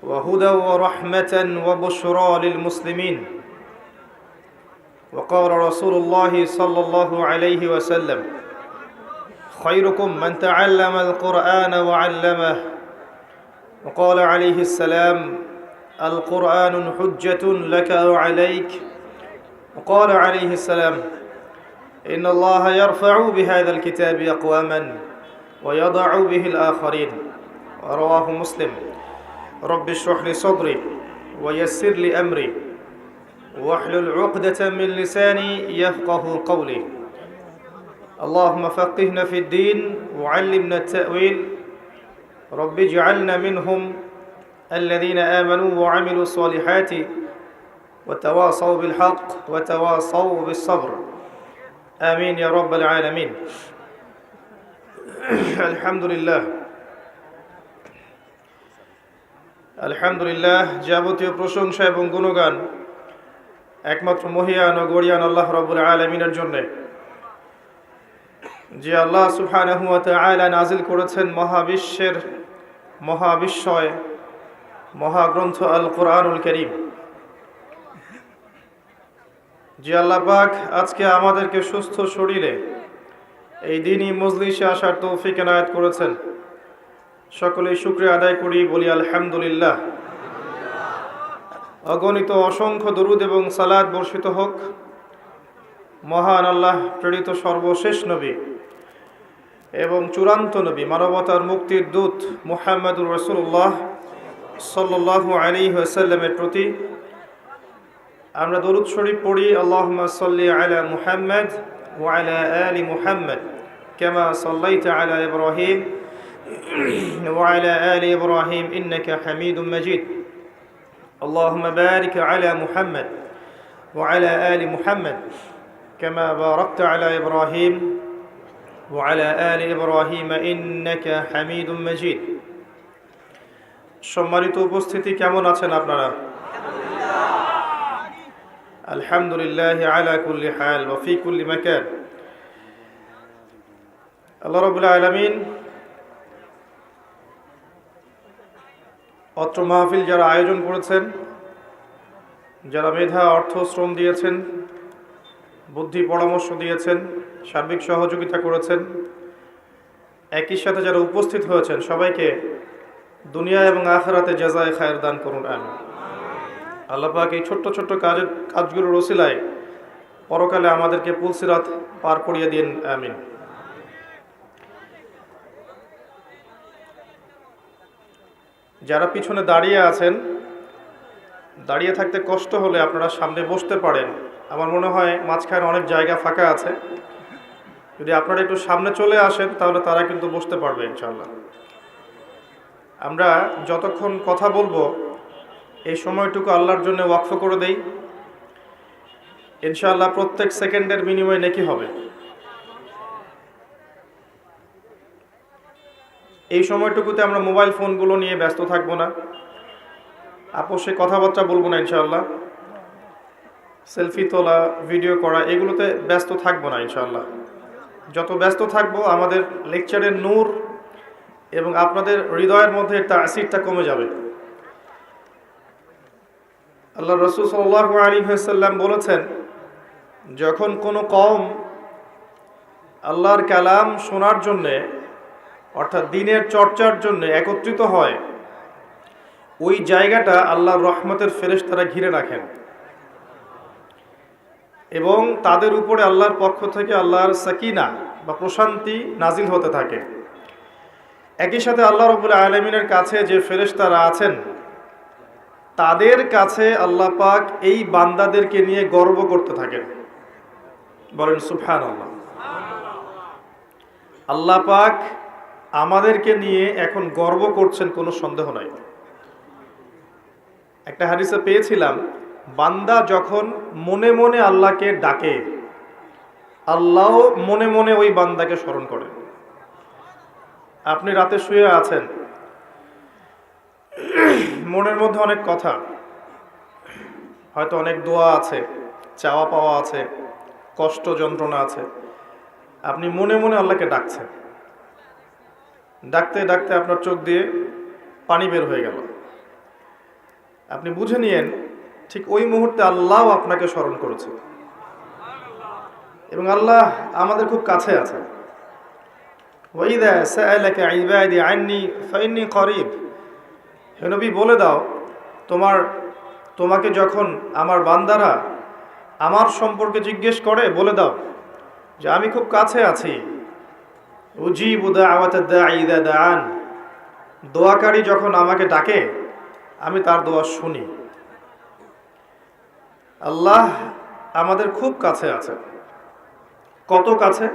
وهدى ورحمة وبشرى للمسلمين. وقال رسول الله صلى الله عليه وسلم: خيركم من تعلم القرآن وعلمه. وقال عليه السلام: القرآن حجة لك أو عليك. وقال عليه السلام: إن الله يرفع بهذا الكتاب أقواما ويضع به الآخرين. رواه مسلم. رب اشرح لي صدري ويسر لي أمري واحلل عقدة من لساني يفقه قولي. اللهم فقهنا في الدين وعلمنا التأويل. رب اجعلنا منهم الذين آمنوا وعملوا الصالحات وتواصوا بالحق وتواصوا بالصبر. آمين يا رب العالمين. আলহামদুলিল্লাহ, যাবতীয় প্রশংসা এবং গুণগান একমাত্র মহিয়ান ও গরিয়ান আল্লাহ রাব্বুল আলামিনের জন্য, যে আল্লাহ সুবহানাহু ওয়া তাআলা নাজিল করেছেন মহাবিশ্বের মহাবিশ্বয় মহাগ্রন্থ আল কোরআনুল কারীম। যে আল্লাহ পাক আজকে আমাদেরকে সুস্থ শরীরে এই দিনই মজলিসে আসার তৌফিক এনায়েত করেছেন। সকলেই শুকরিয়া আদায় করি, বলি আলহামদুলিল্লাহ। অগণিত অসংখ্য দরুদ এবং সালাত বর্ষিত হোক মহান আল্লাহ প্রেরিত সর্বশেষ নবী এবং চূড়ান্ত নবী, মানবতার মুক্তির দূত মুহাম্মদুর রাসূলুল্লাহ সাল্লাল্লাহু আলাইহি ওয়াসাল্লামের প্রতি। আমরা দরুদ শরীফ পড়ি, আল্লাহুম্মা সাল্লি আলা মুহাম্মদ ওয়া আলা আলি মুহাম্মদ কামা সাল্লাইতা আলা ইব্রাহিম وعلى آل إبراهيم إنك حميد مجيد. اللهم بارك على محمد وعلى آل محمد كما باركت على إبراهيم وعلى آل إبراهيم إنك حميد مجيد. সম্মানিত উপস্থিতি, কেমন আছেন আপনারা? আলহামদুলিল্লাহ আলা কুল্লি হাল ওয়া ফি কুল্লি মাকান। আল্লাহ রাব্বুল আলামিন অত্র মাহফিল যারা আয়োজন করেছেন, যারা মেধা অর্থ শ্রম দিয়েছেন, বুদ্ধি পরামর্শ দিয়েছেন, সার্বিক সহযোগিতা করেছেন, একই সাথে যারা উপস্থিত হয়েছেন, সবাইকে দুনিয়া এবং আখিরাতে জাযায়ে খায়ের দান করুন, আমিন। আল্লাহ পাক এই ছোট্ট ছোট্ট কাজগুলোর ওসিলায় পরকালে আমাদেরকে পুলসিরাত পার করিয়ে দিন, আমিন। যারা পিছনে দাঁড়িয়ে আছেন, দাঁড়িয়ে থাকতে কষ্ট হলে আপনারা সামনে বসতে পারেন। আমার মনে হয় মাঝখানে অনেক জায়গা ফাঁকা আছে। যদি আপনারা একটু সামনে চলে আসেন তাহলে তারা কিন্তু বসতে পারবে ইনশাআল্লাহ। আমরা যতক্ষণ কথা বলবো এই সময়টুকু আল্লাহর জন্য ওয়াকফ করে দেই। ইনশাআল্লাহ প্রত্যেক সেকেন্ডের বিনিময়ে নেকি হবে। এই সময়টুকুতে আমরা মোবাইল ফোনগুলো নিয়ে ব্যস্ত থাকবো না, আপোষে কথাবার্তা বলবো না ইনশাআল্লাহ। সেলফি তোলা, ভিডিও করা, এগুলোতে ব্যস্ত থাকবো না ইনশাআল্লাহ। যত ব্যস্ত থাকবো আমাদের লেকচারের নূর এবং আপনাদের হৃদয়ের মধ্যে তাসিরটা কমে যাবে। আল্লাহ রাসূল সাল্লাল্লাহু আলাইহি ওয়াসাল্লাম বলেছেন, যখন কোনো কওম আল্লাহর কালাম শোনার জন্যে অর্থাৎ দ্বীনের চর্চার জন্য একত্রিত হয়, ওই জায়গাটা আল্লাহর রহমতের ফেরেশতারা ঘিরে রাখেন এবং তাদের উপরে আল্লাহর পক্ষ থেকে আল্লাহর সাকিনা বা প্রশান্তি নাজিল হতে থাকে। একই সাথে আল্লাহ রাব্বুল আলামিনের কাছে যে ফেরেশতারা আছেন, তাদের কাছে আল্লাহ পাক এই বান্দাদেরকে নিয়ে গর্ব করতে থাকেন। বলেন সুবহানাল্লাহ। আল্লাহ পাক আমাদেরকে নিয়ে এখন গর্ব করছেন, কোনো সন্দেহ নাই। একটা হাদিসে পেয়েছিলাম, বান্দা যখন মনে মনে আল্লাহকে ডাকে, আল্লাহ মনে মনে ওই বান্দাকে স্মরণ করেন। আপনি রাতে শুয়ে আছেন, মনের মধ্যে অনেক কথা, হয়তো অনেক দোয়া আছে, চাওয়া পাওয়া আছে, কষ্ট যন্ত্রণা আছে, আপনি মনে মনে আল্লাহকে ডাকছেন। ডাকতে ডাকতে আপনার চোখ দিয়ে পানি বের হয়ে গেল, আপনি বুঝে নিয়েন ঠিক ওই মুহূর্তে আল্লাহ আপনাকে স্মরণ করেছে, এবং আল্লাহ আমাদের খুব কাছে আছে। ওয়াইদা সাআলাকা ইবাদি আন্নী ফাইন্নী করিব, হে নবী বলে দাও, তোমাকে যখন আমার বান্দারা আমার সম্পর্কে জিজ্ঞেস করে বলে দাও যে আমি খুব কাছে আছি। উজিবু দাওয়াতাদ দাঈ ইযা দাআন, দোয়াকারী যখন আমাকে ডাকে আমি তার দোয়া শুনি। আল্লাহ আমাদের খুব কাছে আছে। কত কাছে?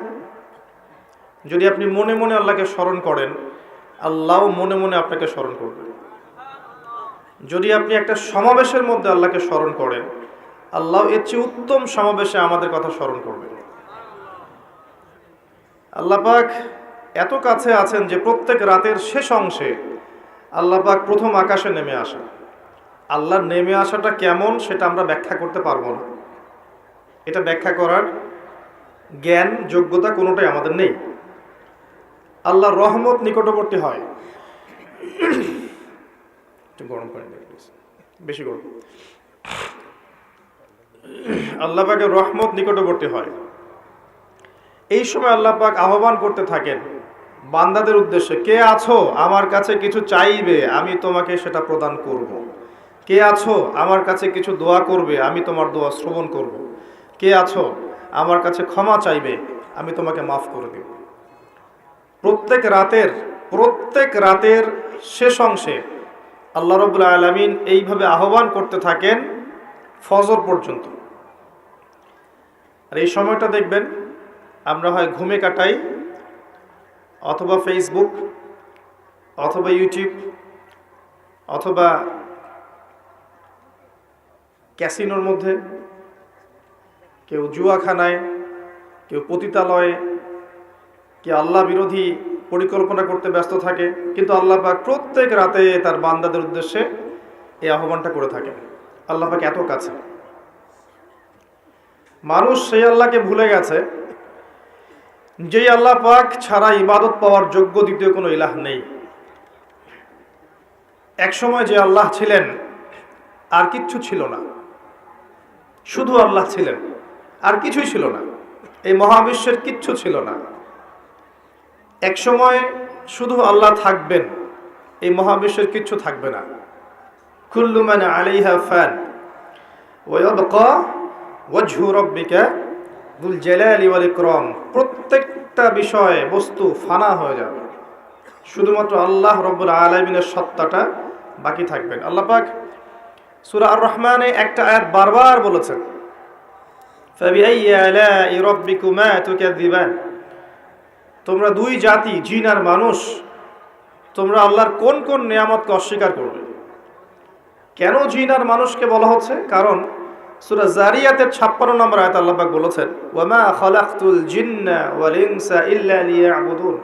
যদি আপনি মনে মনে আল্লাহকে স্মরণ করেন, আল্লাহও মনে মনে আপনাকে স্মরণ করবে। যদি আপনি একটা সমাবেশের মধ্যে আল্লাহকে স্মরণ করেন, আল্লাহ এর চেয়ে উত্তম সমাবেশে আমাদের কথা স্মরণ করবেন। আল্লাহ পাক এত কাছে আছেন যে প্রত্যেক রাতের শেষ অংশে আল্লাহ পাক প্রথম আকাশে নেমে আসেন। আল্লাহর নেমে আসাটা কেমন সেটা আমরা ব্যাখ্যা করতে পারবো না। এটা ব্যাখ্যা করার জ্ঞান যোগ্যতা কোনোটাই আমাদের নেই। আল্লাহর রহমত নিকটবর্তী হয়। গরম পানি বেশি গরম। আল্লাহ পাকের রহমত নিকটবর্তী হয়। এই সময় আল্লাহ পাক আহ্বান করতে থাকেন বান্দাদের উদ্দেশ্যে, কে আছো আমার কাছে কিছু চাইবে আমি তোমাকে সেটা প্রদান করব। কে আছো আমার কাছে কিছু দোয়া করবে আমি তোমার দোয়া শ্রবণ করব। কে আছো আমার কাছে ক্ষমা চাইবে আমি তোমাকে মাফ করে দেব। প্রত্যেক রাতের শেষ অংশে আল্লাহ রাব্বুল আলামিন এইভাবে আহ্বান করতে থাকেন ফজর পর্যন্ত। আর এই সময়টা দেখবেন আমরা হয় ঘুমে কাটাই, অথবা ফেসবুক, অথবা ইউটিউব, অথবা ক্যাসিনোর মধ্যে, কেউ জুয়াখানায়, কেউ পতিতালয়ে, কেউ আল্লাহ বিরোধী পরিকল্পনা করতে ব্যস্ত থাকে। কিন্তু আল্লাহ পাক প্রত্যেক রাতে তার বান্দাদের উদ্দেশ্যে এই আহ্বানটা করে থাকেন। আল্লাহ পাক এত কাছে। মানুষ সেই আল্লাহকে ভুলে গেছে যেই আল্লাহ পাক ছাড়া ইবাদত পাওয়ার যোগ্য দ্বিতীয় কোনো ইলাহ নেই। একসময় যে আল্লাহ ছিলেন আর কিচ্ছু ছিল না, শুধু আল্লাহ ছিলেন, আর কিছুই ছিল না। এই মহাবিশ্বের কিচ্ছু ছিল না। একসময় শুধু আল্লাহ থাকবেন, এই মহাবিশ্বের কিচ্ছু থাকবে না। কুল্লু মান আলাইহা ফান ওয়া ইয়াবকা ওয়াজহু রাব্বিকা যুল জালালি ওয়াল ইকরাম। প্রত্যেকটা বিষয় বস্তু ফানা হয়ে যাবে, শুধুমাত্র আল্লাহ রাব্বুল আলামিনের সত্তাটা বাকি থাকবেন। আল্লাহ পাক সূরা আর রহমানে একটা আয়াত বারবার বলেছেন, ফাবিআইয়ি আলাই রাব্বিকুমা তুকাযিবান। তোমরা দুই জাতি, জিন আর মানুষ, তোমরা আল্লাহর কোন কোন নিয়ামতকে অস্বীকার করবে। কেন জিন আর মানুষকে বলা হচ্ছে? কারণ সূরা জারিয়াতের 56 নম্বর আয়াতে আল্লাহ পাক বলেছেন, ওয়ামা খালাকতুল জিন্না ওয়াল ইনসা ইল্লা লিয়াবুদুন।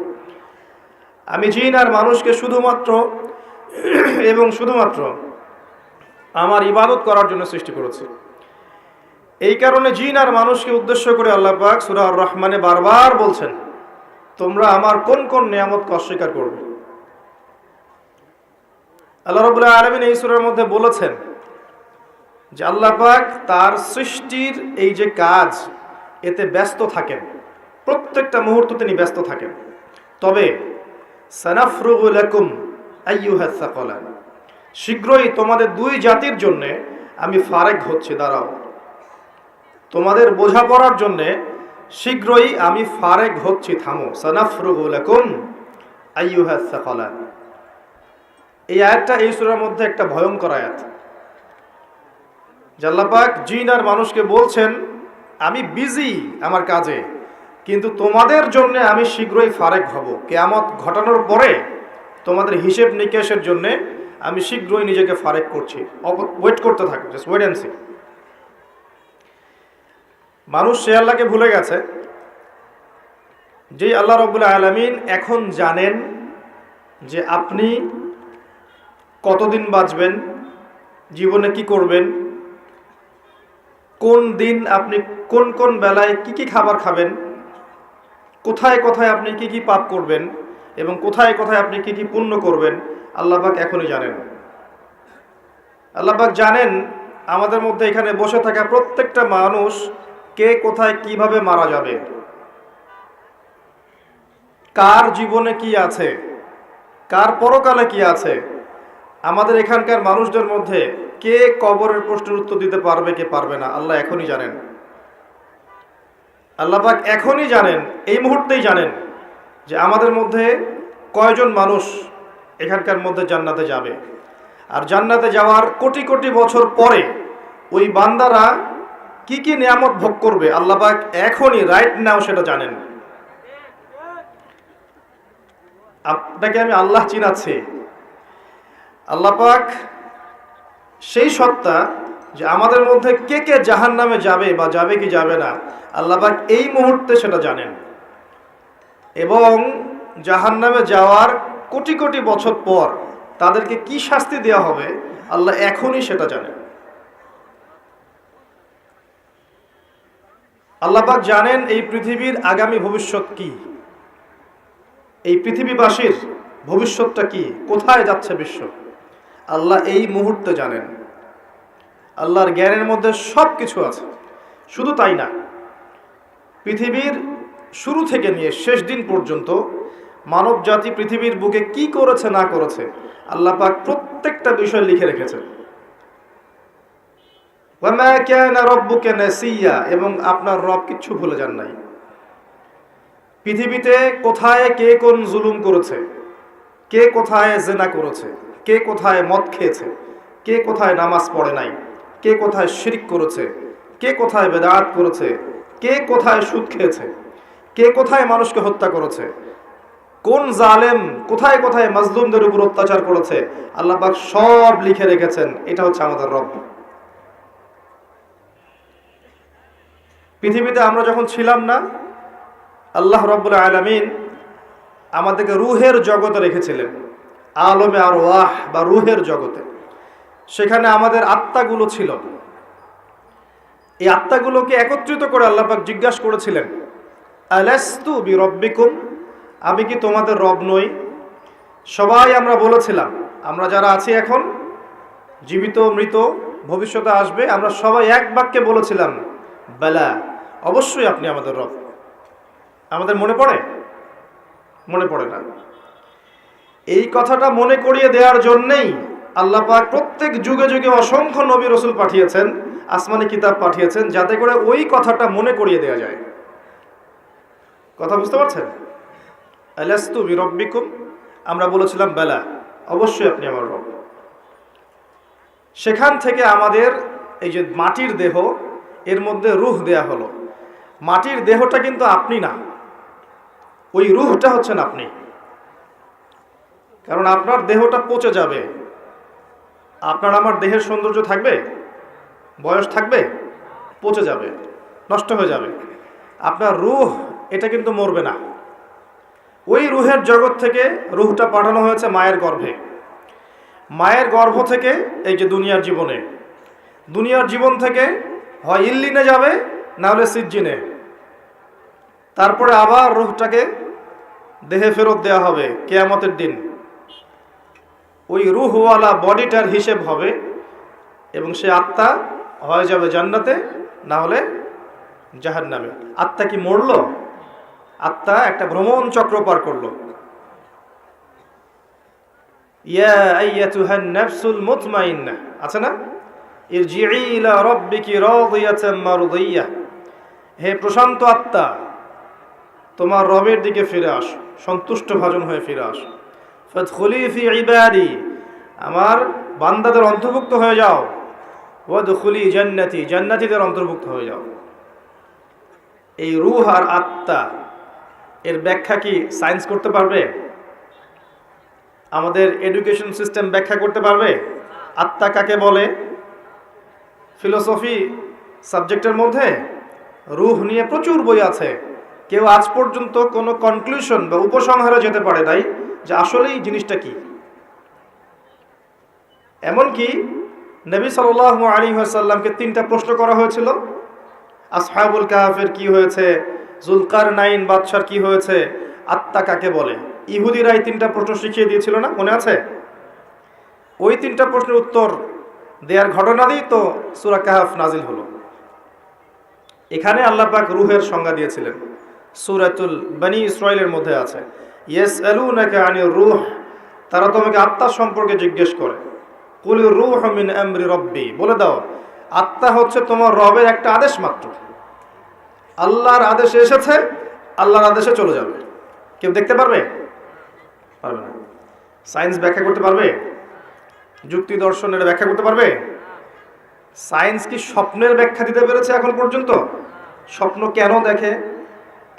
আমি জিন আর মানুষকে শুধুমাত্র আমার ইবাদত করার জন্য সৃষ্টি করেছি। এই কারণে জিন আর মানুষকে উদ্দেশ্য করে আল্লাহ পাক সূরা আর রহমানে বারবার বলছেন, তোমরা আমার কোন কোন নিয়ামতকে অস্বীকার করবে। আল্লাহ রাব্বুল আলামিন এই সূরার মধ্যে বলেছেন যে আল্লাহ পাক তার সৃষ্টির এই যে কাজ, এতে ব্যস্ত থাকেন, প্রত্যেকটা মুহূর্ত তিনি ব্যস্ত থাকেন। তবে সানাফরুগু লাকুম আইয়ুহাস সাকালান, শীঘ্রই তোমাদের দুই জাতির জন্য আমি ফারেক হচ্ছি, দাঁড়াও। তোমাদের বোঝাপড়ার জন্য শীঘ্রই আমি ফারেক হচ্ছি, থামো। সানাফরুগু লাকুম আইয়ুহাস সাকালান। এই আয়াতটা এই সূরার মধ্যে একটা ভয়ঙ্কর আয়াত। আল্লাহ পাক জিন আর মানুষকে বলছেন, আমি বিজি আমার কাজে, কিন্তু তোমাদের জন্য আমি শীঘ্রই ফারেক হব। কিয়ামত ঘটানোর পরে তোমাদের হিসেব নিকেশের জন্য আমি শীঘ্রই নিজেকে ফারেক করছি, ওয়েট করতে থাকো, জাস্ট ওয়েট এন্ড সি। মানুষ সে আল্লাহকে ভুলে গেছে যে আল্লাহ রাব্বুল আলামিন এখন জানেন যে আপনি কতদিন বাঁচবেন, জীবনে কি করবেন, কোন দিন আপনি কোন কোন বেলায় কি কি খাবার খাবেন, কোথায় কোথায় আপনি কি কি পাপ করবেন এবং কোথায় কোথায় আপনি কি কি পুণ্য করবেন, আল্লাহ পাক এখনই জানেন। আল্লাহ পাক জানেন আমাদের মধ্যে এখানে বসে থাকা প্রত্যেকটা মানুষ কে কোথায় কিভাবে মারা যাবে, কার জীবনে কি আছে, কার পরকালে কি আছে। আমাদের এখানকার মানুষদের মধ্যে কে কবরের প্রশ্নের উত্তর দিতে পারবে, কে পারবে না, আল্লাহ এখনই জানেন। আল্লাহ পাক এখনই জানেন, এই মুহূর্তেই জানেন যে আমাদের মধ্যে কয়জন মানুষ এখানকার মধ্যে জান্নাতে যাবে। আর জান্নাতে যাওয়ার কোটি কোটি বছর পরে ওই বান্দারা কি কি নিয়ামত ভোগ করবে আল্লাহ পাক এখনই রাইট নাও সেটা জানেন। আপনাকে আমি আল্লাহ চিনাচ্ছি, আল্লাহ পাক সেই সত্তা যে আমাদের মধ্যে কে কে জাহান্নামে যাবে বা যাবে কি যাবে না, আল্লাহ পাক এই মুহূর্তে সেটা জানেন। এবং জাহান্নামে যাওয়ার কোটি কোটি বছর পর তাদেরকে কি শাস্তি দেওয়া হবে আল্লাহ এখনই সেটা জানেন। আল্লাহ পাক জানেন এই পৃথিবীর আগামী ভবিষ্যৎ কি, এই পৃথিবীবাসীর ভবিষ্যৎটা কি, কোথায় যাচ্ছে বিশ্ব, আল্লাহ এই মুহূর্তে জানেন। আল্লাহর জ্ঞানের মধ্যে সব কিছু আছে। শুধু তাই না, পৃথিবীর শুরু থেকে নিয়ে শেষ দিন পর্যন্ত মানব জাতি পৃথিবীর বুকে কি করেছে না করেছে আল্লাহ পাক প্রত্যেকটা বিষয় লিখে রেখেছেন। ওয়ামা কানা রাব্বুকা নাসিয়া, এবং আপনার রব কিচ্ছু ভুলে যান নাই। পৃথিবীতে কোথায় কে কোন জুলুম করেছে, কে কোথায় জেনা করেছে, কে কোথায় মদ খেয়েছে, কে কোথায় নামাজ পড়ে নাই, কে কোথায় শিরক করেছে, কে কোথায় বেদাত করেছে, কে কোথায় সুদ খেয়েছে, কে কোথায় মানুষকে হত্যা করেছে, কোন জালেম কোথায় কোথায় মাজলুমদের উপর অত্যাচার করেছে, আল্লাহ পাক সব লিখে রেখেছেন। এটা হচ্ছে আমাদের রব। পৃথিবীতে আমরা যখন ছিলাম না, আল্লাহ রাব্বুল আলামিন আমাদেরকে রুহের জগতে রেখেছিলেন, আলমে আরওয়াহ বা রুহের জগতে। সেখানে আমাদের আত্মাগুলো ছিল। এই আত্মাগুলোকে একত্রিত করে আল্লাহ পাক জিজ্ঞাসা করেছিলেন, আলাস্তু বিরব্বিকুম, আমি কি তোমাদের রব নই? সবাই আমরা বলেছিলাম, আমরা যারা আছি এখন, জীবিত মৃত ভবিষ্যতে আসবে, আমরা সবাই এক বাক্যে বলেছিলাম, বালা, অবশ্যই আপনি আমাদের রব। আমাদের মনে পড়ে? মনে পড়ে না। এই কথাটা মনে করিয়ে দেওয়ার জন্যেই আল্লাহ পাক প্রত্যেক যুগে যুগে অসংখ্য নবী রসুল পাঠিয়েছেন, আসমানি কিতাব পাঠিয়েছেন, যাতে করে ওই কথাটা মনে করিয়ে দেওয়া যায়। কথা বুঝতে পারছেন? আলাস্তু বিরব্বিকুম, আমরা বলেছিলাম বেলা, অবশ্যই আপনি আমার রব। সেখান থেকে আমাদের এই যে মাটির দেহ, এর মধ্যে রূহ দেয়া হলো। মাটির দেহটা কিন্তু আপনি না, ওই রূহটা হচ্ছেন আপনি। কারণ আপনার দেহটা পচে যাবে, আপনার আমার দেহের সৌন্দর্য থাকবে, বয়স থাকবে, পচে যাবে, নষ্ট হয়ে যাবে। আপনার রূহ এটা কিন্তু মরবে না। ওই রূহের জগৎ থেকে রূহটা পাঠানো হয়েছে মায়ের গর্ভে। মায়ের গর্ভ থেকে এই যে দুনিয়ার জীবনে, দুনিয়ার জীবন থেকে হয় ইল্লিনে যাবে, না হলে সিজ্জিনে। তারপরে আবার রূহটাকে দেহে ফেরত দেওয়া হবে কিয়ামতের দিন। ওই রূহওয়ালা বডিটার হিসেব হবে এবং সে আত্মা হয়ে যাবে জান্নাতে, না হলে জাহান্নামে। আত্মা কি মরল? আত্মা একটা ভ্রমণ চক্র পার করলো। ইয়া আইয়াতুহান নাফসুল মুতমাইন্নাহ, আছে না? ইরজিই ইলা রাব্বিকি রাদিয়াতাম মারদিয়াহ, হে প্রশান্ত আত্মা, তোমার রবের দিকে ফিরে আসো, সন্তুষ্ট ভাজন হয়ে ফিরে আসো। ফাদখুলি ফি ইবাদি, আমার বান্দাদের অন্তর্ভুক্ত হয়ে যাও। ওয়াদখুলি জান্নাতি, জান্নাতীদের অন্তর্ভুক্ত হয়ে যাও। এই রূহ আর আত্মা এর ব্যাখ্যা কি সায়েন্স করতে পারবে? আমাদের এডুকেশন সিস্টেম ব্যাখ্যা করতে পারবে আত্মা কাকে বলে? ফিলোসফি সাবজেক্টের মধ্যে রূহ নিয়ে প্রচুর বই আছে, কেউ আজ পর্যন্ত কোনো কনক্লুশন বা উপসংহারে যেতে পারে নাই যে আসলেই জিনিসটা কি। এমনকি নবী সাল্লাল্লাহু আলাইহি ওয়াসাল্লামকে 3টা প্রশ্ন করা হয়েছিল, আসহাবুল কাহাফের কি হয়েছে, জুলকারনাইন বাদশার কি হয়েছে, আত্মা কাকে বলে। ইহুদিরা এই 3টা প্রশ্ন শিখিয়ে দিয়েছিল না, মনে আছে? ওই 3টা প্রশ্নের উত্তর দেয়ার ঘটনা দিয়েই তো সূরা কাহফ নাজিল হলো। এখানে আল্লাহ পাক রূহের সংজ্ঞা দিয়েছিলেন, সূরাতুল বনী ইসরাঈলের মধ্যে আছে, ইয়াসআলুনাকা আনির রূহ, তারা তোমাকে আত্মা সম্পর্কে জিজ্ঞেস করে। কুলির রূহু মিন আমরি রাব্বি, বলে দাও আত্মা হচ্ছে তোমার রবের একটা আদেশ মাত্র। আল্লাহর আদেশে এসেছে, আল্লাহর আদেশে চলে যাবে। কেউ দেখতে পারবে? পারবে না। সায়েন্স ব্যাখ্যা করতে পারবে? যুক্তি দর্শনের ব্যাখ্যা করতে পারবে? সায়েন্স কি স্বপ্নের ব্যাখ্যা দিতে পেরেছে এখন পর্যন্ত? স্বপ্ন কেন দেখে?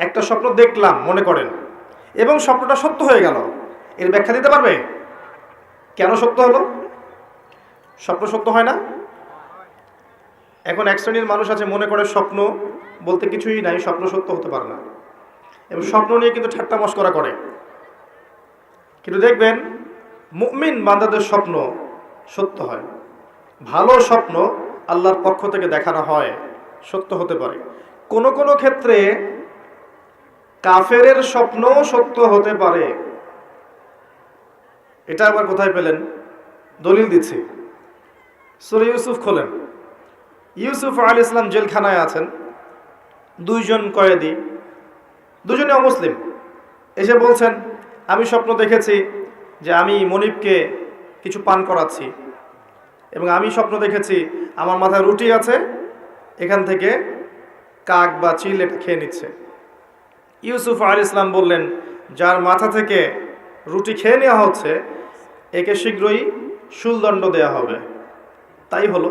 একটা স্বপ্ন দেখলাম মনে করেন, এবং স্বপ্নটা সত্য হয়ে গেল, এর ব্যাখ্যা দিতে পারবে? কেন সত্য হলো? স্বপ্ন সত্য হয় না। এখন এক শ্রেণীর মানুষ আছে মনে করে স্বপ্ন বলতে কিছুই নাই, স্বপ্ন সত্য হতে পারে না, এবং স্বপ্ন নিয়ে কিন্তু ঠাট্টা মশকরা করে। কিন্তু দেখবেন মুমিন বান্দাদের স্বপ্ন সত্য হয়। ভালো স্বপ্ন আল্লাহর পক্ষ থেকে দেখানো হয়, সত্য হতে পারে। কোন কোন ক্ষেত্রে কাফেরের স্বপ্নও সত্য হতে পারে। এটা আবার কোথায় পেলেন? দলিল দিচ্ছি, সূরা ইউসুফ খোলেন। ইউসুফ আলাইহিস সালাম জেলখানায় আছেন, দুইজন কয়েদি, দুজনে অমুসলিম, এসে বলছেন আমি স্বপ্ন দেখেছি যে আমি মনিবকে কিছু পান করাচ্ছি, এবং আমি স্বপ্ন দেখেছি আমার মাথায় রুটি আছে, এখান থেকে কাক বা চিল এটা খেয়ে নিচ্ছে। ইউসুফ আলাইহিস সালাম বললেন, যার মাথা থেকে রুটি খেয়ে নেওয়া হচ্ছে একে শীঘ্রই শুলদণ্ড দেয়া হবে। তাই হলো।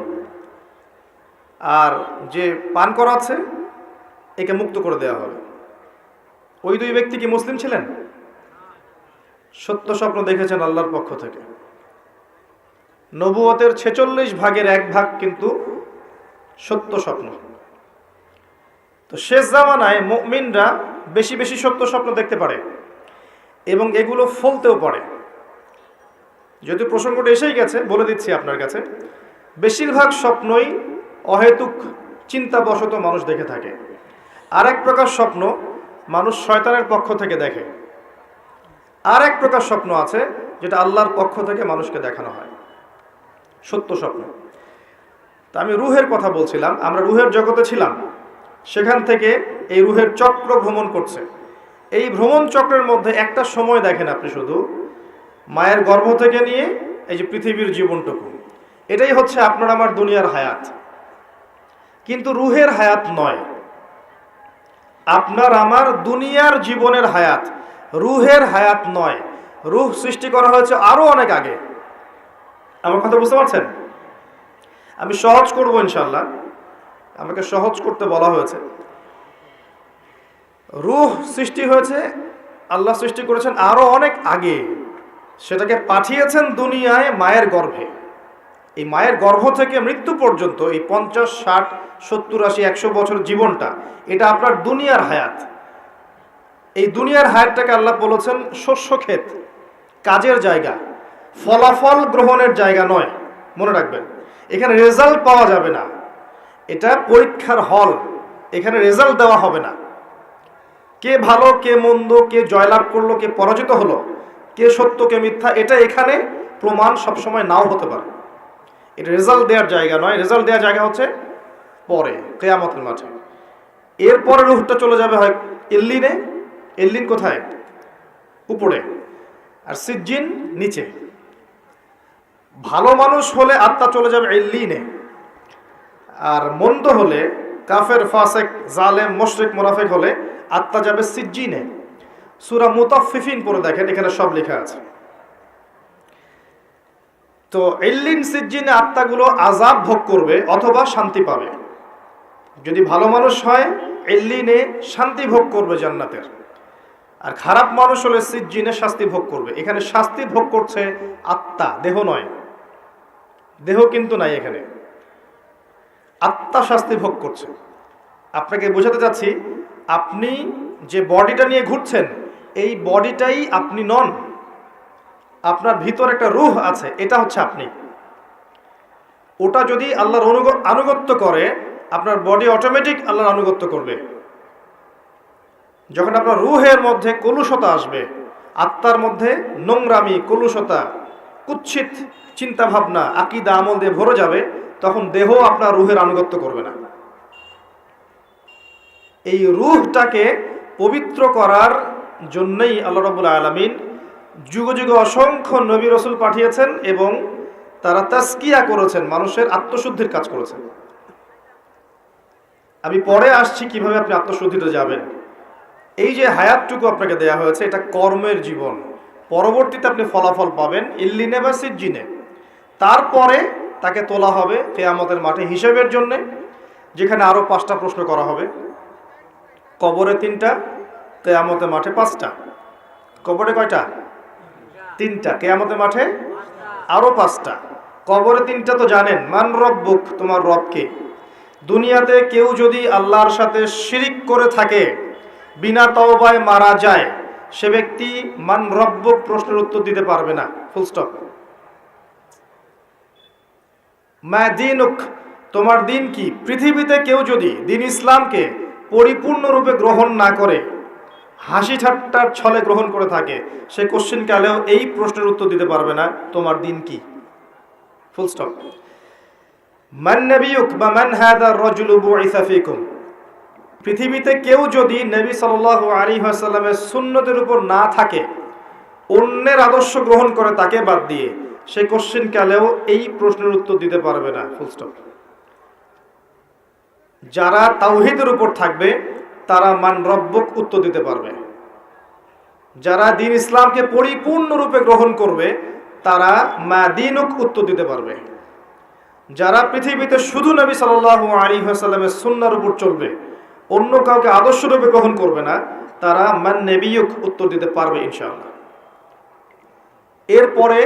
আর যে পান করাচ্ছে একে মুক্ত করে দেওয়া হবে। ওই দুই ব্যক্তি কি মুসলিম ছিলেন? সত্য স্বপ্ন দেখেছেন আল্লাহর পক্ষ থেকে। নবুয়তের 46 ভাগের 1 ভাগ কিন্তু সত্য স্বপ্ন। তো শেষ জামানায় মুমিনরা বেশি বেশি সত্য স্বপ্ন দেখতে পারে, এবং এগুলো ফলতেও পারে। যদি প্রসঙ্গটা এসেই গেছে বলে দিচ্ছি আপনার কাছে, বেশিরভাগ স্বপ্নই অহেতুক চিন্তাবশত মানুষ দেখে থাকে। আর এক প্রকার স্বপ্ন মানুষ শয়তানের পক্ষ থেকে দেখে। আর এক প্রকার স্বপ্ন আছে যেটা আল্লাহর পক্ষ থেকে মানুষকে দেখানো হয়, সত্য স্বপ্ন। তা আমি রুহের কথা বলছিলাম, আমরা রুহের জগতে ছিলাম, সেখান থেকে এই রুহের চক্র ভ্রমণ করছে। এই ভ্রমণ চক্রের মধ্যে একটা সময় দেখেন আপনি, শুধু মায়ের গর্ভ থেকে নিয়ে এই যে পৃথিবীর জীবনটুকু, এটাই হচ্ছে আপনার আমার দুনিয়ার হায়াত। কিন্তু রুহের হায়াত নয়, আপনার আমার দুনিয়ার জীবনের হায়াত, রুহের হায়াত নয়। রুহ সৃষ্টি করা হয়েছে আরো অনেক আগে। আমার কথা বুঝতে পারছেন? আমি সহজ করব ইনশাল্লাহ, আমাকে সহজ করতে বলা হয়েছে। রুহ সৃষ্টি হয়েছে, আল্লাহ সৃষ্টি করেছেন আরো অনেক আগে, সেটাকে পাঠিয়েছেন দুনিয়ায় মায়ের গর্ভে। এই মায়ের গর্ভ থেকে মৃত্যু পর্যন্ত এই 50, 60, 70, 80, 100 বছর জীবনটা, এটা আপনার দুনিয়ার হায়াত। এই দুনিয়ার হায়াতটাকে আল্লাহ বলেছেন শস্য ক্ষেত, কাজের জায়গা, ফলাফল গ্রহণের জায়গা নয়। মনে রাখবেন, এখানে রেজাল্ট পাওয়া যাবে না, এটা পরীক্ষার হল। এখানে রেজাল্ট দেওয়া হবে না, কে ভালো কে মন্দ, কে জয়লাভ করলো কে পরাজিত হলো, কে সত্য কে মিথ্যা, এটা এখানে প্রমাণ সবসময় নাও হতে পারে। এটা রেজাল্ট দেওয়ার জায়গা নয়, রেজাল্ট দেওয়ার জায়গা হচ্ছে পরে কিয়ামতের মাঠে। এরপরে রূহটা চলে যাবে হয় ইল্লিনে। ইল্লিন কোথায়? উপরে, আর সিজ্জিন নিচে। ভালো মানুষ হলে আত্মা চলে যাবে ইল্লিনে, আর মন্দ হলে, কাফের, ফাসেক, জালেম, মুশরিক, মুনাফিক হলে আত্মা যাবে সিজ্জিনে। সূরা মুতাফফিফিন পড়ে দেখেন, এখানে সব লেখা আছে। তো ইল্লিন সিজ্জিনে আত্মাগুলো আযাব ভোগ করবে অথবা শান্তি পাবে। যদি ভালো মানুষ হয় ইল্লিনে শান্তি ভোগ করবে জান্নাতের, আর খারাপ মানুষ হলে সিজ্জিনে শাস্তি ভোগ করবে। এখানে শাস্তি ভোগ করছে আত্মা, দেহ নয়। দেহ কিন্তু নাই এখানে, আত্মা শাস্তি ভোগ করছে। আপনাকে বোঝাতে চাচ্ছি, আপনি যে বডিটা নিয়ে ঘুরছেন এই বডিটাই আপনি নন। আপনার ভিতর একটা রূহ আছে, এটা হচ্ছে আপনি। ওটা যদি আল্লাহর আনুগত্য করে, আপনার বডি অটোমেটিক আল্লাহর আনুগত্য করবে। যখন আপনার রূহের মধ্যে কলুষতা আসবে, আত্মার মধ্যে নোংরামি, কলুষতা, কুৎসিত চিন্তা ভাবনা, আকীদা, আমল দিয়ে ভরে যাবে, তখন দেহ আপনার রুহের আনুগত্য করবে না। এই রুহটাকে পবিত্র করার জন্যই আল্লাহ রাব্বুল আলামিন যুগ যুগে অসংখ্য নবী রাসূল পাঠিয়েছেন এবং তারা তাসকিয়া করেছেন, মানুষের আত্মশুদ্ধির কাজ করেছেন। আমি পরে আসছি কিভাবে আপনি আত্মশুদ্ধিতে যাবেন। এই যে হায়াতটুকু আপনাকে দেয়া হয়েছে, এটা কর্মের জীবন, পরবর্তীতে আপনি ফলাফল পাবেন ইল্লিনে বা সিজ্জিনে। তারপরে তাকে তোলা হবে কিয়ামতের মাঠে হিসাবের জন্য, যেখানে আরো 5টা প্রশ্ন করা হবে। কবরে 3টা, কিয়ামতের মাঠে 5টা। কবরে কয়টা? 3টা। কিয়ামতের মাঠে আরো 5টা। কবরে 3টা তো জানেন, মান রব্বুক, তোমার রব কে। দুনিয়াতে কেউ যদি আল্লাহর সাথে শিরিক করে থাকে, বিনা তওবায় মারা যায়, সে ব্যক্তি মান রব্বুক প্রশ্নের উত্তর দিতে পারবে না, ফুল স্টপ। মা দীনুক, তোমার দিন কি। পৃথিবীতে কেউ যদি দিন ইসলামকে পরিপূর্ণরূপে গ্রহণ না করে, হাসি ঠাট্টার ছলে গ্রহণ করে থাকে, সে কোশ্চেন কালেও এই প্রশ্নের উত্তর দিতে পারবে না, তোমার দিন কি, ফুল স্টপ। মান নবিয়ুক বা মান হাদার রাজুলু বুইসা ফিকুম, পৃথিবীতে কেউ যদি নবী সাল্লাল্লাহু আলাইহি ওয়াসাল্লামের সুন্নতের উপর না থাকে, অন্যের আদর্শ গ্রহণ করে তাকে বাদ দিয়ে, সে কোশ্চেন কালেও এই প্রশ্নের উত্তর দিতে পারবে না, ফুল স্টপ। যারা তাওহীদের উপর থাকবে তারা মান রব্বুক উত্তর দিতে পারবে। যারা দ্বীন ইসলামকে পরিপূর্ণরূপে গ্রহণ করবে তারা মা দীনুক উত্তর দিতে পারবে। যারা পৃথিবীতে শুধু নবী সাল্লাল্লাহু আলাইহি ওয়াসাল্লামের সুন্নাহর উপর চলবে, অন্য কাউকে আদর্শরূপে গ্রহণ করবে না, তারা মান নবিয়ুক উত্তর দিতে পারবে ইনশাআল্লাহ। এরপরে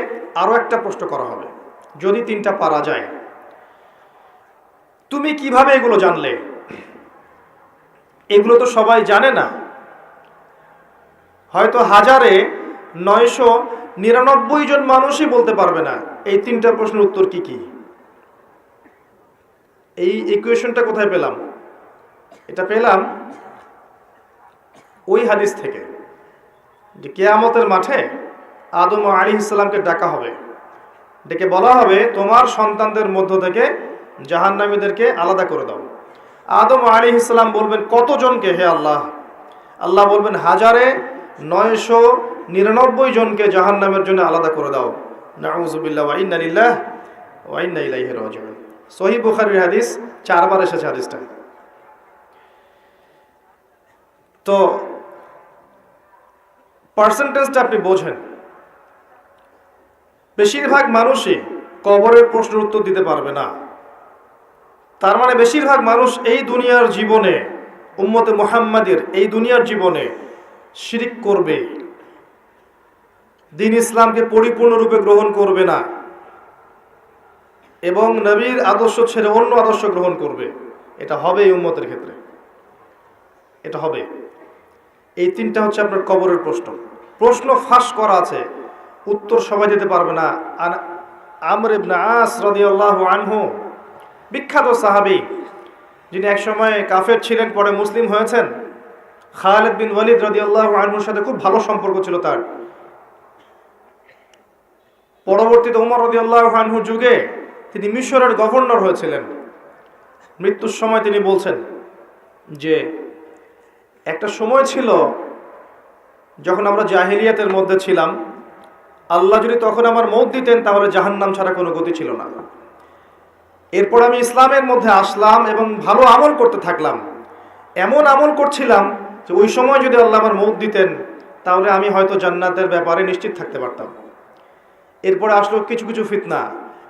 আরো একটা প্রশ্ন করা হবে, যদি 3টা পারা যায়। তুমি কিভাবে এগুলো জানলে? এগুলো তো সবাই জানে না। হয়তো 999 জন মানুষই বলতে পারবে না এই 3টা প্রশ্নের উত্তর কি কি। এই ইকুয়েশনটা কোথায় পেলাম? এটা পেলাম ওই হাদিস থেকে যে কিয়ামতের মাঠে আদম আলাইহিস সালামকে ডাকা হবে, ডেকে বলা হবে তোমার সন্তানদের মধ্য থেকে জাহান্নামীদেরকে আলাদা করে দাও। আদম আলাইহিস সালাম বলবেন কতজনকে হে আল্লাহ? আল্লাহ বলবেন 1999 জনকে জাহান্নামের জন্য আলাদা করে দাও। নাউযুবিল্লাহ ওয়া ইন্না লিল্লাহি ওয়া ইন্না ইলাইহি রাজিউন। সহিহ বুখারীর হাদিস, 4 বার এসেছে হাদিসটা। তো পার্সেন্টেজটা আপনি বোঝেন। বেশিরভাগ মানুষই কবরের প্রশ্নের উত্তর দিতে পারবে না। তার মানে বেশিরভাগ মানুষ এই দুনিয়ার জীবনে, উম্মতে মুহাম্মাদের এই দুনিয়ার জীবনে শিরিক করবে, দ্বীন ইসলামকে পরিপূর্ণরূপে গ্রহণ করবে না এবং নবীর আদর্শ ছেড়ে অন্য আদর্শ গ্রহণ করবে। এটা হবে এই উম্মতের ক্ষেত্রে, এটা হবে। এই 3টা হচ্ছে আপনার কবরের প্রশ্ন। প্রশ্ন ফাঁস করা আছে, উত্তর সবাই দিতে পারবে না। আমর ইবনে আস রাদিয়াল্লাহু আনহু, বিখ্যাত সাহাবী, যিনি একসময় কাফের ছিলেন, পরে মুসলিম হয়েছেন। খালিদ বিন ওয়ালিদ রাদিয়াল্লাহু আনহুর সাথে খুব ভালো সম্পর্ক ছিল তার। পরবর্তীতে ওমর রাদিয়াল্লাহু আনহুর যুগে তিনি মিশরের গভর্নর হয়েছিলেন। মৃত্যুর সময় তিনি বলছেন যে একটা সময় ছিল যখন আমরা জাহিলিয়াতের মধ্যে ছিলাম, আল্লাহ যদি তখন আমার মওত দিতেন তাহলে জাহান্নাম ছাড়া কোনো গতি ছিল না। এরপর আমি ইসলামের মধ্যে আসলাম এবং ভালো আমল করতে থাকলাম। এমন আমল করছিলাম যে ওই সময় যদি আল্লাহ আমার মওত দিতেন তাহলে আমি হয়তো জান্নাতের ব্যাপারে নিশ্চিত থাকতে পারতাম। এরপরে আসলো কিছু কিছু ফিতনা,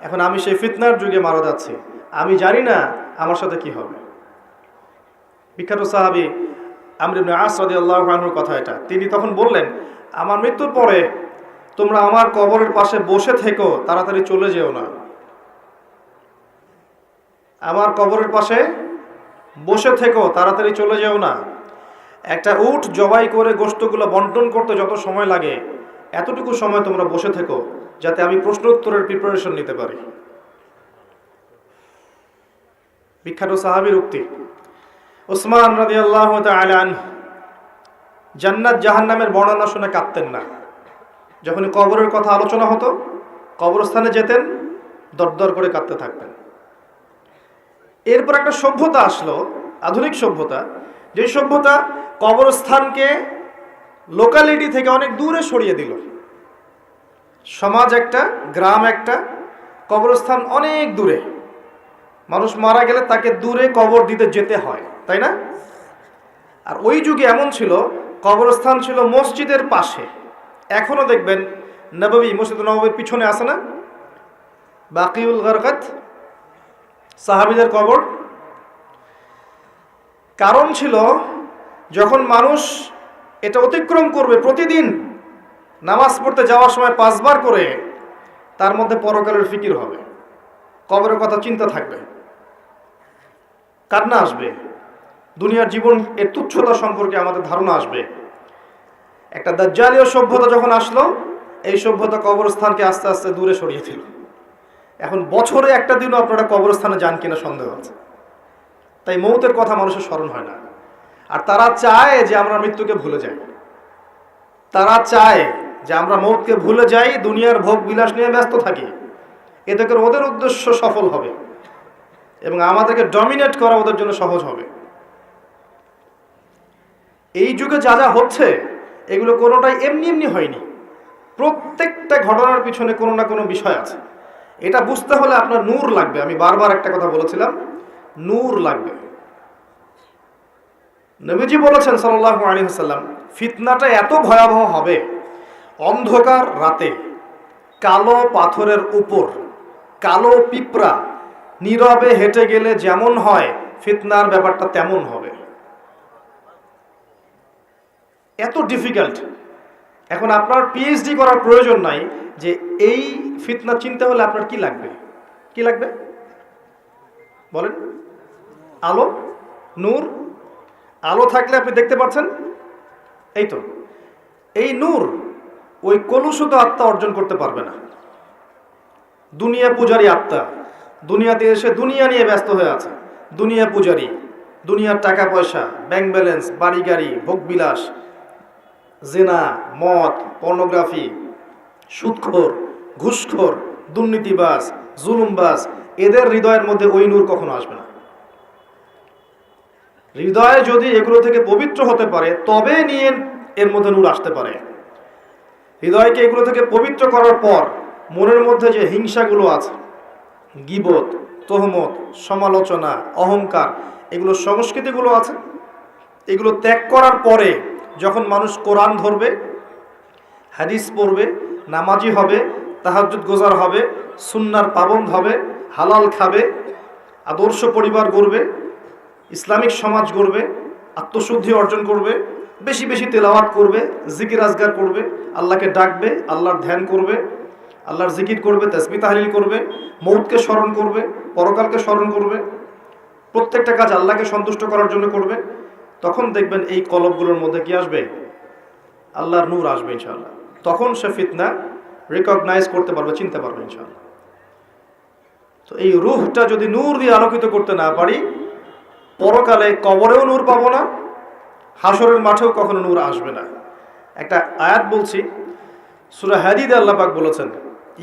এখন আমি সেই ফিতনার যুগে মারা যাচ্ছি, আমি জানি না আমার সাথে কি হবে। বিখ্যাত সাহাবী আমর ইবনে আস রাদিয়াল্লাহু আনহুর কথা এটা। তিনি তখন বললেন, আমার মৃত্যুর পরে তোমরা আমার কবরের পাশে বসে থেকো, তাড়াতাড়ি চলে যেও না। আমার কবরের পাশে বসে থেকো, তাড়াতাড়ি চলে যেও না। একটা উট জবাই করে গোশতগুলো বন্টন করতে যত সময় লাগে, এতটুকু সময় তোমরা বসে থেকো, যাতে আমি প্রশ্ন উত্তরের প্রিপারেশন নিতে পারি। বিখ্যাত সাহাবীর উক্তি। উসমান রাদিয়াল্লাহু তাআলা আনহু জান্নাত জাহান্নামের বর্ণনা শুনে কাঁদতেন না। যখন কবরের কথা আলোচনা হতো কবরস্থানে যেতেন, দরদর করে কাঁদতে থাকতেন। এরপর একটা সভ্যতা আসলো, আধুনিক সভ্যতা, যে সভ্যতা কবরস্থানকে লোকালিটি থেকে অনেক দূরে সরিয়ে দিল। সমাজ একটা, গ্রাম একটা, কবরস্থান অনেক দূরে। মানুষ মারা গেলে তাকে দূরে কবর দিতে যেতে হয়, তাই না? আর ওই যুগে এমন ছিল, কবরস্থান ছিল মসজিদের পাশে। এখনো দেখবেন নববী, মসজিদ নববীর পিছনে আছে না বাকিউল গারকাত, সাহাবীদের কবর। কারণ ছিল, যখন মানুষ এটা অতিক্রম করবে প্রতিদিন নামাজ পড়তে যাওয়ার সময় 5 বার করে, তার মধ্যে পরকালের ফিকির হবে, কবরের কথা চিন্তা থাকবে, কান্না আসবে, দুনিয়ার জীবন এর তুচ্ছতা সম্পর্কে আমাদের ধারণা আসবে। একটা দাজ্জালীয় সভ্যতা যখন আসলো, এই সভ্যতা কবরস্থানকে আস্তে আস্তে দূরে সরিয়ে দিল। এখন বছরে একটা দিনও আপনারা কবরস্থানে যান কিনা সন্দেহ আছে। তাই মৌতের কথা মানুষের স্মরণ হয় না। আর তারা চায় যে আমরা মৃত্যুকে ভুলে যাই, তারা চায় যে আমরা মৌতকে ভুলে যাই, দুনিয়ার ভোগ বিলাস নিয়ে ব্যস্ত থাকি। এতে করে ওদের উদ্দেশ্য সফল হবে এবং আমাদেরকে ডমিনেট করা ওদের জন্য সহজ হবে। এই যুগে যা যা হচ্ছে, এগুলো কোনোটাই এমনি এমনি হয়নি। প্রত্যেকটা ঘটনার পিছনে কোনো না কোনো বিষয় আছে। এটা বুঝতে হলে আপনার নূর লাগবে। আমি বারবার একটা কথা বলেছিলাম, নূর লাগবে। নবীজি বলেছেন সাল্লাল্লাহু আলাইহি ওয়াসাল্লাম, ফিতনাটা এত ভয়াবহ হবে, অন্ধকার রাতে কালো পাথরের উপর কালো পিঁপড়া নীরবে হেঁটে গেলে যেমন হয়, ফিতনার ব্যাপারটা তেমন হবে। এত ডিফিকাল্ট। এখন আপনার পিএইচডি করার প্রয়োজন নাই যে এই ফিতনা চিনতে হলে আপনার কি লাগবে। কি লাগবে বলেন? আলো, নূর। আলো থাকলে আপনি দেখতে পাচ্ছেন, এই তো। এই নূর ওই কলুষিত আত্মা অর্জন করতে পারবে না। দুনিয়া পূজারী আত্মা দুনিয়াতে এসে দুনিয়া নিয়ে ব্যস্ত হয়ে আছে, দুনিয়া পূজারী, দুনিয়ার টাকা পয়সা, ব্যাংক ব্যালেন্স, বাড়ি গাড়ি, ভোগবিলাস, জেনা, মদ, পর্নোগ্রাফি, সুদখোর, ঘুষখোর, দুর্নীতিবাজ, জুলুমবাজ, এদের হৃদয়ের মধ্যে ওই নূর কখনো আসবে না। হৃদয়ে যদি এগুলো থেকে পবিত্র হতে পারে, তবে নিয়ে এর মধ্যে নূর আসতে পারে। হৃদয়কে এগুলো থেকে পবিত্র করার পর মনের মধ্যে যে হিংসাগুলো আছে, গীবত, তোহমত, সমালোচনা, অহংকার, এগুলো সংস্কৃতিগুলো আছে, এগুলো ত্যাগ করার পরে যখন মানুষ কোরআন ধরবে, হাদিস পড়বে, নামাজি হবে, তাহাজ্জুদ গোজার হবে, সুন্নার পাবন্দ হবে, হালাল খাবে, আদর্শ পরিবার গড়বে, ইসলামিক সমাজ গড়বে, আত্মশুদ্ধি অর্জন করবে, বেশি বেশি তেলাওয়াত করবে, জিকির আজগার করবে, আল্লাহকে ডাকবে, আল্লাহর ধ্যান করবে, আল্লাহর জিকির করবে, তাসবিহ তাহলিল করবে, মৌতকে স্মরণ করবে, পরকালকে স্মরণ করবে, প্রত্যেকটা কাজ আল্লাহকে সন্তুষ্ট করার জন্য করবে, তখন দেখবেন এই কলবগুলোর মধ্যে কি আসবে? আল্লাহর নূর আসবে ইনশাআল্লাহ। তখন সে ফিতনা রিকগনাইজ করতে পারবে, চিনতে পারবে ইনশাআল্লাহ। তো এই রূহটা যদি নূর দিয়ে আলোকিত করতে না পারি, পরকালে কবরেও নূর পাবো না, হাসরের মাঠেও কখনো নূর আসবে না। একটা আয়াত বলছি, সূরা হাদীদে আল্লাহ পাক বলেছেন,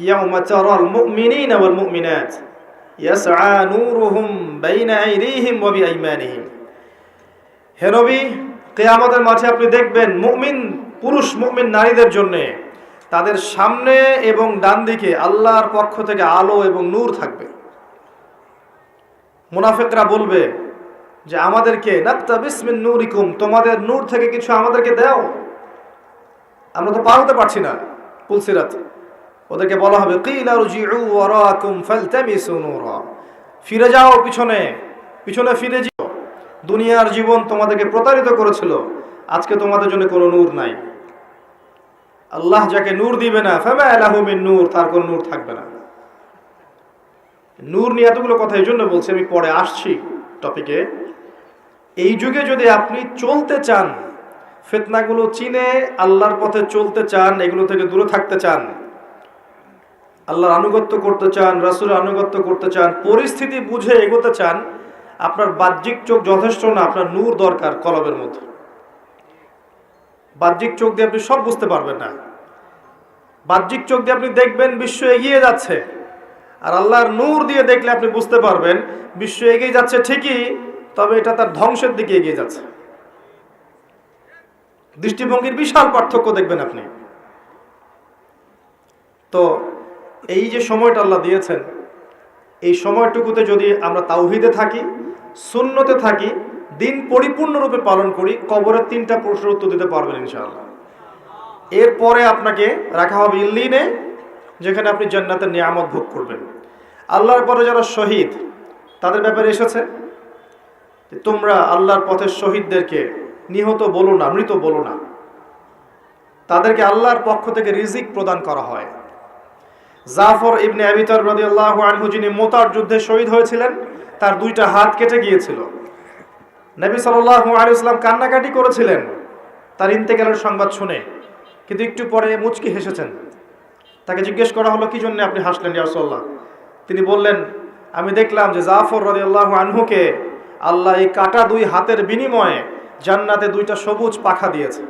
ইয়াউমা তারাল মুমিনিনা ওয়াল মুমিনাত ইয়াসআ নূরুহুম বাইনা আইদিহিম ওয়া বিআইমানিহিম। হে নবী, কিয়ামতের মাঠে আপনি দেখবেন মুমিন পুরুষ, মুমিন নারীদের জন্য তাদের সামনে এবং ডান দিকে আল্লাহর পক্ষ থেকে আলো এবং নূর থাকবে। মুনাফিকরা বলবে যে আমাদেরকে নাকতাবিস মিন নূরিকুম, তোমাদের নূর থেকে কিছু আমাদেরকে দাও, আমরা তো পার হতে পারছি না পুলসিরাত। ওদেরকে বলা হবে কিলা রুজিউ ওয়ারাকুম ফালতামিসু নূরা, ফিরে যাও, পিছনে পিছনে ফিরে যাও। দুনিয়ার জীবন তোমাদেরকে প্রতারিত করেছিল, আজকে তোমাদের জন্য কোনো নূর নাই। আল্লাহ যাকে নূর দিবে না, ফামা লাহু মিন নূর, তার কোনো নূর থাকবে না। নূর নিয়ে এতগুলো কথা এই জন্য বলছি, আমি পরে আসছি টপিকে। এই যুগে যদি আপনি চলতে চান, ফিতনাগুলো চিনে আল্লাহর পথে চলতে চান, এগুলো থেকে দূরে থাকতে চান, আল্লাহর আনুগত্য করতে চান, রাসূলের আনুগত্য করতে চান, পরিস্থিতি বুঝে এগোতে চান, আপনার বাহ্যিক চোখ যথেষ্ট না, আপনার নূর দরকার কলবের মধ্যে। বাহ্যিক চোখ দিয়ে আপনি সব বুঝতে পারবেন না। বাহ্যিক চোখ দিয়ে আপনি দেখবেন বিশ্ব এগিয়ে যাচ্ছে, আর আল্লাহর নূর দিয়ে দেখলে আপনি বুঝতে পারবেন বিশ্ব এগিয়ে যাচ্ছে ঠিকই, তবে এটা তার ধ্বংসের দিকে এগিয়ে যাচ্ছে। দৃষ্টিভঙ্গির বিশাল পার্থক্য দেখবেন আপনি। তো এই যে সময়টা আল্লাহ দিয়েছেন, এই সময়টুকুতে যদি আমরা তাওহীদে থাকি, সুন্নতে থাকি, দিন পরিপূর্ণরূপে পালন করি, কবরের 3টা প্রশ্নের উত্তর দিতে পারবেন ইনশাআল্লাহ। এরপরে আপনাকে রাখা হবে ইল্লিনে, যেখানে আপনি জান্নাতের নিয়ামত ভোগ করবেন। আল্লাহর পরে যারা শহীদ, তাদের ব্যাপারে এসেছে যে তোমরা আল্লাহর পথের শহীদদেরকে নিহত বলো না, মৃত বলো না। তাদেরকে আল্লাহর পক্ষ থেকে রিজিক প্রদান করা হয়। জাফর ইবনে আবি তালিব রাদিয়াল্লাহু আনহু, যিনি মুতার যুদ্ধে শহীদ হয়েছিলেন, তার 2টা হাত কেটে গিয়েছিল। নবী সাল্লাল্লাহু আলাইহি ওয়াসাল্লাম কান্নাকাটি করেছিলেন তার ইন্তেকালের সংবাদ শুনে, কিন্তু একটু পরে মুচকি হেসেছেন। তাকে জিজ্ঞেস করা হলো, কি জন্য আপনি হাসলেন ইয়া রাসূলুল্লাহ? তিনি বললেন, আমি দেখলাম যে জাফর রাদিয়াল্লাহু আনহুকে আল্লাহ এই কাটা 2 হাতের বিনিময়ে জান্নাতে 2টা সবুজ পাখা দিয়েছে।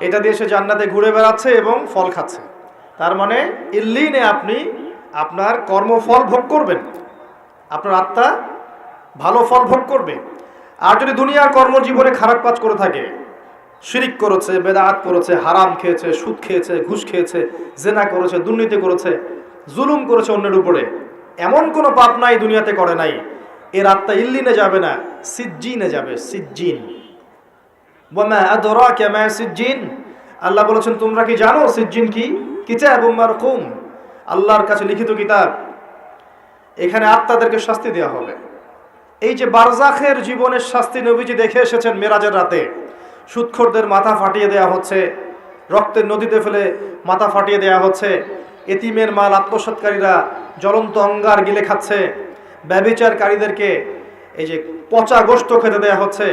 এটা দিয়ে সে জান্নাতে ঘুরে বেড়াচ্ছে এবং ফল খাচ্ছে। তার মানে ইল্লিনে আপনি আপনার কর্মফল ভোগ করবেন, আপনার আত্মা ভালো ফল ভোগ করবে। আর যদি দুনিয়ার কর্মজীবনে খারাপ কাজ করে থাকে, শিরিক করেছে, বেদাত করেছে, হারাম খেয়েছে, সুদ খেয়েছে, ঘুষ খেয়েছে, জেনা করেছে, দুর্নীতি করেছে, জুলুম করেছে অন্যের উপরে, এমন কোনো পাপ নাই দুনিয়াতে করে নাই, এর আত্মা ইল্লিনে যাবে না, সিজ্জিনে যাবে। সিজ্জিন, ওয়ামা আদরাকা মা সিজ্জিন। আল্লাহ বলেছেন, তোমরা কি জানো সিজ্জিন কি? কিতাবুম মারকুম, আল্লাহর কাছে লিখিত কিতাব। এখানে আত্মাদেরকে শাস্তি দেওয়া হবে। এই যে বারজাখের জীবনের শাস্তি নবীজি দেখে এসেছেন মেরাজের রাতে। সুদখোরদের মাথা ফাটিয়ে দেওয়া হচ্ছে, রক্তের নদীতে ফেলে মাথা ফাটিয়ে দেওয়া হচ্ছে, এতিমের মাল আত্মসাৎকারীরা জ্বলন্ত অঙ্গার গিলে খাচ্ছে, ব্যভিচারকারীদেরকে এই যে পচা গোশত খেতে দেওয়া হচ্ছে,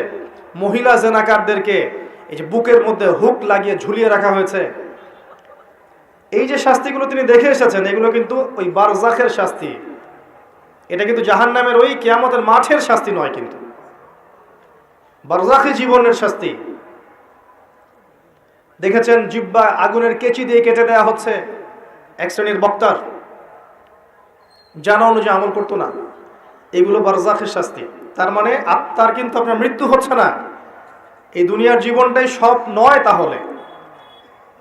মহিলা জেনাকারদেরকে এই যে বুকের মধ্যে হুক লাগিয়ে ঝুলিয়ে রাখা হয়েছে। এই যে শাস্তিগুলো তিনি দেখে এসেছেন, এগুলো কিন্তু ওই বারজাখের শাস্তি। এটা কিন্তু জাহান্নামের ওই কিয়ামতের মাঠের শাস্তি নয়, কিন্তু বারজাখী জীবনের শাস্তি। দেখেছেন জিহ্বা আগুনের কেচি দিয়ে কেটে দেওয়া হচ্ছে এক শ্রেণীর বক্তার, জানা অনুযায়ী আমল করতো না। এগুলো বারজাখের শাস্তি। তার মানে আত্মার কিন্তু আপনার মৃত্যু হচ্ছে না। এই দুনিয়ার জীবনটাই সব নয়, তাহলে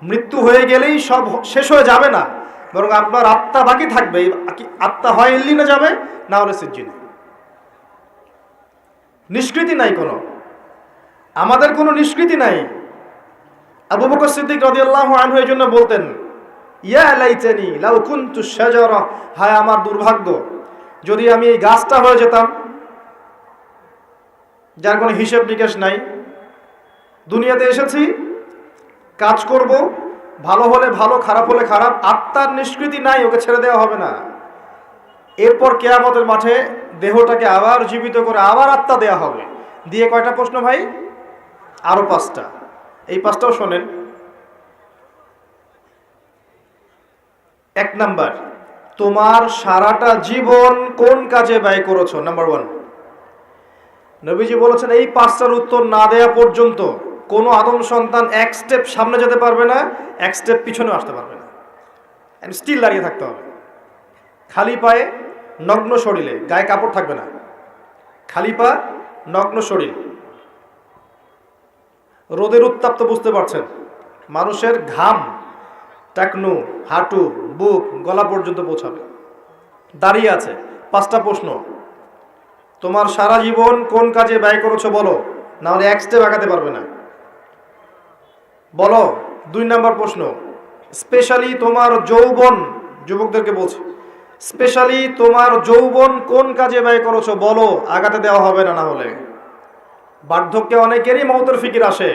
মৃত্যু হয়ে গেলেই সব শেষ হয়ে যাবে না, বরং আপনার আত্মা বাকি থাকবে। আত্মা হয় ইল্লিনে যাবে, না হলে সিজ্জিনে। নিষ্কৃতি নাই কোনো, আমাদের কোনো নিষ্কৃতি নাই। আবু বকর সিদ্দিক রাদিয়াল্লাহু আনহু এই জন্য বলতেন, ইয়া লাইতানি লাউ কুনতু শাজারা, হায় আমার দুর্ভাগ্য যদি আমি এই গাছটা হয়ে যেতাম, যার কোনো হিসেব নিকেশ নাই। দুনিয়াতে এসেছি, কাজ করব, ভালো হলে ভালো, খারাপ হলে খারাপ। আত্মার নিষ্কৃতি নাই, ওকে ছেড়ে দেওয়া হবে না। এরপর কিয়ামতের মাঠে দেহটাকে আবার জীবিত করে আবার আত্মা দেয়া হবে। দিয়ে কয়টা প্রশ্ন ভাই? আরো 5টা। এই 5টাও শোনেন। 1 নাম্বার, তোমার সারাটা জীবন কোন কাজে ব্যয় করেছো? নাম্বার 1। নবীজি বলেছেন, এই 5টার উত্তর না দেয়া পর্যন্ত কোনো আদম সন্তান 1 স্টেপ সামনে যেতে পারবে না, 1 স্টেপ পিছনে আসতে পারবে না। স্টিল দাঁড়িয়ে থাকতে হবে, খালি পায়ে, নগ্ন শরীরে, গায়ে কাপড় থাকবে না, খালি পা, নগ্ন শরীর। রোদের উত্তাপ তো বুঝতে পারছেন, মানুষের ঘাম টাকনু, হাঁটু, বুক, গলা পর্যন্ত পৌঁছাবে। দাঁড়িয়ে আছে। 5টা প্রশ্ন, তোমার সারা জীবন কোন কাজে ব্যয় করেছো বলো, না হলে 1 স্টেপ আগাতে পারবে না। বলো। 2 নাম্বার প্রশ্ন, স্পেশালি তোমার যৌবন, যুবকদেরকে বলছি, স্পেশালি তোমার যৌবন কোন কাজে ব্যয় করেছো বলো, আগাতে দেওয়া হবে না। না হলে বার্ধক্যে অনেকেরই মওতের ফিকির আসে,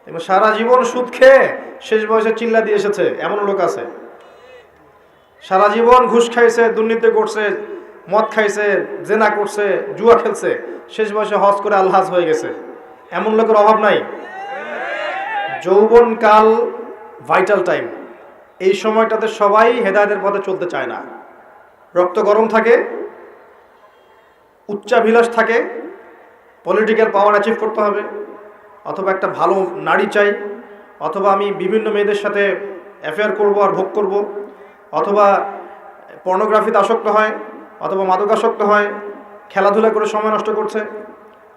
এবং সারা জীবন সুদ খেয়ে শেষ বয়সে চিল্লা দিয়ে এসেছে, এমন লোক আছে। সারা জীবন ঘুষ খাইছে, দুর্নীতি করছে, মদ খাইছে, জেনা করছে, জুয়া খেলছে, শেষ বয়সে হজ করে আলহাজ হয়ে গেছে, এমন লোকের অভাব নাই। যৌবনকাল ভাইটাল টাইম। এই সময়টাতে সবাই হেদায়েতের পথে চলতে চায় না। রক্ত গরম থাকে, উচ্চাভিলাষ থাকে, পলিটিক্যাল পাওয়ার অ্যাচিভ করতে হবে, অথবা একটা ভালো নারী চাই, অথবা আমি বিভিন্ন মেয়েদের সাথে অ্যাফেয়ার করব আর ভোগ করব, অথবা পর্নোগ্রাফিতে আসক্ত হয়, অথবা মাদকাসক্ত হয়, খেলাধুলা করে সময় নষ্ট করছে,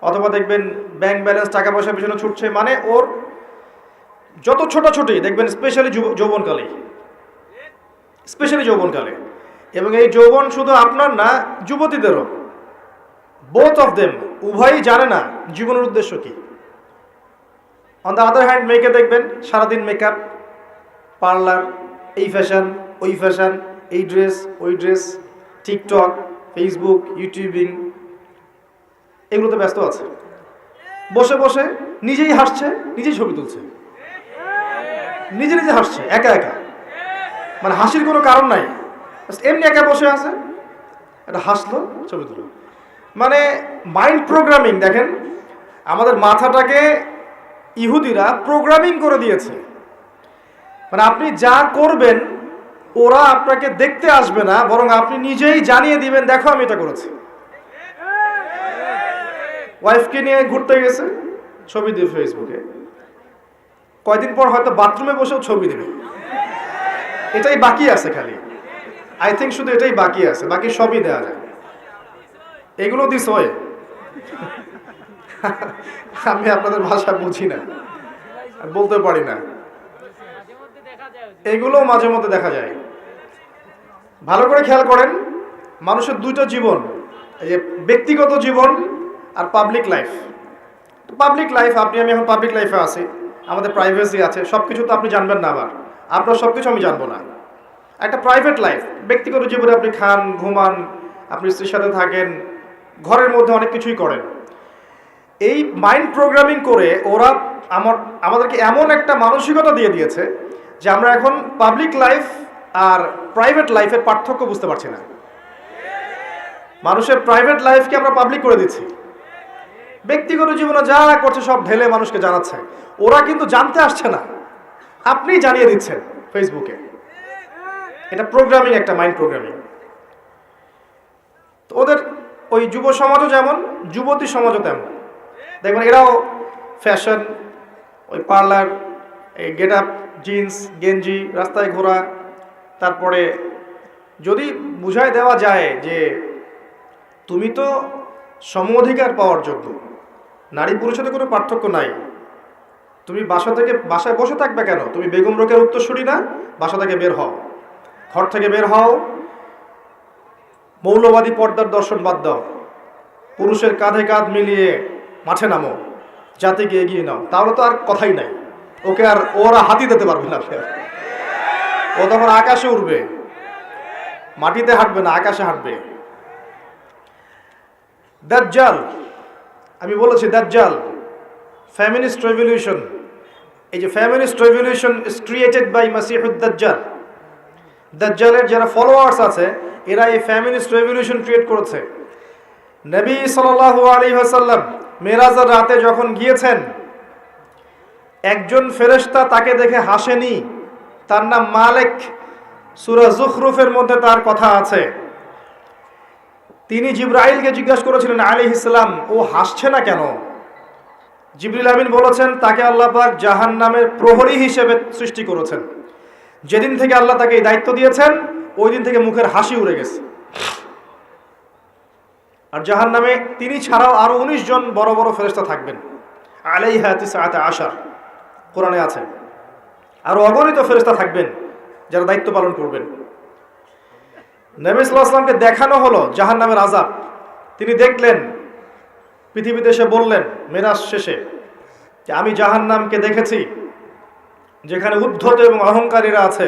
অথবা দেখবেন ব্যাংক ব্যালেন্স টাকা পয়সার পিছনে ছুটছে। মানে ওর যত ছোটাছুটি দেখবেন স্পেশালি যৌবনকালে। এবং এই যৌবন শুধু আপনার না, যুবতীদেরও, বোথ অফ দেম, উভয়ই জানে না জীবনের উদ্দেশ্য কি। অন দ্য আদার হ্যান্ড মেয়েকে দেখবেন সারাদিন মেকআপ, পার্লার, এই ফ্যাশন, ওই ফ্যাশন, এই ড্রেস, ওই ড্রেস, টিকটক, ফেসবুক, ইউটিউবিং, এগুলোতে ব্যস্ত আছে। বসে বসে নিজেই হাসছে, নিজেই ছবি তুলছে, নিজে নিজে হাসছে একা একা। মানে হাসির কোনো কারণ নাই, এমনি একা বসে আছে, এটা হাসলো, ছবি তুলল। মানে মাইন্ড প্রোগ্রামিং। দেখেন, আমাদের মাথাটাকে ইহুদিরা প্রোগ্রামিং করে দিয়েছে। মানে আপনি যা করবেন ওরা আপনাকে দেখতে আসবে না, বরং আপনি নিজেই জানিয়ে দিবেন, দেখো আমি এটা করেছি। ওয়াইফকে নিয়ে ঘুরতে গেছে, ছবি দিবে ফেসবুকে, কয়দিন পর হয়তো বাথরুমে বসেও ছবি দেবে। এটাই বাকি আছে খালি, আই থিঙ্ক শুধু এটাই বাকি আছে, বাকি সবই দেওয়া যায়। এগুলো দিস হয়, আমি আপনাদের ভাষা বুঝি না, বলতে পারি না। এগুলো মাঝে মধ্যে দেখা যায়। ভালো করে খেয়াল করেন, মানুষের দুইটা জীবন, এই যে ব্যক্তিগত জীবন আর পাবলিক লাইফ। পাবলিক লাইফ, আপনি আমি এখন পাবলিক লাইফে আছি, আমাদের প্রাইভেসি আছে, সব কিছু তো আপনি জানবেন না, আবার আপনার সব কিছু আমি জানবো না। একটা প্রাইভেট লাইফ, ব্যক্তিগত জীবনে আপনি খান, ঘুমান, আপনি স্ত্রীর সাথে থাকেন, ঘরের মধ্যে অনেক কিছুই করেন। এই মাইন্ড প্রোগ্রামিং করে ওরা আমাদেরকে এমন একটা মানসিকতা দিয়ে দিয়েছে যে আমরা এখন পাবলিক লাইফ আর প্রাইভেট লাইফের পার্থক্য বুঝতে পারছি না। মানুষের প্রাইভেট লাইফকে আমরা পাবলিক করে দিচ্ছি, ব্যক্তিগত জীবনে যা করছে সব ঢেলে মানুষকে জানাচ্ছে। ওরা কিন্তু জানতে আসছে না, আপনি জানিয়ে দিচ্ছেন ফেসবুকে। এটা প্রোগ্রামিং, একটা মাইন্ড প্রোগ্রামিং। তো ওদের ওই যুব সমাজও যেমন, যুবতী সমাজও তেমন। দেখবেন এরাও ফ্যাশন, ওই পার্লার, এই গেট আপ, জিন্স গেঞ্জি, রাস্তায় ঘোরা। তারপরে যদি বুঝায় দেওয়া যায় যে তুমি তো সম অধিকার পাওয়ার যোগ্য, নারী পুরুষের কোনো পার্থক্য নাই, তুমি বাসায় বসে থাকবে কেন? তুমি বেগম রোকেয়ার উত্তরসূরি না? বাসা থেকে বের হও, ঘর থেকে বের হও, মৌলবাদী পর্দার দর্শন বাদ দাও, পুরুষের কাঁধে কাঁধ মিলিয়ে মাঠে নামো, জাতিকে এগিয়ে নাও। তাহলে তো আর কথাই নাই, ওকে আর ওরা হাতি দিতে পারবে না। ও তখন আকাশে উড়বে, মাটিতে হাঁটবে না, আকাশে হাঁটবে। দাজ্জাল, আমি বলেছি দাজ্জাল, ফেমিনিস্ট রেভলিউশন। এই যে feminist revolution is created by মাসিহুদ দাজ্জাল। দাজ্জালের যারা ফলোয়ার্স আছে এরা এই ফেমিনিস্ট রেভলিউশন ক্রিয়েট করেছে। নবী সাল্লাল্লাহু আলাইহি ওয়াসাল্লাম মেরাজের রাতে যখন গিয়েছেন, একজন ফেরেশতা তাকে দেখে হাসেনি, তার নাম মালিক। সূরা যুখরুফের মধ্যে তার কথা আছে। তিনি জিবরাইলকে জিজ্ঞাসা করেছিলেন আলাইহিস সালাম, ও হাসছে না কেন? জিবরিল আমিন বলেছেন, তাকে আল্লাহ পাক জাহান্নামের প্রহরী হিসেবে সৃষ্টি করেছেন। যেদিন থেকে আল্লাহ তাকে এই দায়িত্ব দিয়েছেন ওই দিন থেকে মুখের হাসি উড়ে গেছে। আর জাহান্নামে তিনি ছাড়াও আরো 19 জন বড় বড় ফেরেশতা থাকবেন, আলাইহা তিসআতা আশার, কোরআনে আছে। আরো অগণিত ফেরেশতা থাকবেন যারা দায়িত্ব পালন করবেন। নবী সাল্লাল্লাহু আলাইহি ওয়াসাল্লামকে দেখানো হলো জাহান্নামের আযাব, তিনি দেখলেন, পৃথিবীতে এসে বললেন মেরাজ শেষে যে আমি জাহান্নামকে দেখেছি, যেখানে উদ্ধত এবং অহংকারীরা আছে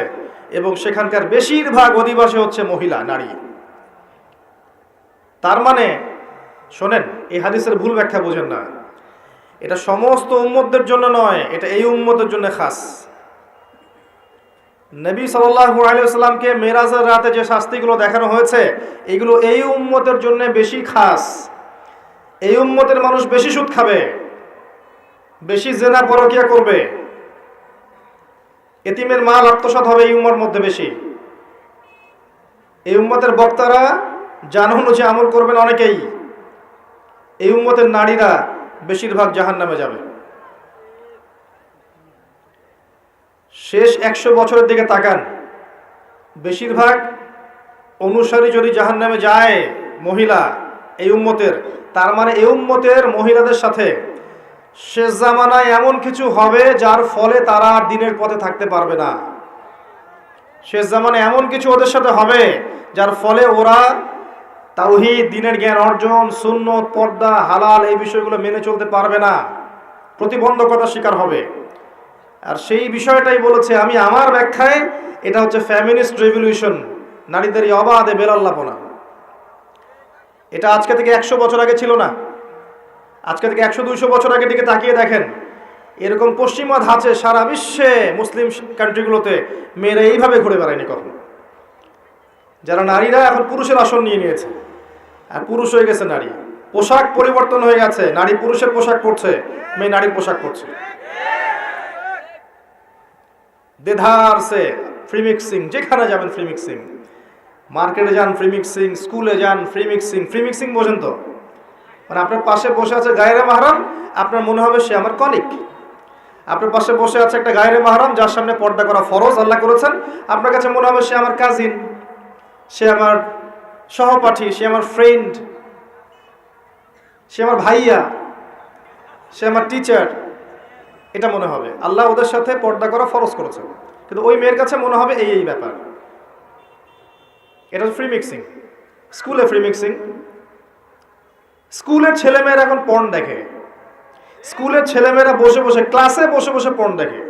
এবং সেখানকার বেশিরভাগ অধিবাসী হচ্ছে মহিলা, নারী। তার মানে শোনেন, এই হাদিসের ভুল ব্যাখ্যা বোঝেন না। এটা সমস্ত উম্মতদের জন্য নয়, এটা এই উম্মতের জন্য খাস। নবী সাল্লাল্লাহু আলাইহি ওয়াসাল্লামকে মেরাজের রাতে যে শাস্তিগুলো দেখানো হয়েছে এগুলো এই উম্মতের জন্য বেশি খাস। এই উম্মতের মানুষ বেশি সুদ খাবে, বেশি জেনা পরকিয়া করবে, এতিমের মাল আত্মসাৎ হবে এই উম্মার মধ্যে বেশি। এই উম্মতের বক্তারা জানা অনুযায়ী আমল করবেন অনেকেই। এই উম্মতের নারীরা বেশিরভাগ জাহান্নামে যাবে। শেষ 100 বছরের দিকে তাকান, বেশিরভাগ অনুসারী যদি জাহান্নামে যায় মহিলা এই উম্মতের, তার মানে এই উম্মতের মহিলাদের সাথে শেষ জামানায় এমন কিছু হবে যার ফলে তারা আর দিনের পথে থাকতে পারবে না। শেষ জামানায় এমন কিছু ওদের সাথে হবে যার ফলে ওরা তাওহীদ, দ্বীনের জ্ঞান অর্জন, সুন্নত, পর্দা, হালাল এই বিষয়গুলো মেনে চলতে পারবে না, প্রতিবন্ধকতার শিকার হবে। আর সেই বিষয়টাই বলেছে আমি আমার ব্যাখ্যায়, এটা হচ্ছে ফ্যামিনিস্ট রেভলিউশন, নারীদের এই অবাধে বেলাল্লাপনা। এটা আজকে থেকে 100 বছর আগে ছিল না। আজকে থেকে 100-200 বছর আগের দিকে তাকিয়ে দেখেন, এরকম পশ্চিমা ধাঁচে সারা বিশ্বে মুসলিম কান্ট্রিগুলোতে মেয়েরা এইভাবে ঘুরে বেড়ায়নি কখনো। যারা নারীরা এখন পুরুষের আসন নিয়ে নিয়েছে, আর পুরুষ হয়ে গেছে নারী। পোশাক পরিবর্তন হয়ে গেছে, নারী পুরুষের পোশাক পরছে, মেয়ে নারীর পোশাক পরছে। দেধার সে ফ্রি মিক্সিং, যেখানে যাবেন ফ্রি মিক্সিং, মার্কেটে যান ফ্রি মিক্সিং, স্কুলে যান ফ্রি মিক্সিং। ফ্রি মিক্সিং বোঝেন তো? মানে আপনার পাশে বসে আছে গায়রে মাহরাম, আপনার মনে হবে সে আমার কলিগ। আপনার পাশে বসে আছে একটা গায়রে মাহরাম যার সামনে পর্দা করা ফরজ আল্লাহ করেছেন, আপনার কাছে মনে হবে সে আমার কাজিন, সে আমার সহপাঠী, সে আমার ফ্রেন্ড, সে আমার ভাইয়া, সে আমার টিচার। এটা মনে হবে। আল্লাহ ওদের সাথে পর্দা করা ফরজ করেছেন, কিন্তু ওই মেয়ের কাছে মনে হবে এই ব্যাপার। এটা ফ্রি মিক্সিং। স্কুলে ফ্রি মিক্সিং। স্কুলের ছেলেমেয়েরা এখন পর্ন দেখে। স্কুলের ছেলেমেয়েরা বসে বসে, ক্লাসে বসে বসে পর্ন দেখে।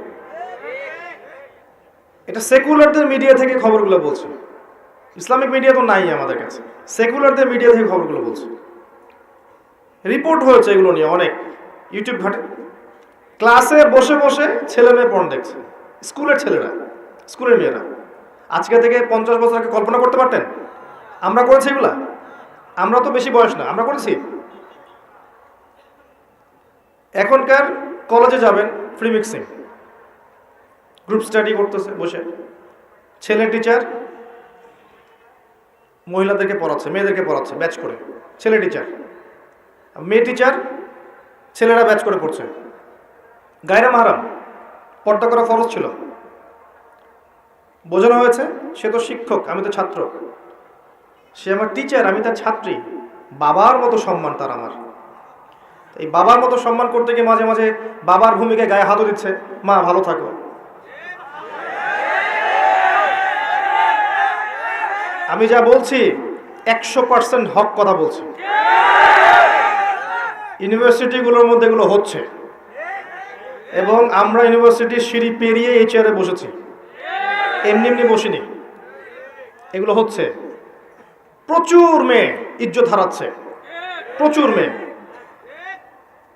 এটা সেকুলারদের মিডিয়া থেকে খবরগুলো বলছে, ইসলামিক মিডিয়া তো নাই আমাদের কাছে। সেকুলারদের মিডিয়া থেকে খবরগুলো বলছে, রিপোর্ট হয়েছে এগুলো নিয়ে অনেক, ইউটিউব ঘাটে। ক্লাসে বসে বসে ছেলে মেয়ে পর্ন দেখছে, স্কুলের ছেলেরা, স্কুলের মেয়েরা। আজকে থেকে 50 বছর আগে কল্পনা করতে পারতেন? আমরা করেছি এগুলা? আমরা তো বেশি বয়স না, আমরা করেছি। এখনকার কলেজে যাবেন ফ্রি মিক্সিং, গ্রুপ স্টাডি করতেছে বসে, ছেলে টিচার মহিলাদেরকে পড়াচ্ছে, মেয়েদেরকে পড়াচ্ছে ব্যাচ করে। ছেলে টিচার, মেয়ে টিচার, ছেলেরা ব্যাচ করে পড়ছে। গায়রে মাহরাম, পর্দা করা ফরজ ছিল। বোঝানো হয়েছে সে তো শিক্ষক, আমি তো ছাত্র, সে আমার টিচার, আমি তার ছাত্রী। বাবার মতো সম্মান তার আমার। এই বাবার মতো সম্মান করতে গিয়ে মাঝে মাঝে বাবার ভূমিকায় গায়ে হাতও দিচ্ছে। মা ভালো থাকো। আমি যা বলছি 100% হক কথা বলছি। ইউনিভার্সিটিগুলোর মধ্যে এগুলো হচ্ছে, এবং আমরা ইউনিভার্সিটির সিঁড়ি পেরিয়ে এই চেয়ারে বসেছি, এমনি এমনি বসিনি। এগুলো হচ্ছে। প্রচুর মেয়ে ইজ্জত হারাচ্ছে, প্রচুর মেয়ে।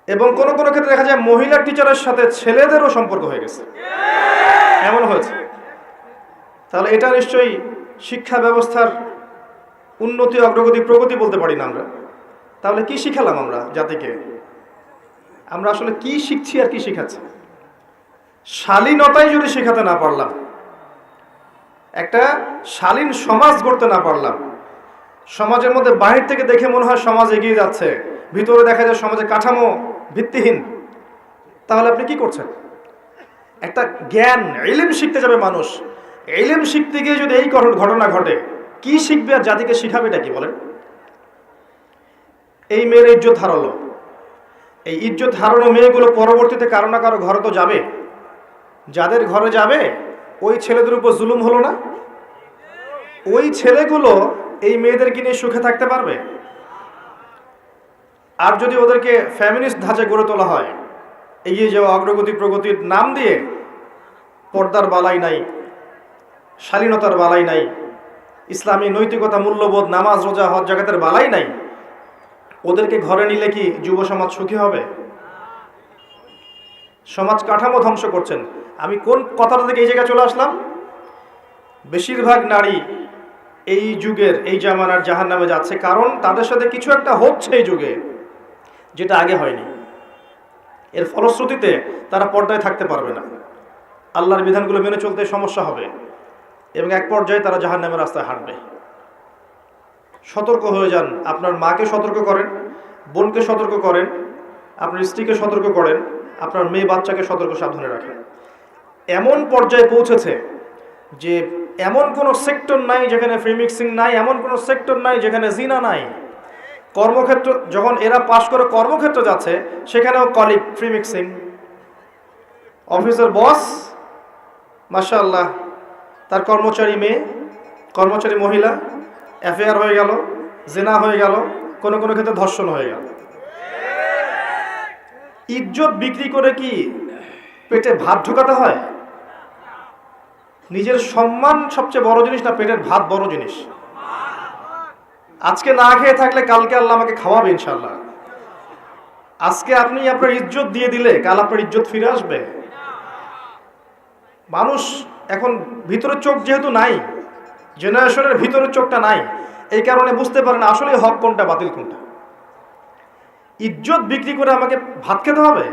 এবং কোনো কোনো ক্ষেত্রে দেখা যায় মহিলা টিচারের সাথে ছেলেদেরও সম্পর্ক হয়ে গেছে, এমন হয়েছে। তাহলে এটা নিশ্চয়ই শিক্ষা ব্যবস্থার উন্নতি, অগ্রগতি, প্রগতি বলতে পারি না আমরা। তাহলে কি শিখালাম আমরা জাতিকে? আমরা আসলে কি শিখছি আর কি শিখাচ্ছি? শালীনতাই যদি শেখাতে না পারলাম, একটা শালীন সমাজ গড়তে না পারলাম, সমাজের মধ্যে বাহির থেকে দেখে মনে হয় সমাজ এগিয়ে যাচ্ছে, ভিতরে দেখা যায় সমাজের কাঠামো ভিত্তিহীন, তাহলে আপনি কি করছেন? একটা জ্ঞান, ইলম শিখতে যাবে মানুষ, ইলম শিখতে গিয়ে যদি এই ঘটনা ঘটে, কি শিখবে আর জাতিকে শিখাবে এটা কি বলেন? এই মেয়ের ইজ্জত হারালো। এই ইজ্জত হারানো মেয়েগুলো পরবর্তীতে কারো না কারো ঘরে তো যাবে। যাদের ঘরে যাবে ওই ছেলেদের উপর জুলুম হলো না? ওই ছেলেগুলো এই মেয়েদেরকে নিয়ে সুখে থাকতে পারবে? আর যদি ওদেরকে ফ্যামিনিস্ট ধাঁচে গড়ে তোলা হয়, এগিয়ে যাওয়া, অগ্রগতি, প্রগতির নাম দিয়ে, পর্দার বালাই নাই, শালীনতার বালাই নাই, ইসলামী নৈতিকতা, মূল্যবোধ, নামাজ, রোজা, হজ জাকাতের বালাই নাই, ওদেরকে ঘরে নিলে কি যুব সমাজ সুখী হবে? সমাজ কাঠামো ধ্বংস করছেন। আমি কোন কথাটা থেকে এই জায়গায় চলে আসলাম? বেশিরভাগ নারী এই যুগের, এই জামানার জাহান্নামে যাচ্ছে, কারণ তাদের সাথে কিছু একটা হচ্ছে এই যুগে যেটা আগে হয়নি। এর ফলশ্রুতিতে তারা পর্দায় থাকতে পারবে না, আল্লাহর বিধানগুলো মেনে চলতে সমস্যা হবে, এবং এক পর্যায়ে তারা জাহান্নামের রাস্তায় হাঁটবে। সতর্ক হয়ে যান। আপনার মাকে সতর্ক করেন, বোনকে সতর্ক করেন, আপনার স্ত্রীকে সতর্ক করেন, আপনার মেয়ে বাচ্চাকে সতর্ক সাবধানে রাখেন। এমন পর্যায়ে পৌঁছেছে যে এমন কোনো সেক্টর নাই যেখানে ফ্রি মিক্সিং নাই, এমন কোনো সেক্টর নাই যেখানে জিনা নাই। কর্মক্ষেত্র যখন এরা পাশ করে কর্মক্ষেত্রে যাচ্ছে, সেখানেও কলিগ ফ্রি মিক্সিং। অফিসের বস মাশাআল্লাহ, তার কর্মচারী মেয়ে, কর্মচারী মহিলা, অ্যাফেয়ার হয়ে গেল, জিনা হয়ে গেল, কোনো কোনো ক্ষেত্রে ধর্ষণ হয়ে গেল। ইজ্জত বিক্রি করে কি পেটে ভাত ঢোকাতে হয়? নিজের সম্মান সবচেয়ে বড় জিনিস না পেটের ভাত বড় জিনিস? আজকে না খেয়ে থাকলে কালকে আল্লাহ আমাকে খাওয়াবে ইনশাআল্লাহ। আজকে আপনি আপনার ইজ্জত দিয়ে দিলে কাল আপনার ইজ্জত ফিরে আসবে। মানুষ এখন ভিতরের চোখ যেহেতু নাই, জেনারেশনের ভিতরের চোখটা নাই, এই কারণে বুঝতে পারে না আসলে হক কোনটা বাতিল কোনটা। ইজ্জত বিক্রি করে আমাকে ভাত খেতে হবে,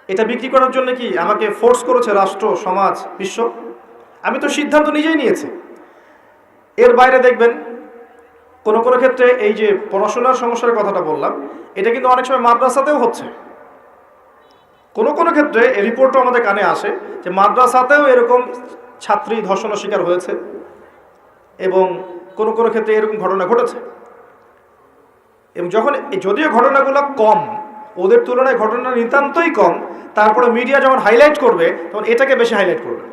এটা বিক্রি করার জন্য কি আমাকে ফোর্স করেছে রাষ্ট্র, সমাজ, বিশ্ব? আমি তো সিদ্ধান্ত নিজেই নিয়েছি। এর বাইরে দেখবেন কোনো কোনো ক্ষেত্রে এই যে পড়াশোনার সমস্যার কথাটা বললাম, এটা কিন্তু অনেক সময় মাদ্রাসাতেও হচ্ছে। কোনো কোনো ক্ষেত্রে এই রিপোর্টও আমাদের কানে আসে যে মাদ্রাসাতেও এরকম ছাত্রী ধর্ষণের শিকার হয়েছে এবং কোনো কোনো ক্ষেত্রে এরকম ঘটনা ঘটেছে। এবং যখন যদিও ঘটনাগুলো কম, ওদের তুলনায় ঘটনা নিতান্তই কম, তারপরে মিডিয়া যখন হাইলাইট করবে তখন এটাকে বেশি হাইলাইট করবে।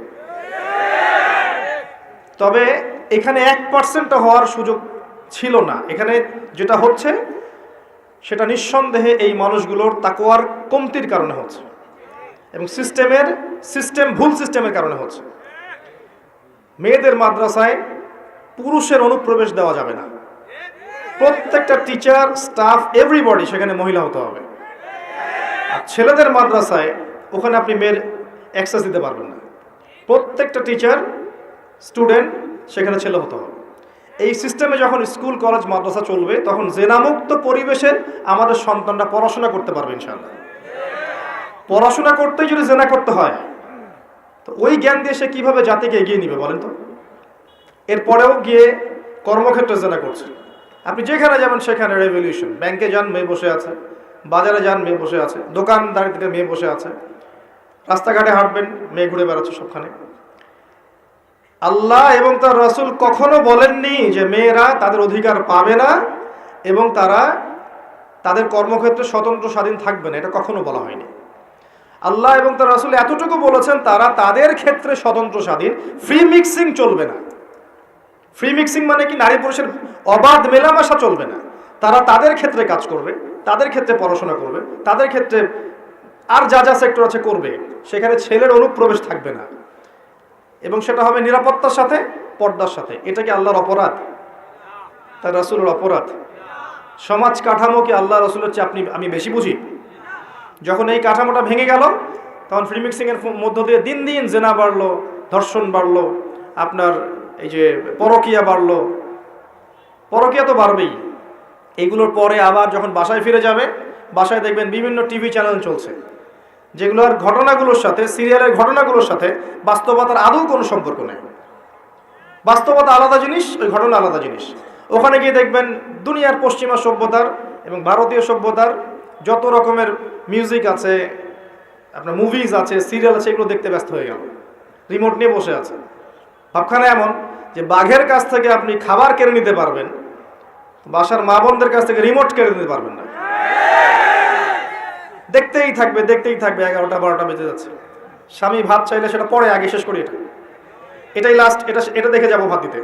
তবে এখানে 1% হওয়ার সুযোগ ছিল না। এখানে যেটা হচ্ছে সেটা নিঃসন্দেহে এই মানুষগুলোর তাকওয়ার কমতির কারণে হচ্ছে এবং ভুল সিস্টেমের কারণে হচ্ছে। মেয়েদের মাদ্রাসায় পুরুষের অনুপ্রবেশ দেওয়া যাবে না। প্রত্যেকটা টিচার, স্টাফ, এভরিবডি সেখানে মহিলা হতে হবে। আর ছেলেদের মাদ্রাসায় ওখানে আপনি মেয়ের অ্যাক্সেস দিতে পারবেন না। প্রত্যেকটা টিচার, স্টুডেন্ট সেখানে ছেলে হতে হবে। এই সিস্টেমে যখন স্কুল, কলেজ, মাদ্রাসা চলবে তখন জেনামুক্ত পরিবেশে আমাদের সন্তানরা পড়াশোনা করতে পারবে ইনশাআল্লাহ। পড়াশোনা করতেই যদি জেনা করতে হয় তো ওই জ্ঞান দিয়ে সে কীভাবে জাতিকে এগিয়ে নিবে বলেন তো? এরপরেও গিয়ে কর্মক্ষেত্রে জেনা করছে। আপনি যেখানে যাবেন সেখানে রেভলিউশন। ব্যাংকে যান, মেয়ে বসে আছে, বাজারে যান, মেয়ে বসে আছে, দোকানদারিতে মেয়ে বসে আছে, রাস্তাঘাটে হাঁটবেন, মেয়ে ঘুরে বেড়াচ্ছে সবখানে। আল্লাহ এবং তার রাসূল কখনো বলেননি যে মেয়েরা তাদের অধিকার পাবে না এবং তারা তাদের কর্মক্ষেত্রে স্বতন্ত্র স্বাধীন থাকবে না, এটা কখনো বলা হয়নি। আল্লাহ এবং তার রাসূল এতটুকু বলেছেন তারা তাদের ক্ষেত্রে স্বতন্ত্র স্বাধীন, ফ্রি মিক্সিং চলবে না। ফ্রি মিক্সিং মানে কি নারী পুরুষের অবাধ মেলামেশা চলবে না। তারা তাদের ক্ষেত্রে কাজ করবে, তাদের ক্ষেত্রে পড়াশোনা করবে, তাদের ক্ষেত্রে আর যা যা সেক্টর আছে করবে, সেখানে ছেলের অনুপ্রবেশ থাকবে না এবং সেটা হবে নিরাপত্তার সাথে, পর্দার সাথে। এটা কি আল্লাহর অপরাধ? তার রাসূলের অপরাধ? সমাজ কাঠামো কি আল্লাহ রাসূলের চেয়ে আমি বেশি বুঝি? যখন এই কাঠামোটা ভেঙে গেল তখন ফ্রি মিক্সিংয়ের মধ্য দিয়ে দিন দিন জেনা বাড়লো, ধর্ষণ বাড়লো, আপনার এই যে পরকীয়া বাড়লো। পরকীয়া তো বাড়বেই। এইগুলোর পরে আবার যখন বাসায় ফিরে যাবে, বাসায় দেখবেন বিভিন্ন টিভি চ্যানেল চলছে যেগুলোর ঘটনাগুলোর সাথে, সিরিয়ালের ঘটনাগুলোর সাথে বাস্তবতার আদৌ কোনো সম্পর্ক নেই। বাস্তবতা আলাদা জিনিস, ওই ঘটনা আলাদা জিনিস। ওখানে গিয়ে দেখবেন দুনিয়ার পশ্চিমা সভ্যতার এবং ভারতীয় সভ্যতার যত রকমের মিউজিক আছে, আপনার মুভিজ আছে, সিরিয়াল আছে, এগুলো দেখতে ব্যস্ত হয়ে গেল, রিমোট নিয়ে বসে আছে। ভাবখানা এমন যে বাঘের কাছ থেকে আপনি খাবার কেড়ে নিতে পারবেন, বাসার মা বোনদের কাছ থেকে রিমোট কেড়ে নিতে পারবেন না। দেখতেই থাকবে 11টা 12টা বেজে যাচ্ছে। স্বামী ভাত চাইলে সেটা পরে, আগে শেষ করি, এটাই লাস্ট, এটা দেখে যাবো ভাত দিতে।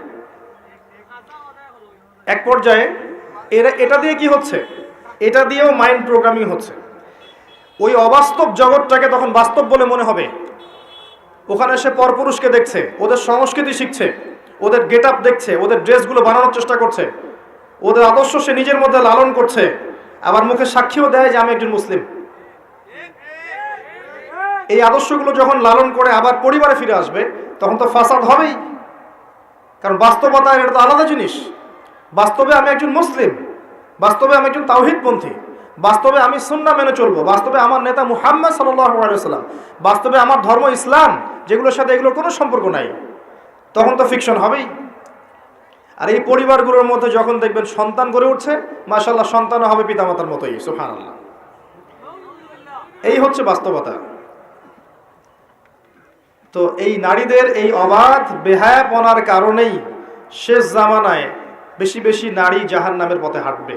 এক পর্যায়ে এটা দিয়ে কি হচ্ছে, এটা দিয়েও মাইন্ড প্রোগ্রামিং হচ্ছে। ওই অবাস্তব জগৎটাকে তখন বাস্তব বলে মনে হবে। ওখানে সে পরপুরুষকে দেখছে, ওদের সংস্কৃতি শিখছে, ওদের গেট আপ দেখছে, ওদের ড্রেসগুলো বানানোর চেষ্টা করছে, ওদের আদর্শ সে নিজের মধ্যে লালন করছে, আবার মুখে সাক্ষীও দেয় যে আমি একজন মুসলিম। এই আদর্শগুলো যখন লালন করে আবার পরিবারে ফিরে আসবে তখন তো ফাসাদ হবেই, কারণ বাস্তবতা এটা তো আলাদা জিনিস। বাস্তবে আমি একজন মুসলিম, বাস্তবে আমি একজন তাওহীদপন্থী, বাস্তবে আমি সুন্নাহ মেনে চলবো, বাস্তবে আমার নেতা মুহাম্মদ সাল্লাল্লাহু আলাইহি ওয়াসাল্লাম, বাস্তবে আমার ধর্ম ইসলাম, যেগুলোর সাথে এগুলোর কোনো সম্পর্ক নাই, তখন তো ফিকশন হবেই। আর এই পরিবারগুলোর মধ্যে যখন দেখবেন সন্তান গড়ে উঠছে, মাশাআল্লাহ সন্তানও হবে পিতামাতার মতোই, সুবহানাল্লাহ। এই হচ্ছে বাস্তবতা। তো এই নারীদের এই অবাধ বেহায়াপনার কারণেই শেষ জামানায় বেশি বেশি নারী জাহান্নামের পথে হাঁটবে।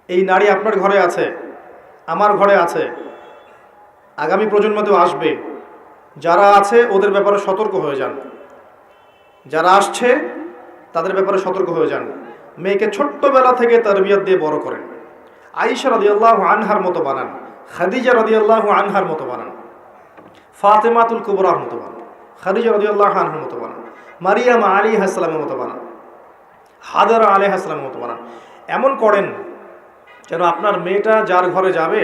এই নারী আপনার ঘরে আছে, আমার ঘরে আছে, আগামী প্রজন্মতেও আসবে। যারা আছে ওদের ব্যাপারে সতর্ক হয়ে যান, যারা আসছে তাদের ব্যাপারে সতর্ক হয়ে যান। মেয়েকে ছোট্টবেলা থেকে তারবিয়ত দিয়ে বড় করেন। আয়েশা রাদিয়াল্লাহু আনহার মতো বানান, খাদিজা রাদিয়াল্লাহু আনহার মতো বানান, ফাতেমাতুল কুবরার মতো বানান, খাদিজা রাদিয়াল্লাহু আনহার মতো বানান, মারিয়াম আলাইহিস সালামের মতো বানান, হাজারা আলাইহিস সালামের মতো বানান। এমন করেন যেন আপনার মেয়েটা যার ঘরে যাবে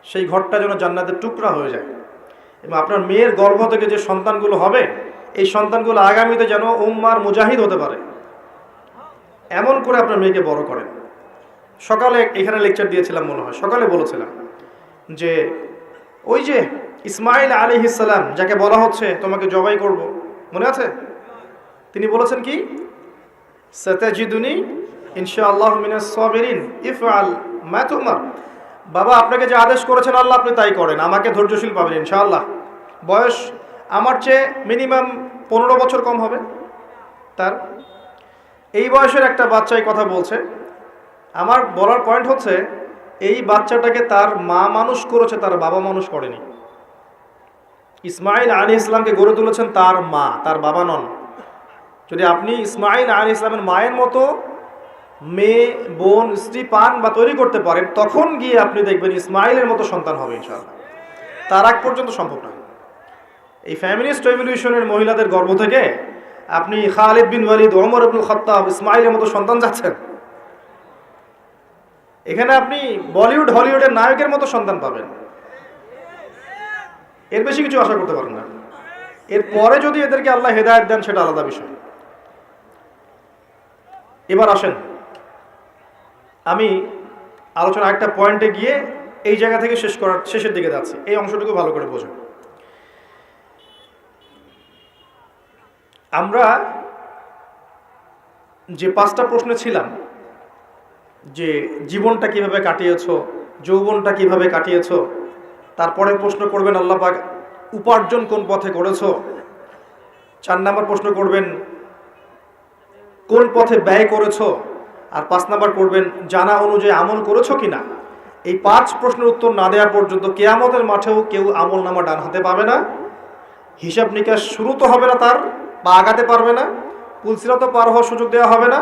সেই ঘরটা যেন জান্নাতের টুকরা হয়ে যায়, এবং আপনার মেয়ের গর্ভ থেকে যে সন্তানগুলো হবে এই সন্তানগুলো আগামীতে যেন উম্মার মুজাহিদ হতে পারে, এমন করে আপনার মেয়েকে বড় করেন। সকালে এখানে লেকচার দিয়েছিলাম, মনে হয় সকালে বলেছিলাম যে ওই যে ইসমাইল আলাইহিস সালাম যাকে বলা হচ্ছে তোমাকে জবাই করব, মনে আছে? তিনি বলেছেন কি, সাতাজিদুনি ইনশাআল্লাহু মিনাস সাবিরিন ইফআল মা তুমার। বাবা আপনাকে যে আদেশ করেছেন আল্লাহ আপনি তাই করেন, আমাকে ধৈর্যশীল পাবেন ইনশাআল্লাহ। বয়স আমার চেয়ে মিনিমাম 15 বছর কম হবে তার। এই বয়সের একটা বাচ্চা এই কথা বলছে। আমার বলার পয়েন্ট হচ্ছে এই বাচ্চাটাকে তার মা মানুষ করেছে, তার বাবা মানুষ করেনি। ইসমাইল আলাইহিস সালামকে গড়ে তুলেছেন তার মা, তার বাবা নন। যদি আপনি ইসমাইল আলাইহিস সালামের মায়ের মতো মেয়ে, বোন, স্ত্রী পান বা তৈরি করতে পারেন, তখন গিয়ে আপনি দেখবেন ইসমাইলের মতো সন্তান হবে ইনশাআল্লাহ। তার আগ পর্যন্ত সম্ভব না। এই ফ্যামিলিস্ট রেভলিউশনের মহিলাদের গর্ভ থেকে আপনি খালিদ বিন ওয়ালিদ, ওমর ইবনুল খাত্তাব, ইসমাইলের মতো সন্তান যাচ্ছেন। এখানে আপনি বলিউড হলিউডের নায়কের মতো সন্তান পাবেন, এর বেশি কিছু আশা করতে পারেন না। এরপরে যদি এদেরকে আল্লাহ হেদায়েত দেন সেটা আলাদা বিষয়। এবার আসেন আমি আলোচনা একটা পয়েন্টে গিয়ে এই জায়গা থেকে শেষের দিকে যাচ্ছি, এই অংশটুকু ভালো করে বোঝো। আমরা যে 5টা প্রশ্নে ছিলাম যে জীবনটা কিভাবে কাটিয়েছো, যৌবনটা কিভাবে কাটিয়েছো, তারপরে প্রশ্ন করবেন আল্লাহ পাক উপার্জন কোন পথে করেছো, 4 নম্বর প্রশ্ন করবেন কোন পথে ব্যয় করেছো, আর 5 নম্বর করবেন জানা অনুযায়ী আমল করেছো কিনা। এই 5 প্রশ্নের উত্তর না দেওয়া পর্যন্ত কিয়ামতের মাঠেও কেউ আমল নামা ডান হাতে পাবে না, হিসাব নিকাশ শুরু তো হবে না তার, বা আগাতে পারবে না, পুলসিরাতও পার হওয়ার সুযোগ দেওয়া হবে না,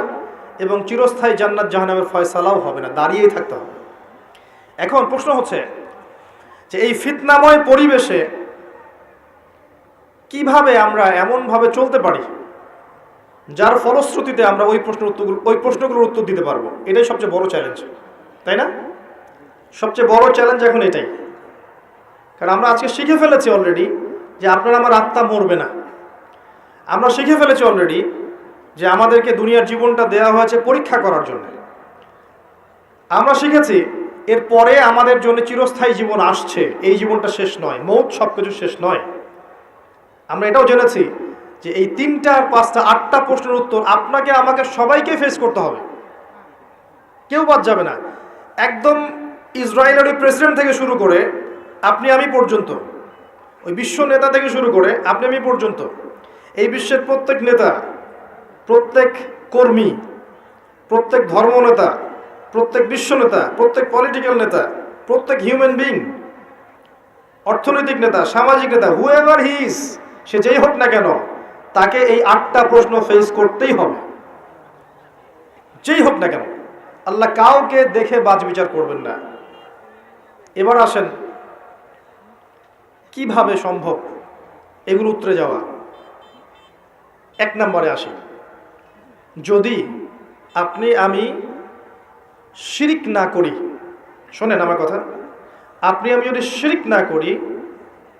এবং চিরস্থায়ী জান্নাত জাহান্নামের ফয়সালাও হবে না, দাঁড়িয়েই থাকতে হবে। এখন প্রশ্ন হচ্ছে যে এই ফিতনাময় পরিবেশে কিভাবে আমরা এমনভাবে চলতে পারি যার ফলশ্রুতিতে আমরা ওই প্রশ্নগুলোর উত্তর দিতে পারবো। এটাই সবচেয়ে বড় চ্যালেঞ্জ, তাই না? সবচেয়ে বড় চ্যালেঞ্জ এখন এটাই। কারণ আমরা আজকে শিখে ফেলেছি অলরেডি যে আপনার আমার আত্মা মরবে না। আমরা শিখে ফেলেছি অলরেডি যে আমাদেরকে দুনিয়ার জীবনটা দেওয়া হয়েছে পরীক্ষা করার জন্য। আমরা শিখেছি এরপরে আমাদের জন্য চিরস্থায়ী জীবন আসছে, এই জীবনটা শেষ নয়, মৌত সব কিছু শেষ নয়। আমরা এটাও জেনেছি যে এই 3টা আর 5টা 8টা প্রশ্নের উত্তর আপনাকে আমাকে সবাইকে ফেস করতে হবে, কেউ বাদ যাবে না। একদম ইসরায়েলের ওই প্রেসিডেন্ট থেকে শুরু করে আপনি আমি পর্যন্ত, ওই বিশ্ব নেতা থেকে শুরু করে আপনি আমি পর্যন্ত, এই বিশ্বের প্রত্যেক নেতা, প্রত্যেক কর্মী, প্রত্যেক ধর্মনেতা, প্রত্যেক বিশ্ব নেতা, প্রত্যেক পলিটিক্যাল নেতা, প্রত্যেক হিউম্যান বিং, অর্থনৈতিক নেতা, সামাজিক নেতা, হুএভার হি ইজ, সে যেই হোক না কেন, তাকে এই 8টা প্রশ্ন ফেস করতেই হবে, যেই হোক না কেন। আল্লাহ কাউকে দেখে বাজ বিচার করবেন না। এবার আসেন কিভাবে সম্ভব এগুলো উত্তরে যাওয়া। 1 নম্বরে আসি, যদি আপনি আমি শিরিক না করি, শোনেন আমার কথা, আপনি আমি যদি শিরিক না করি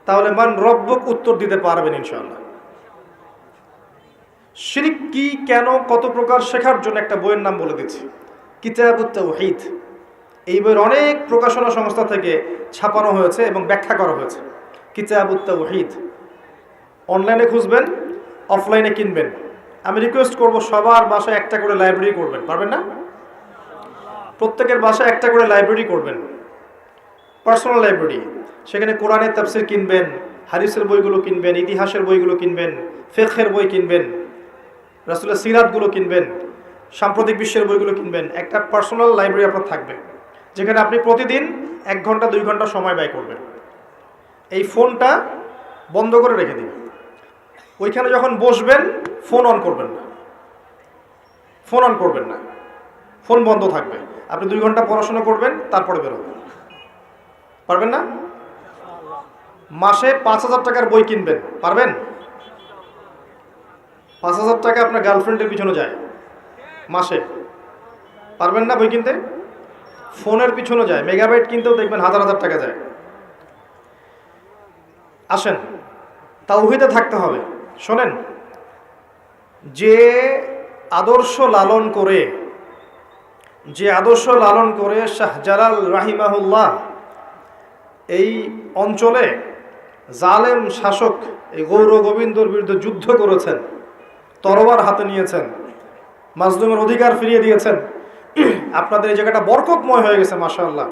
তাহলে মান রব্বক উত্তর দিতে পারবেন ইনশাআল্লাহ। শিরিক কি, কেন, কত প্রকার শেখার জন্য একটা বইয়ের নাম বলে দিচ্ছি, কিতাবুত তাওহীদ। এই বইয়ের অনেক প্রকাশনা সংস্থা থেকে ছাপানো হয়েছে এবং ব্যাখ্যা করা হয়েছে। কিতাবুত তাওহীদ অনলাইনে খুঁজবেন, অফলাইনে কিনবেন। আমি রিকোয়েস্ট করব সবার বাসায় একটা করে লাইব্রেরি করবেন, পারবেন না? প্রত্যেকের বাসায় একটা করে লাইব্রেরি করবেন, পার্সোনাল লাইব্রেরি। সেখানে কোরআনের তাফসীর কিনবেন, হাদিসের বইগুলো কিনবেন, ইতিহাসের বইগুলো কিনবেন, ফিকহের বই কিনবেন, রাসূলের সিরাতগুলো কিনবেন, সাম্প্রতিক বিশ্বের বইগুলো কিনবেন। একটা পার্সোনাল লাইব্রেরি আপনার থাকবে, যেখানে আপনি প্রতিদিন 1 ঘন্টা 2 ঘন্টা সময় ব্যয় করবেন। এই ফোনটা বন্ধ করে রেখে দিন। ওইখানে যখন বসবেন ফোন অন করবেন না, ফোন অন করবেন না, ফোন বন্ধ থাকবে। আপনি 2 ঘন্টা পড়াশোনা করবেন, তারপরে বেরোবেন। পারবেন না? মাসে 5,000 টাকার বই কিনবেন, পারবেন? 5,000 টাকা আপনার গার্লফ্রেন্ডের পিছনে যায় মাসে, পারবেন না বই কিনতে? ফোনের পিছনে যায়, মেগাবাইট কিনতেও দেখবেন হাজার হাজার টাকা যায়। আসেন, তাওহীদে থাকতে হবে। শোনেন, যে আদর্শ লালন করে শাহজালাল রাহিমাহুল্লাহ এই অঞ্চলে জালেম শাসক এই গৌর গোবিন্দর বিরুদ্ধে যুদ্ধ করেছেন, তরবার হাতে নিয়েছেন, মাজলুমের অধিকার ফিরিয়ে দিয়েছেন। আপনাদের এই জায়গাটা বরকতময় হয়ে গেছে মাশাআল্লাহ।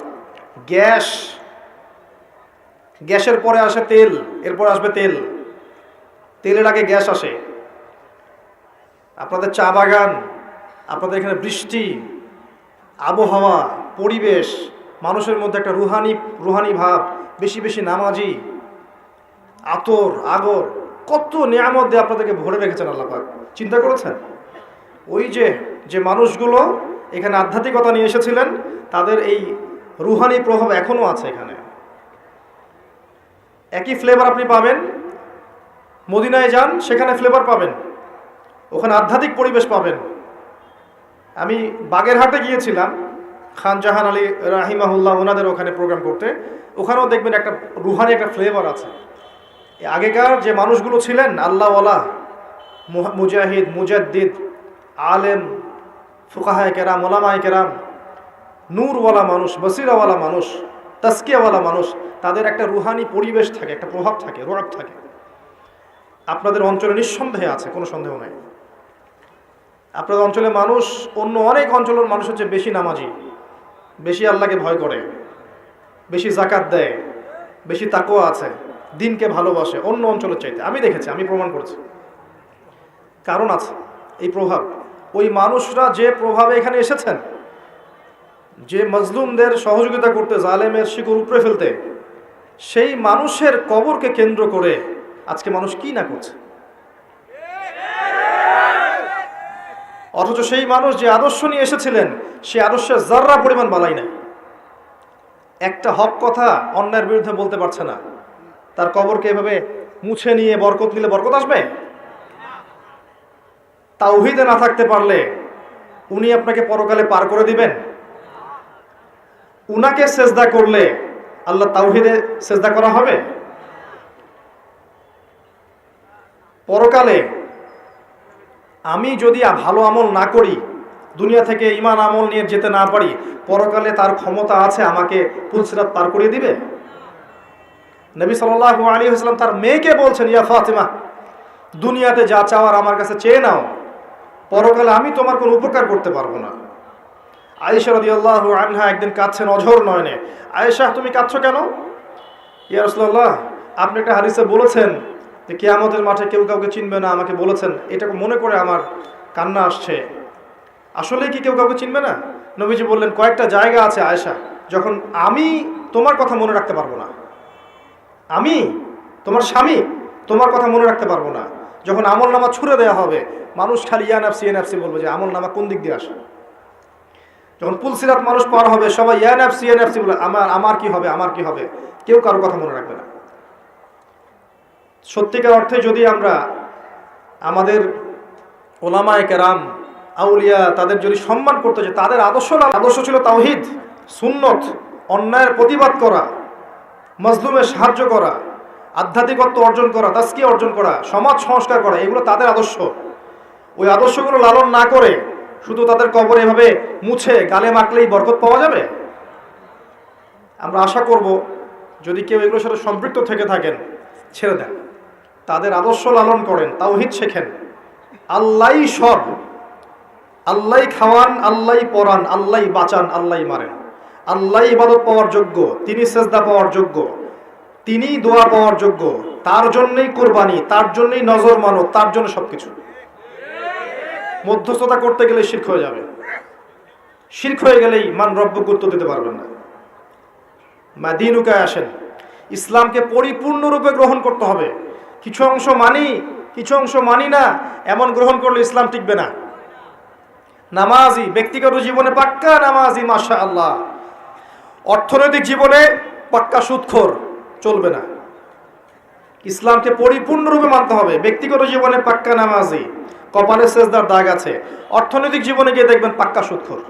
গ্যাসের পরে আসে তেল, এরপর আসবে তেল, তেলের আগে গ্যাস আসে। আপনাদের চা বাগান, আপনাদের এখানে বৃষ্টি, আবহাওয়া, পরিবেশ, মানুষের মধ্যে একটা রুহানি ভাব, বেশি বেশি নামাজি, আতর আগর, কত নিয়ামত দিয়ে আপনাদেরকে ভরে রেখেছেন আল্লাহ পাক। চিন্তা করেছেন? ওই যে মানুষগুলো এখানে আধ্যাত্মিকতা নিয়ে এসেছিলেন, তাদের এই রুহানি প্রভাব এখনো আছে এখানে। একই ফ্লেভার আপনি পাবেন, মদিনায় যান সেখানে ফ্লেভার পাবেন, ওখানে আধ্যাত্মিক পরিবেশ পাবেন। আমি বাগেরহাটে গিয়েছিলাম খান জাহান আলী রাহিমাহুল্লাহ ওনাদের ওখানে প্রোগ্রাম করতে, ওখানেও দেখবেন একটা রুহানি একটা ফ্লেভার আছে। আগেকার যে মানুষগুলো ছিলেন আল্লাহওয়ালা, মুজাহিদ, মুজাদ্দিদ, আলেম, ফুকাহায়ে কেরাম, ওলামায়ে কেরাম, নূরওয়ালা মানুষ, বসিরাওয়ালা মানুষ, তাসকিয়াওয়ালা মানুষ, তাদের একটা রুহানি পরিবেশ থাকে, একটা প্রভাব থাকে, রুআব থাকে। আপনাদের অঞ্চলে নিঃসন্দেহে আছে, কোনো সন্দেহ নাই। আপনাদের অঞ্চলে মানুষ অন্য অনেক অঞ্চলের মানুষ হচ্ছে বেশি নামাজি, বেশি আল্লাহকে ভয় করে, বেশি যাকাত দেয়, বেশি তাকওয়া আছে, দিনকে ভালোবাসে অন্য অঞ্চলের চাইতে। আমি দেখেছি, আমি প্রমাণ করেছি। কারণ আছে এই প্রভাব। ওই মানুষরা যে প্রভাবে এখানে এসেছেন, যে মজলুমদের সহযোগিতা করতে, জালেমের শিকড় উপড়ে ফেলতে, সেই মানুষের কবরকে কেন্দ্র করে আজকে মানুষ কি না করছে। অথচ সেই মানুষ যে আদর্শ নিয়ে এসেছিলেন, সে আদর্শের যাররা পরিমাণ বালাই নাই। একটা হক কথা অন্যায়ের বিরুদ্ধে বলতে পারছে না। তার কবরকে এভাবে মুছে নিয়ে বরকত নিলে বরকত আসবে? তাওহীদে না থাকতে পারলে উনি আপনাকে পরকালে পার করে দিবেন? উনাকে সেজদা করলে আল্লাহ তাওহীদে সেজদা করা হবে? পরকালে আমি যদি ভালো আমল না করি, দুনিয়া থেকে ঈমান আমল নিয়ে যেতে না পারি, পরকালে তার ক্ষমতা আছে আমাকে পুলসিরাত পার করে দিবে? নবী সাল্লাল্লাহু আলাইহি ওয়াসাল্লাম তার মেয়েকে বলছেন, ইয়া ফাতিমা, দুনিয়াতে যা চাওয়ার আমার কাছে চেয়ে নাও, পরকালে আমি তোমার কোনো উপকার করতে পারবো না। আয়েশা রাদিয়াল্লাহু আনহা একদিন কাঁদছেন অঝোর নয়নে। আয়েশা, তুমি কাঁদছো কেন? ইয়া রাসূলুল্লাহ, আপনি একটা হাদিসে বলেছেন যে কিয়ামতের মাঠে কেউ কাউকে চিনবে না, আমাকে বলেছেন, এটাকে মনে করে আমার কান্না আসছে। আসলে কি কেউ কাউকে চিনবে না? নবীজি বললেন, কয়েকটা জায়গা আছে আয়েশা, যখন আমি তোমার কথা মনে রাখতে পারবো না, আমি তোমার স্বামী তোমার কথা মনে রাখতে পারবো না। যখন আমল নামা ছুড়ে দেওয়া হবে, মানুষ খালি ইয়া নাফসি ইয়া নাফসি বলবে, যে আমল নামা কোন দিক দিয়ে আসে। যখন পুলসিরাত মানুষ পার হবে, সবাই ইয়া নাফসি বলে, আমার কি হবে, আমার কি হবে, কেউ কারো কথা মনে রাখবে না। সত্যিকার অর্থে যদি আমরা আমাদের ওলামায়ে কেরাম, আউলিয়া, তাদের যদি সম্মান করতে, যে তাদের আদর্শ ছিল তাওহীদ, সুন্নত, অন্যায়ের প্রতিবাদ করা, মজলুমের সাহায্য করা, আধ্যাত্মিকত্ব অর্জন করা, তাসকিয়া অর্জন করা, সমাজ সংস্কার করা, এগুলো তাদের আদর্শ। ওই আদর্শগুলো লালন না করে শুধু তাদের কবরে এভাবে মুছে গালে মাখলেই বরকত পাওয়া যাবে? আমরা আশা করব যদি কেউ এগুলোর সাথে সম্পৃক্ত থেকে থাকেন, ছেড়ে দেন, তাদের আদর্শ লালন করেন, তাওহীদ শেখেন। আল্লাহই সব, আল্লাহই খাওয়ান, আল্লাহই পরান, আল্লাহই বাঁচান, আল্লাহই মারেন, আল্লাহই ইবাদত পাওয়ার যোগ্য, তিনি সেজদা পাওয়ার যোগ্য, তিনি দোয়া পাওয়ার যোগ্য, তার জন্যই কোরবানি, তার জন্যই নজর মানো, তার জন্য সবকিছু। মধ্যস্থতা করতে গেলে শিরক হয়ে যাবে। শিরক হয়ে গেলেই মান রব্বুক উত্তর দিতে পারবেন না। মাদিনুকায় আসেন, ইসলামকে পরিপূর্ণরূপে গ্রহণ করতে হবে। কিছু অংশ মানি, কিছু অংশ মানি না, এমন গ্রহণ করলে ইসলাম টিকবে না। নামাজি, ব্যক্তিগত জীবনে পাক্কা নামাজি, মাশা আল্লাহ। অর্থনৈতিক জীবনে পাক্কা সুদখোর, চলবে না। ইসলামকে পরিপূর্ণরূপে মানতে হবে। ব্যক্তিগত জীবনে পাক্কা নামাজি, কপালে সেজদার দাগ আছে, অর্থনৈতিক জীবনে গিয়ে দেখবেন পাক্কা সুদখোর,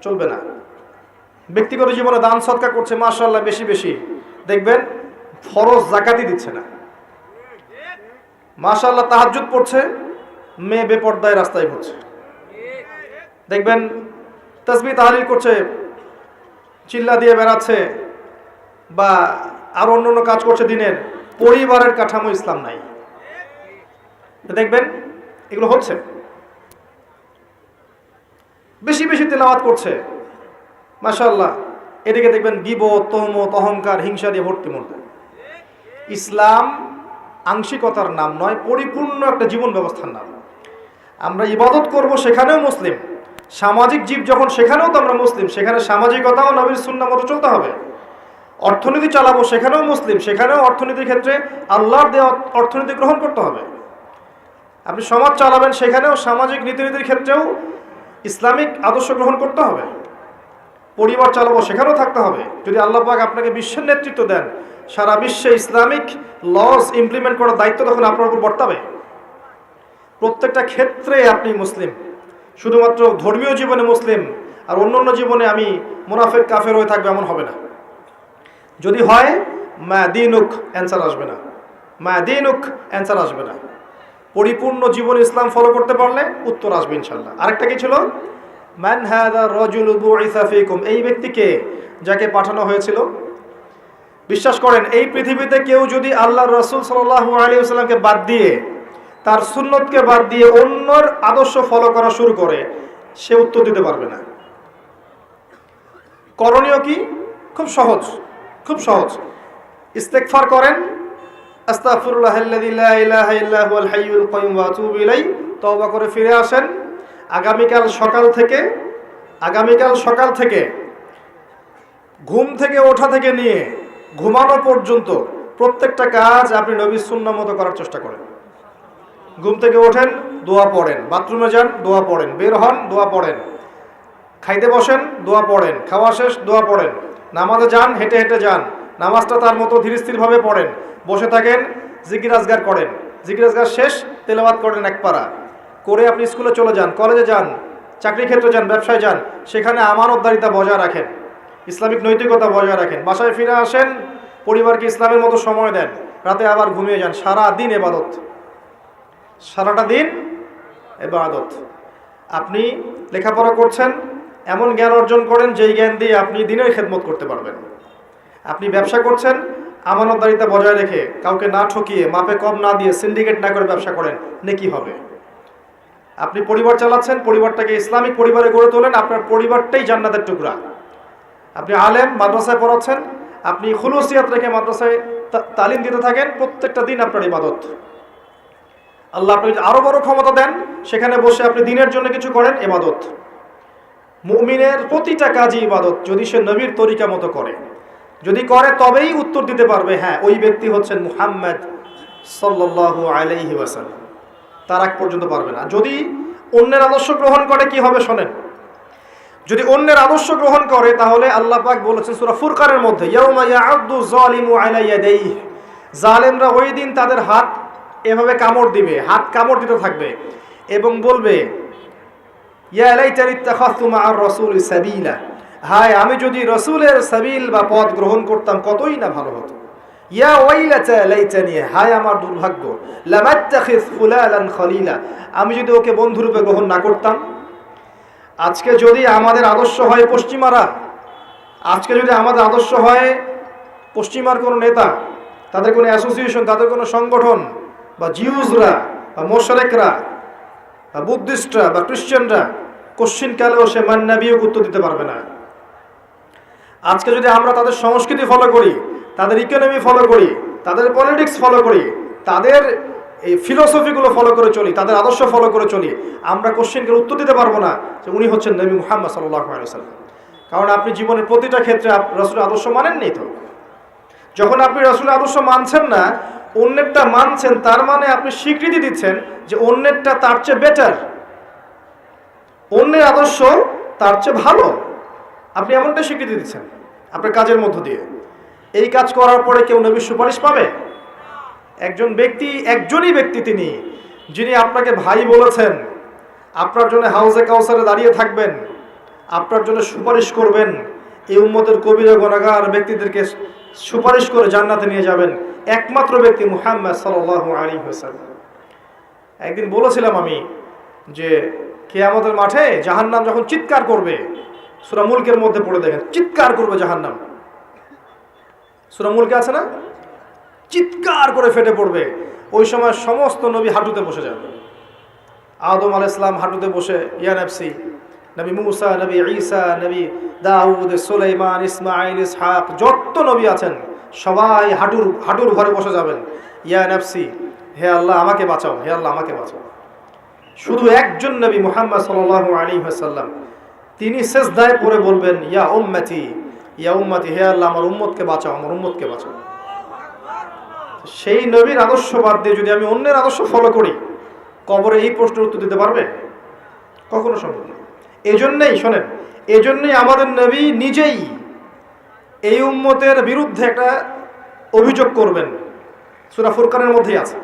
চলবে না। ব্যক্তিগত জীবনে দান সদকা করছে মাশাআল্লাহ বেশি বেশি, দেখবেন ফরজ যাকাতই দিচ্ছে না। মাশাআল্লাহ তাহাজ্জুদ পড়ছে, মেয়ে বেপর্দায় রাস্তায় ঘুরছে। দেখবেন তাসবিহ তাহলিল করছে, চিল্লা দিয়ে বেড়াচ্ছে, বা আর অন্য কাজ করছে দিনের, পরিবারের কাঠামো ইসলাম নাই। দেখবেন এগুলো হচ্ছে। বেশি বেশি তেলাওয়াত করছে মাশাআল্লাহ, এদিকে দেখবেন গীবত, তহমত, অহংকার, হিংসা দিয়ে ভর্তি মধ্যে। ইসলাম আংশিকতার নাম নয়, পরিপূর্ণ একটা জীবন ব্যবস্থার নাম। আমরা ইবাদত করব, সেখানেও মুসলিম। সামাজিক জীব যখন, সেখানেও তো আমরা মুসলিম। সেখানে সামাজিকতাও নবীর সুন্নাহ মতো চলতে হবে। অর্থনীতি চালাবো, সেখানেও মুসলিম। সেখানেও অর্থনীতির ক্ষেত্রে আল্লাহর দেওয়া অর্থনীতি গ্রহণ করতে হবে। আপনি সমাজ চালাবেন, সেখানেও সামাজিক নীতিনীতির ক্ষেত্রেও ইসলামিক আদর্শ গ্রহণ করতে হবে। পরিবার চালাবো, সেখানেও থাকতে হবে। যদি আল্লাহ পাক আপনাকে বিশ্বের নেতৃত্ব দেন, সারা বিশ্বে ইসলামিক লজ ইমপ্লিমেন্ট করার দায়িত্ব তখন আপনার উপর বর্তাবে। প্রত্যেকটা ক্ষেত্রে আপনি মুসলিম। শুধুমাত্র ধর্মীয় জীবনে মুসলিম আর অন্য জীবনে আমি মুনাফিক কাফের হয়ে থাকবে, এমন হবে না। যদি হয় মা দিনুক, অ্যান্সার আসবে না। মা দিনুক, অ্যান্সার আসবে না। পরিপূর্ণ জীবন ইসলাম ফলো করতে পারলে উত্তর আসবে ইনশাল্লাহ। আরেকটা কি ছিল? মান হাযা রাজুল বুইসা ফীকুম, এই ব্যক্তিকে যাকে পাঠানো হয়েছিল। বিশ্বাস করেন, এই পৃথিবীতে কেউ যদি আল্লাহর রাসূল সাল্লাল্লাহু আলাইহি ওয়াসাল্লামকে বাদ দিয়ে, তার সুন্নতকে বাদ দিয়ে অন্যর আদর্শ ফলো করা শুরু করে, সে উত্তর দিতে পারবে না। করণীয় কি? খুব সহজ, খুব সহজ। ইস্তেগফার করেন, আস্তাগফিরুল্লাহাল্লাযী লা ইলাহা ইল্লা হুয়াল হাইয়ুল কাইয়্যুম ওয়া আতুবু ইলাইহি, তওবা করে ফিরে আসেন। আগামীকাল সকাল থেকে ঘুম থেকে ওঠা থেকে নিয়ে ঘুমানো পর্যন্ত প্রত্যেকটা কাজ আপনি নবীর সুন্নাহ মতো করার চেষ্টা করেন। ঘুম থেকে ওঠেন, দোয়া পড়েন। বাথরুমে যান, দোয়া পড়েন। বের হন, দোয়া পড়েন। খাইতে বসেন, দোয়া পড়েন। খাওয়া শেষ, দোয়া পড়েন। নামাজে যান, হেঁটে হেঁটে যান, নামাজটা তার মতো ধীর স্থিরভাবে পড়েন। বসে থাকেন, জিকির আজগার করেন। জিকির আজগার শেষ, তেলাওয়াত করেন এক পারা করে। আপনি স্কুলে চলে যান, কলেজে যান, চাকরি ক্ষেত্রে যান, ব্যবসায় যান, সেখানে আমানতদারিতা বজায় রাখেন, ইসলামিক নৈতিকতা বজায় রাখেন। বাসায় ফিরে আসেন, পরিবারকে ইসলামের মতো সময় দেন, রাতে আবার ঘুমিয়ে যান। সারা দিন ইবাদত, সারাটা দিন ইবাদত। আপনি লেখাপড়া করছেন, এমন জ্ঞান অর্জন করেন যেই জ্ঞান দিয়ে আপনি দিনের খেদমত করতে পারবেন। আপনি ব্যবসা করছেন, আমানতদারিতা বজায় রেখে, কাউকে না ঠকিয়ে, মাপে কম না দিয়ে, সিন্ডিকেট না করে ব্যবসা করেন, নেকি হবে। আপনি পরিবার চালাচ্ছেন, পরিবারটাকে ইসলামিক পরিবারে গড়ে তোলেন, আপনার পরিবারটাই জান্নাতের টুকরা। আপনি আলেম, মাদ্রাসায় পড়াচ্ছেন, আপনি খুলুসিয়াত রেখে মাদ্রাসায় তালিম দিতে থাকেন, প্রত্যেকটা দিন আপনার ইবাদত। আল্লাহ আপনি আরো বড় ক্ষমতা দেন, সেখানে বসে আপনি দিনের জন্য কিছু করেন, ইবাদত। মুমিনের প্রতিটা কাজই ইবাদত, যদি সে নবীর তরিকা মতো করে। যদি করে তবেই উত্তর দিতে পারবে, হ্যাঁ ওই ব্যক্তি হচ্ছেন মুহাম্মদ সাল্লাল্লাহু আলাইহি ওয়াসাল্লাম। তার আগ পর্যন্ত পারবে না। যদি অন্যের আদর্শ গ্রহণ করে কি হবে শোনেন। যদি অন্যের আদর্শ গ্রহণ করে, তাহলে আল্লাহ পাক বলেছেন সূরা ফুরকানের মধ্যে, ইয়াউমা ইয়া'আদু যালিমু আলা ইয়াদাইহি, জালেমরা ওই দিন তাদের হাত এভাবে কামড় দিবে, হাত কামড় দিতে থাকবে এবং বলবে, ইয়া লাইতানি ইত্তাখাযতু মা'আর রাসূলি সাবিলা, হায় আমি যদি রাসূলের সাবিল বা পথ গ্রহণ করতাম কতই না ভালো হতো। ইয়া ওয়াইলাতা লাইতানি, হায় আমার দুর্ভাগ্য, লামাত্তাখিয ফুলালান খলিলা, আমি যদি ওকে বন্ধুরূপে গ্রহণ না করতাম। আজকে যদি আমাদের আদর্শ হয় পশ্চিমারা, আজকে যদি আমাদের আদর্শ হয় পশ্চিমার কোনো নেতা, তাদের কোনো অ্যাসোসিয়েশন, তাদের কোনো সংগঠন, বা জিউজরা বা মোশরেকরা বা বুদ্ধিস্টরা বা খ্রিস্টানরা, কোশ্চিন কালেও সে মান্নাবিও উত্তর দিতে পারবে না। আজকে যদি আমরা তাদের সংস্কৃতি ফলো করি, তাদের ইকোনমি ফলো করি, তাদের পলিটিক্স ফলো করি, তাদের এই ফিলোসফিগুলো ফলো করে চলি, তাদের আদর্শ ফলো করে চলি, আমরা কোশ্চেনকে উত্তর দিতে পারবো না যে উনি হচ্ছেন নবী মুহাম্মদ সাল্লাল্লাহু আলাইহি ওয়াসাল্লাম। কারণ আপনি জীবনের প্রতিটা ক্ষেত্রে রাসূলের আদর্শ মানেননি। তো যখন আপনি রাসূলের আদর্শ মানছেন না, অন্যেরটা মানছেন, তার মানে আপনি স্বীকৃতি দিচ্ছেন যে অন্যেরটা তার চেয়ে বেটার, অন্যের আদর্শ তার চেয়ে ভালো। আপনি এমনটা স্বীকৃতি দিচ্ছেন আপনার কাজের মধ্য দিয়ে। এই কাজ করার পরে কেউ নবীর সুপারিশ পাবে? একজনই ব্যক্তি তিনি, যিনি আপনাকে ভাই বলেছেন, আপনার জন্য হাউজে কাউসারে দাঁড়িয়ে থাকবেন, আপনার জন্য সুপারিশ করবেন, এই উম্মতের কবিরা গুনাহগার ব্যক্তিদেরকে সুপারিশ করে জান্নাতে নিয়ে যাবেন, একমাত্র ব্যক্তি মুহাম্মদ সাল্লাল্লাহু আলাইহি ওয়াসাল্লাম। একদিন বলেছিলাম আমি যে কিয়ামতের মাঠে জাহান্নাম যখন চিৎকার করবে, সূরা মুলকের মধ্যে পড়ে দেখেন, চিৎকার করবে জাহান্নাম। সূরা মুলকে আছে না? চিৎকার করে ফেটে পড়বে। ওই সময় সমস্ত নবী হাঁটুতে বসে যাবে। আদম আলাইহিস সালাম হাঁটুতে বসে ইয়া নফসি, নবী মুসা, নবী ঈসা, নবী দাউদ, সুলাইমান, ইসমাঈল, ইসহাক, যত নবী আছেন সবাই হাঁটুর ঘরে বসে যাবেন। ইয়া নফসি, হে আল্লাহ আমাকে বাঁচাও, হে আল্লাহ আমাকে বাঁচাও। শুধু একজন নবী মুহাম্মদ সাল্লাল্লাহু আলাইহি ওয়াসাল্লাম, তিনি সিজদায় পড়ে বলবেন ইয়া উম্মতি, ইয়া উম্মতি, হে আল্লাহ আমার উম্মতকে বাঁচাও, আমার উম্মতকে বাঁচাও। সেই নবীর আদর্শ বাদ দিয়ে যদি আমি অন্যের আদর্শ ফলো করি, কবরে এই প্রশ্নের উত্তর দিতে পারবে? কখনো সম্ভব না। এজন্যই শোনেন, এজন্যই আমাদের নবী নিজেই এই উম্মতের বিরুদ্ধে একটা অভিযোগ করবেন। সূরা ফুরকানের মধ্যেই আছে,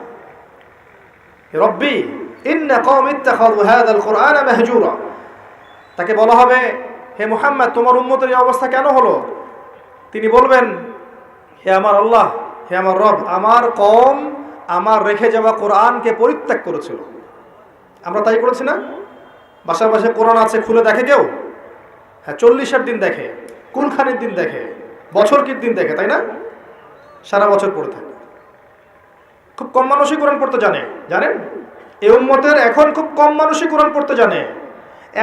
রব্বি ইন্না কওমি ইত্তাখাযু হাযাল কুরআনা মাহজুরা। তাকে বলা হবে, হে মুহাম্মদ তোমার উম্মতের এই অবস্থা কেন হলো? তিনি বলবেন, হে আমার আল্লাহ, হে আমার রব, আমার কওম আমার রেখে যাওয়া কোরআনকে পরিত্যাগ করেছিল। আমরা তাই করেছি না? বাসায় বাসায় কোরআন আছে, খুলে দেখে কেউ? হ্যাঁ, 40-এর দিন দেখে, কুলখানির দিন দেখে, বছর কির দিন দেখে, তাই না? সারা বছর পড়ে থাকে। খুব কম মানুষই কোরআন পড়তে জানে, জানেন? এই উম্মতের এখন খুব কম মানুষই কোরআন পড়তে জানে।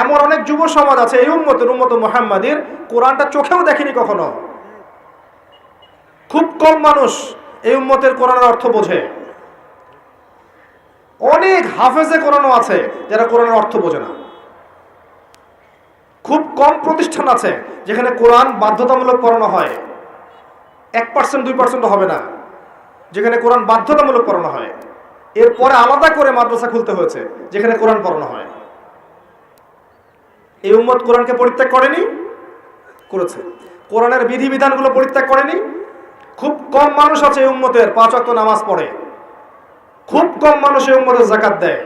এমন অনেক যুব সমাজ আছে এই উম্মত মুহাম্মাদের, কোরআনটা চোখেও দেখেনি কখনো। খুব কম মানুষ এই উম্মতের কোরআনের অর্থ বোঝে। অনেক হাফেজে কোরআনও আছে যারা কোরআনের অর্থ বোঝে না। খুব কম প্রতিষ্ঠান আছে যেখানে কোরআন বাধ্যতামূলক পড়ানো হয়, 1% 2% হবে না, যেখানে কোরআন বাধ্যতামূলক পড়ানো হয়। এরপরে আলাদা করে মাদ্রাসা খুলতে হয়েছে যেখানে কোরআন পড়ানো হয়। এই উম্মত কোরআনকে পরিত্যাগ করেনি? করেছে। কোরআনের বিধিবিধানগুলো পরিত্যাগ করেনি? খুব কম মানুষ আছে এই উম্মতের 5 ওয়াক্ত নামাজ পড়ে, খুব কম মানুষ এই উম্মতের যাকাত দেয়,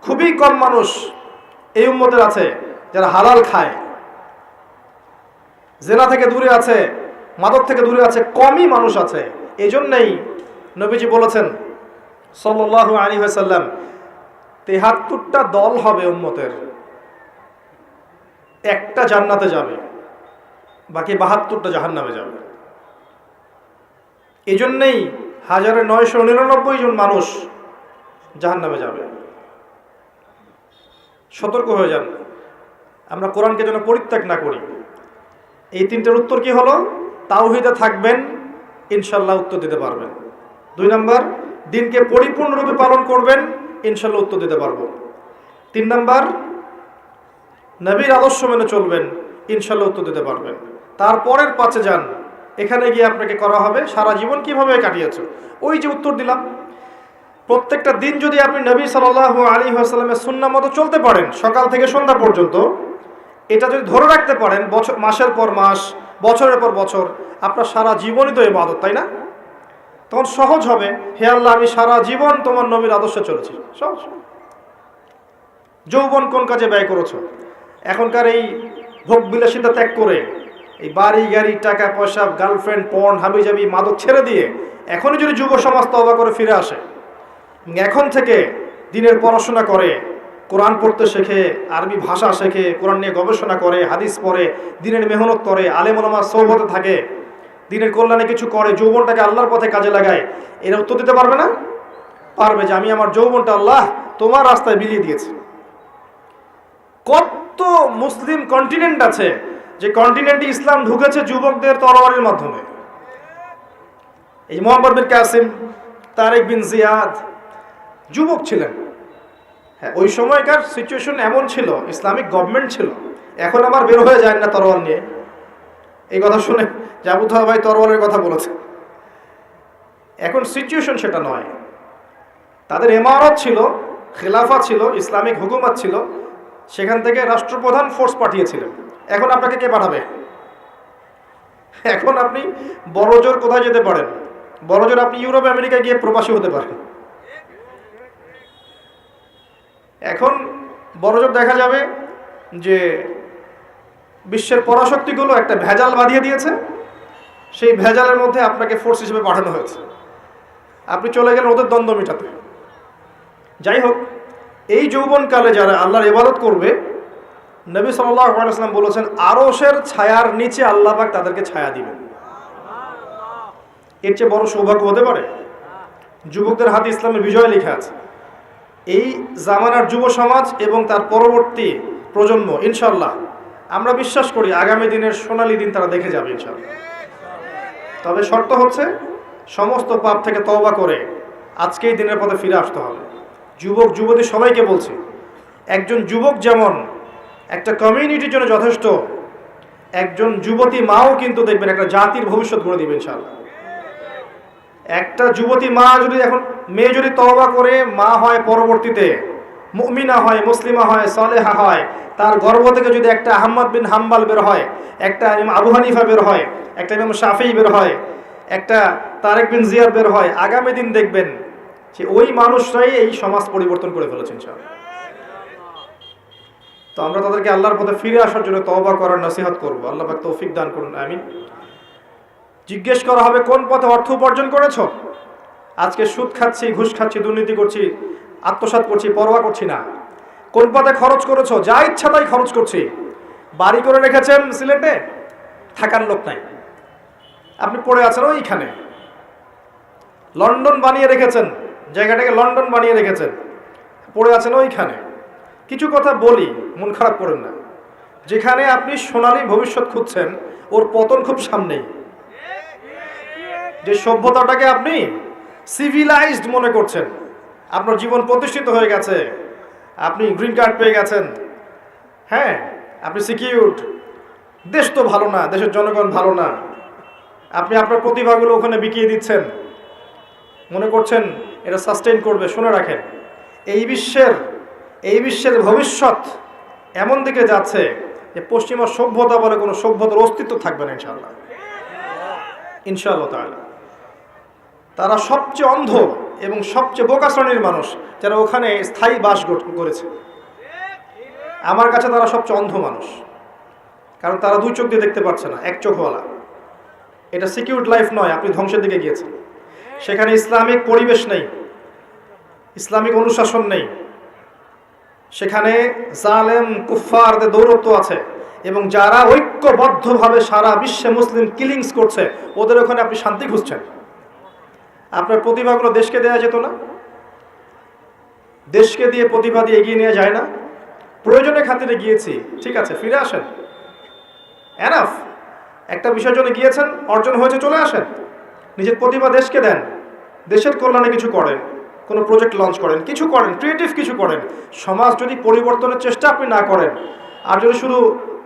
খুবই কম মানুষ এই উম্মতের আছে যারা হালাল খায়, জেনা থেকে দূরে আছে, মাদক থেকে দূরে আছে, কমই মানুষ আছে। এই জন্যই নবীজি বলেছেন সাল্লাল্লাহু আলাইহি ওয়াসাল্লাম, 73টা দল হবে উম্মতের, একটা জান্নাতে যাবে, বাকি 72টা জাহান্নামে যাবে। এই জন্যই 1999 জন মানুষ জাহান্নামে যাবে। সতর্ক হয়ে যান, আমরা কোরআনকে যেন পরিত্যাগ না করি। এই 3টার উত্তর কি হলো? তাওহীদে থাকবেন, ইনশাল্লাহ উত্তর দিতে পারবেন। 2 নাম্বার, দিনকে পরিপূর্ণরূপে পালন করবেন, ইনশাল্লাহ উত্তর দিতে পারবো। 3 নাম্বার, নবীর আদর্শ মেনে চলবেন, ইনশাল্লাহ উত্তর দিতে পারবেন। তারপরের 5-এ যান, এখানে গিয়ে আপনাকে করা হবে সারা জীবন কিভাবে কাটিয়েছো, ওই যে উত্তর দিলাম। প্রত্যেকটা দিন যদি আপনি নবী সাল্লাল্লাহু আলাইহি ওয়াসাল্লামের সুন্নাহ মতো চলতে পারেন, সকাল থেকে সন্ধ্যা পর্যন্ত, এটা যদি ধরে রাখতে পারেন মাসের পর মাস, বছরের পর বছর, আপনার সারা জীবনই তো ইবাদত, তাই না? তখন সহজ হবে, হে আল্লাহ আমি সারা জীবন তোমার নবীর আদর্শে চলেছি। সহজ। যৌবন কোন কাজে ব্যয় করেছো? এখনকার এই ভোগ বিলাসিতা ত্যাগ করে, এই বাড়ি গাড়ি, টাকা পয়সা, গার্লফ্রেন্ড, পর্ন, হাবিজাবি, মাদক ছেড়ে দিয়ে এখনই যদি যুব সমাজ তওবা করে ফিরে আসে, এখন থেকে দিনের পড়াশোনা করে, কোরআন পড়তে শেখে, আরবি ভাষা শেখে, কোরআন নিয়ে গবেষণা করে, হাদিস পড়ে, দিনের মেহনত করে, আলেম ওলামার সোহবতে থাকে, দিনের কল্যাণে কিছু করে, যৌবনটাকে আল্লাহর পথে কাজে লাগায়, এরা উত্তর দিতে পারবে না? পারবে, যে আমি আমার যৌবনটা আল্লাহ তোমার রাস্তায় বিলিয়ে দিয়েছি। কত মুসলিম কন্টিনেন্ট আছে যে কন্টিনেন্টে ইসলাম ঢুকেছে যুবকদের তরবারির মাধ্যমে। এই মোহাম্মদ বিন কাসিম, তারেক বিন জিয়াদ যুবক ছিলেন। হ্যাঁ, ওই সময়কার সিচুয়েশন এমন ছিল, ইসলামিক গভর্নমেন্ট ছিল। এখন আবার বের হয়ে যায় না তরোয়াল নিয়ে, এই কথা শুনে যে আবু তাহের ভাই তরোয়ালের কথা বলেছে। এখন সিচুয়েশন সেটা নয়। তাদের ইমারত ছিল, খেলাফা ছিল, ইসলামিক হুকুমত ছিল, সেখান থেকে রাষ্ট্রপ্রধান ফোর্স পাঠিয়েছিলেন। এখন আপনাকে কে পাঠাবে? এখন আপনি বড়জোর কোথায় যেতে পারেন? বড়জোর আপনি ইউরোপ আমেরিকায় গিয়ে প্রবাসী হতে পারেন। এখন বড়জোর দেখা যাবে যে বিশ্বের পরাশক্তিগুলো একটা ভেজাল বাঁধিয়ে দিয়েছে, সেই ভেজালের মধ্যে আপনাকে ফোর্স হিসেবে পাঠানো হয়েছে, আপনি চলে গেলেন ওদের দ্বন্দ্ব মেটাতে। যাই হোক, এই যৌবনকালে যারা আল্লাহর ইবাদত করবে, নবী সাল্লাল্লাহু আলাইহি ওয়াসাল্লাম বলেছেন আরশের ছায়ার নিচে আল্লাহ পাক তাদেরকে ছায়া দিবেন। এর চেয়ে বড় সৌভাগ্য হতে পারে? যুবকদের হাতে ইসলামের বিজয় লেখা আছে। এই জামানার যুব সমাজ এবং তার পরবর্তী প্রজন্ম ইনশাআল্লাহ আমরা বিশ্বাস করি আগামী দিনের সোনালী দিন তারা দেখে যাবে ইনশাআল্লাহ। তবে শর্ত হচ্ছে সমস্ত পাপ থেকে তওবা করে আজকেই দিনের পথে ফিরে আসতে হবে। যুবক যুবতী সবাইকে বলছি, একজন যুবক যেমন একটা কমিউনিটির জন্য যথেষ্ট, একজন যুবতী মাও কিন্তু দেখবেন একটা জাতির ভবিষ্যৎ গড়ে দিবে ইনশাআল্লাহ। একটা যুবতী মা যদি, এখন মেয়ে যদি তওবা করে মা হয়, পরবর্তীতে মুমিনা হয়, মুসলিমা হয়, সালেহা হয়, তার গর্ভ থেকে যদি একটা আহমদ বিন হাম্বাল বের হয়, একটা ইমাম আবু হানিফা বের হয়, একটা ইমাম শাফিঈ বের হয়, একটা তারেক বিন জিয়াদ বের হয়, আগামী দিন দেখবেন যে ওই মানুষরাই এই সমাজ পরিবর্তন করে ফেলেছে ইনশাআল্লাহ। তো আমরা তাদেরকে আল্লাহর পথে ফিরে আসার জন্য তওবা করার নসিহত করব। আল্লাহ পাক তৌফিক দান করুন, আমিন। জিজ্ঞেস করা হবে কোন পথে অর্থ উপার্জন করেছো? আজকে সুদ খাচ্ছি, ঘুষ খাচ্ছি, দুর্নীতি করছি, আত্মসাৎ করছি, পরোয়া করছি না। কোন পথে খরচ করেছো? যা ইচ্ছা তাই খরচ করছি। বাড়ি করে রেখেছেন সিলেটে, থাকার লোক নাই, আপনি পড়ে আছেন ওইখানে। লন্ডন বানিয়ে রেখেছেন, জায়গাটাকে লন্ডন বানিয়ে রেখেছেন, পড়ে আছেন ওইখানে। কিছু কথা বলি, মন খারাপ করেন না। যেখানে আপনি সোনালী ভবিষ্যৎ খুঁজছেন, ওর পতন খুব সামনেই। যে সভ্যতাটাকে আপনি সিভিলাইজড মনে করছেন, আপনার জীবন প্রতিষ্ঠিত হয়ে গেছে, আপনি গ্রিন কার্ড পেয়ে গেছেন, হ্যাঁ আপনি সিকিউরড, দেশ তো ভালো না, দেশের জনগণ ভালো না, আপনি আপনার প্রতিভাগুলো ওখানে বিকিয়ে দিচ্ছেন, মনে করছেন এটা সাস্টেইন করবে। শুনে রাখেন, এই বিশ্বের ভবিষ্যৎ এমন দিকে যাচ্ছে যে পশ্চিমা সভ্যতা বলে কোনো সভ্যতার অস্তিত্ব থাকবে না ইনশাআল্লাহ, ইনশাআল্লাহ তাআলা। তারা সবচেয়ে অন্ধ এবং সবচেয়ে বোকা শ্রেণীর মানুষ যারা ওখানে স্থায়ী বাস করেছে। আমার কাছে তারা সবচেয়ে অন্ধ মানুষ, কারণ তারা দুই চোখ দিয়ে দেখতে পাচ্ছে না, এক চোখওয়ালা। এটা সিকিউরড লাইফ নয়, আপনি ধ্বংসের দিকে গিয়েছেন। সেখানে ইসলামিক পরিবেশ নেই, ইসলামিক অনুশাসন নেই, সেখানে জালেম কুফফারদের দৌরত্ব আছে, এবং যারা ঐক্যবদ্ধভাবে সারা বিশ্বে মুসলিম কিলিংস করছে, ওদের ওখানে আপনি শান্তি খুঁজছেন। আপনার প্রতিভাগুলো দেশকে দেওয়া যেত না? দেশকে দিয়ে প্রতিভা দিয়ে এগিয়ে নেওয়া যায় না? প্রয়োজনের খাতিরে গিয়েছি, ঠিক আছে, ফিরে আসেন, এনাফ। একটা বিষয়ের জন্য গিয়েছেন, অর্জন হয়েছে, চলে আসেন। নিজের প্রতিভা দেশকে দেন, দেশের কল্যাণে কিছু করেন, কোনো প্রজেক্ট লঞ্চ করেন, কিছু করেন, ক্রিয়েটিভ কিছু করেন। সমাজ যদি পরিবর্তনের চেষ্টা আপনি না করেন, আর যদি শুধু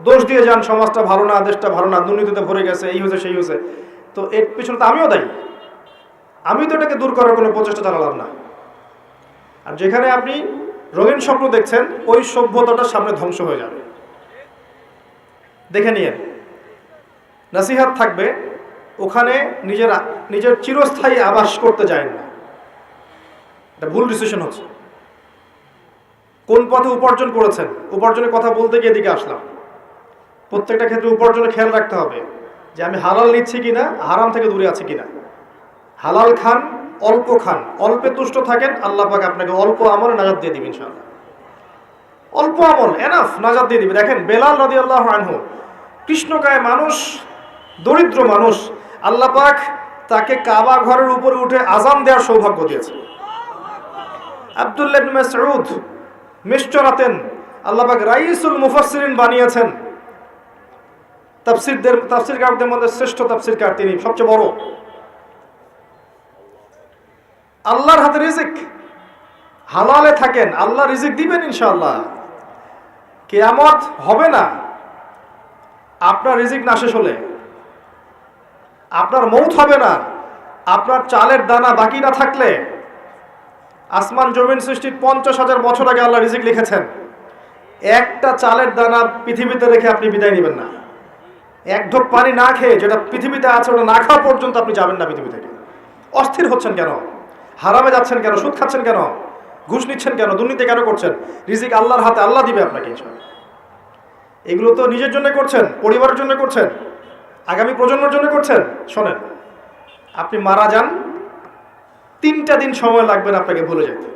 দোষ দিয়ে যান, সমাজটা ভালো না, দেশটা ভালো না, দুর্নীতিতে ভরে গেছে, এই হয়েছে সেই হয়েছে, তো এর পিছনে তো আমিও দায়ী। আমি তো এটাকে দূর করার কোনো প্রচেষ্টা চালালাম না। আর যেখানে আপনি রঙিন স্বপ্ন দেখছেন, ওই সভ্যতাটার সামনে ধ্বংস হয়ে যাবে। দেখে নিয়ে নসিহত থাকবে, ওখানে নিজের চিরস্থায়ী আবাস করতে যায় না, এটা ভুল ডিসিশন হচ্ছে। কোন পথে উপার্জন করেছেন? উপার্জনের কথা বলতে গিয়ে এদিকে আসলাম। প্রত্যেকটা ক্ষেত্রে উপার্জনের খেয়াল রাখতে হবে যে আমি হালাল নিচ্ছি কিনা, হারাম থেকে দূরে আছি কিনা। হালাল খান, অল্প খান, অল্পে তুষ্ট থাকেন, আল্লাহ পাক আপনাকে অল্প আমলে নাজাত দিয়ে দিবেন ইনশাআল্লাহ। অল্প আমল এনাফ, নাজাত দিয়ে দিবে। দেখেন বেলাল রাদিয়াল্লাহু আনহু, কৃষ্ণকায় মানুষ, দরিদ্র মানুষ, আল্লাহ পাক তাকে কাবা ঘরের উপরে উঠে আযান দেওয়ার সৌভাগ্য দিয়েছে। আব্দুল্লাহ ইবনে মাসউদ মিশরাতেন, আল্লাহ পাক রাইসুল মুফাসসিরিন বানিয়েছেন। তাফসীরকারদের মধ্যে শ্রেষ্ঠ তাফসীরকার তিনি, সবচেয়ে বড়। আল্লাহর হাতে রিজিক, হালালে থাকেন, আল্লাহ রিজিক দিবেন ইনশাআল্লাহ। কিয়ামত হবে না আপনার রিজিক না শেষ হলে, আপনার মৌত হবে না আপনার চালের দানা বাকি না থাকলে। আসমান জমিন সৃষ্টির 50,000 বছর আগে আল্লাহ রিজিক লিখেছেন। একটা চালের দানা পৃথিবীতে রেখে আপনি বিদায় নেবেন না। এক ঢোক পানি না খেয়ে, যেটা পৃথিবীতে আছে ওটা না খাওয়া পর্যন্ত আপনি যাবেন না পৃথিবী থেকে। অস্থির হচ্ছেন কেন? হারামে যাচ্ছেন কেন? সুদ খাচ্ছেন কেন? ঘুষ নিচ্ছেন কেন? দুর্নীতি কেন করছেন? রিজিক আল্লাহর হাতে, আল্লাহ দিবে আপনাকে ইনশাআল্লাহ। এগুলো তো নিজের জন্য করছেন, পরিবারের জন্য করছেন, আগামী প্রজন্মের জন্য করছেন। শোনেন, আপনি মারা যান, 3টা দিন সময় লাগবে না আপনাকে ভুলে যেতে।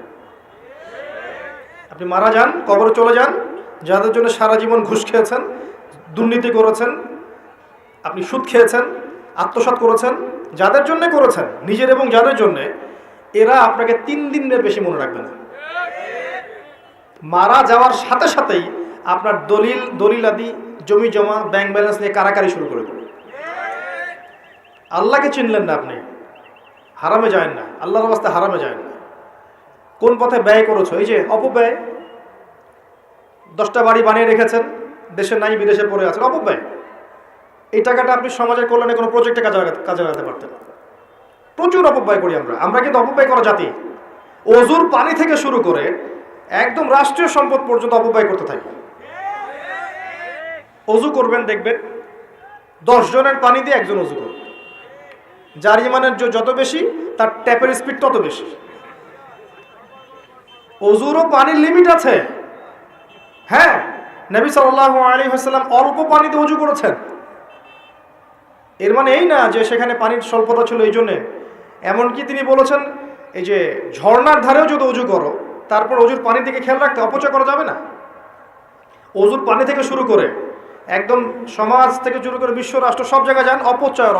আপনি মারা যান, কবরে চলে যান, যাদের জন্য সারা জীবন ঘুষ খেয়েছেন, দুর্নীতি করেছেন, আপনি সুদ খেয়েছেন, আত্মসাৎ করেছেন, যাদের জন্য করেছেন, নিজের এবং যাদের জন্য, এরা আপনাকে 3 দিনের বেশি মনে রাখবে না। মারা যাওয়ার সাথে সাথেই আপনার দলিলাদি, জমি জমা, ব্যাংক ব্যালেন্স নিয়ে কারাকারি শুরু করে দেবে। আল্লাহকে চিনলেন না আপনি, হারামে যায় না, আল্লাহর রাস্তায় হারামে যায় না। কোন পথে ব্যয় করেছো? এই যে অপব্যয়। 10টা বাড়ি বানিয়ে রেখেছেন, দেশে নাই, বিদেশে পড়ে আছেন, অপব্যয়। এই টাকাটা আপনি সমাজের কল্যাণে কোনো প্রজেক্টে কাজে লাগাতে পারতেন। প্রচুর অপব্যয় করি আমরা কিন্তু অপব্যয় করা জাতি। অজুর পানি থেকে শুরু করে একদম রাষ্ট্রীয় সম্পদ পর্যন্ত অপব্যয় করতে থাকি। অজু করবেন, দেখবেন 10 জনের পানি দিয়ে একজন অজু করবে। যার ইমানের যত বেশি, তার ট্যাপের স্পিড তত বেশি। অজুরও পানির লিমিট আছে। হ্যাঁ, নবী সাল্লাল্লাহু আলাইহি ওয়াসাল্লাম অল্প পানিতে অজু করেছেন। এর মানে এই না যে সেখানে পানির স্বল্পতা ছিল এই জন্যে। এমনকি তিনি বলেছেন, এই যে ঝর্ণার ধারেও যদি অজু করো, তারপর অজুর পানির দিকে খেয়াল রাখতে, অপচয় করা যাবে না। অজুর পানি থেকে শুরু করে একদম সমাজ থেকে শুরু করে বিশ্ব রাষ্ট্র সব জায়গায় যান, অপচয়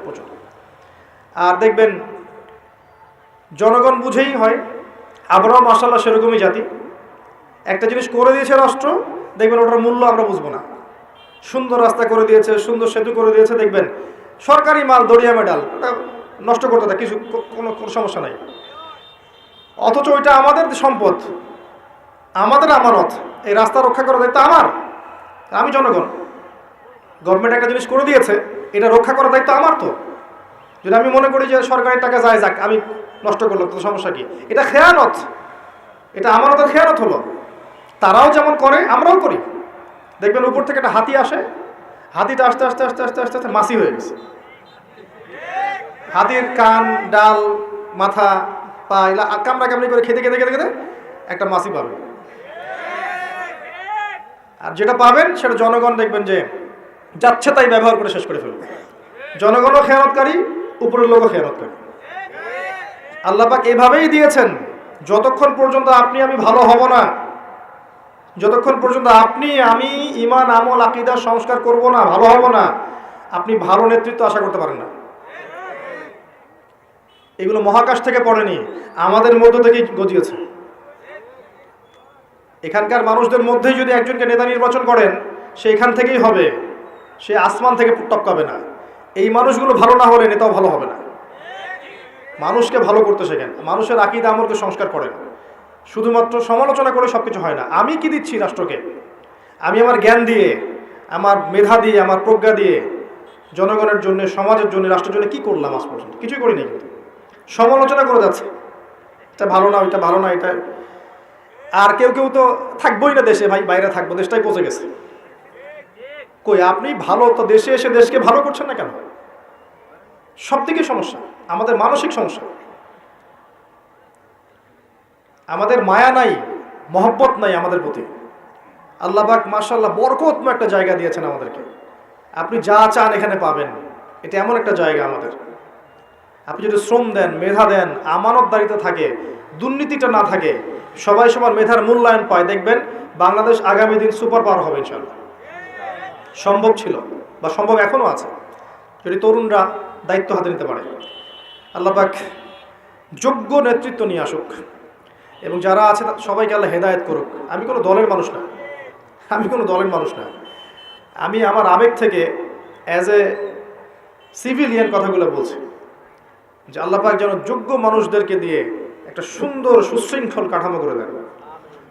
প্রচুর। আর দেখবেন জনগণ বুঝেই হয়, আমরাও মাশাআল্লাহ সেরকমই জাতি। একটা জিনিস করে দিয়েছে রাষ্ট্র, দেখবেন ওটার মূল্য আমরা বুঝবো না। সুন্দর রাস্তা করে দিয়েছে, সুন্দর সেতু করে দিয়েছে, দেখবেন সরকারি মাল, দরিয়া মেডাল, ওটা নষ্ট করতে থাকে, কোনো সমস্যা নাই। অথচ ওইটা আমাদের সম্পদ, আমাদের আমানত। এই রাস্তা রক্ষা করার দায়িত্ব আমার, আমি জনগণ। গভর্নমেন্ট একটা জিনিস করে দিয়েছে, এটা রক্ষা করার দায়িত্ব আমার। তো যদি আমি মনে করি যে সরকারি টাকা যায় যাক, আমি নষ্ট করলাম, তো সমস্যা কি? এটা খেয়ানত, এটা আমানতের খেয়ানত হলো। তারাও যেমন করে, আমরাও করি। দেখবেন উপর থেকে একটা হাতি আসে, হাতিটা আস্তে আস্তে আস্তে আস্তে আস্তে আস্তে মাছি হয়ে গেছে। হাতির কান, ডাল, মাথা, পা এগুলা কামড়াকামড়ি করে খেতে খেতে খেতে খেতে একটা মাছি পাবে। আর যেটা পাবেন সেটা জনগণ দেখবেন যে যাচ্ছে তাই ব্যবহার করে শেষ করে ফেলবে। জনগণও খেয়ানতকারী, উপরের লোকও খেয়ানতকারী। আল্লাহ পাক এভাবেই দিয়েছেন, যতক্ষণ পর্যন্ত আপনি আমি ভালো হব না, যতক্ষণ পর্যন্ত আপনি আমি ঈমান, আমল, আকীদা সংস্কার করব না, ভালো হব না, আপনি ভালো নেতৃত্ব আশা করতে পারেন না। এগুলো মহাকাশ থেকে পড়েনি, আমাদের মধ্য থেকেই গজিয়েছে। এখানকার মানুষদের মধ্যেই যদি একজনকে নেতা নির্বাচন করেন, সে এখান থেকেই হবে, সে আসমান থেকে টপকাবে না। এই মানুষগুলো ভালো না হলে নেতাও ভালো হবে না। মানুষকে ভালো করতে শেখেন, মানুষের আকীদা আমলকে সংস্কার করেন। শুধুমাত্র সমালোচনা করে সব কিছু হয় না। আমি কি দিচ্ছি রাষ্ট্রকে? আমি আমার জ্ঞান দিয়ে, আমার মেধা দিয়ে, আমার প্রজ্ঞা দিয়ে জনগণের জন্য, সমাজের জন্য, রাষ্ট্রের জন্য কি করলাম আজ পর্যন্ত? কিছুই করিনি। কিন্তু সমালোচনা করে যাচ্ছে, এটা ভালো না, ওইটা ভালো না, এটা। আর কেউ কেউ তো থাকবোই না দেশে, ভাই বাইরে থাকবো, দেশটাই পচে গেছে। কই, আপনি ভালো তো দেশে এসে দেশকে ভালো করছেন না কেন? সব থেকে সমস্যা আমাদের মানসিক সমস্যা। আমাদের মায়া নাই, মহব্বত নাই আমাদের প্রতি। আল্লাহ পাক মাশাআল্লাহ বরকতময় একটা জায়গা দিয়েছেন আমাদেরকে। আপনি যা চান এখানে পাবেন। এটা এমন একটা জায়গা আমাদের। আপনি যদি শ্রম দেন, মেধা দেন, আমানতদারিতা থাকে, দুর্নীতিটা না থাকে, সবাই সবার মেধার মূল্যায়ন পায়, দেখবেন বাংলাদেশ আগামী দিন সুপার পাওয়ার হবে ইনশাআল্লাহ। সম্ভব ছিল বা সম্ভব এখনও আছে, যদি তরুণরা দায়িত্ব হাতে নিতে পারে। আল্লাহ পাক যোগ্য নেতৃত্ব নিয়ে আসুক এবং যারা আছে সবাইকে আল্লাহ হেদায়েত করুক। আমি কোনো দলের মানুষ না, আমি আমার আবেগ থেকে অ্যাজ এ সিভিলিয়ান কথাগুলো বলছি যে আল্লাহ পাক যেন যোগ্য মানুষদেরকে দিয়ে একটা সুন্দর সুশৃঙ্খল কাঠামো করে দেন,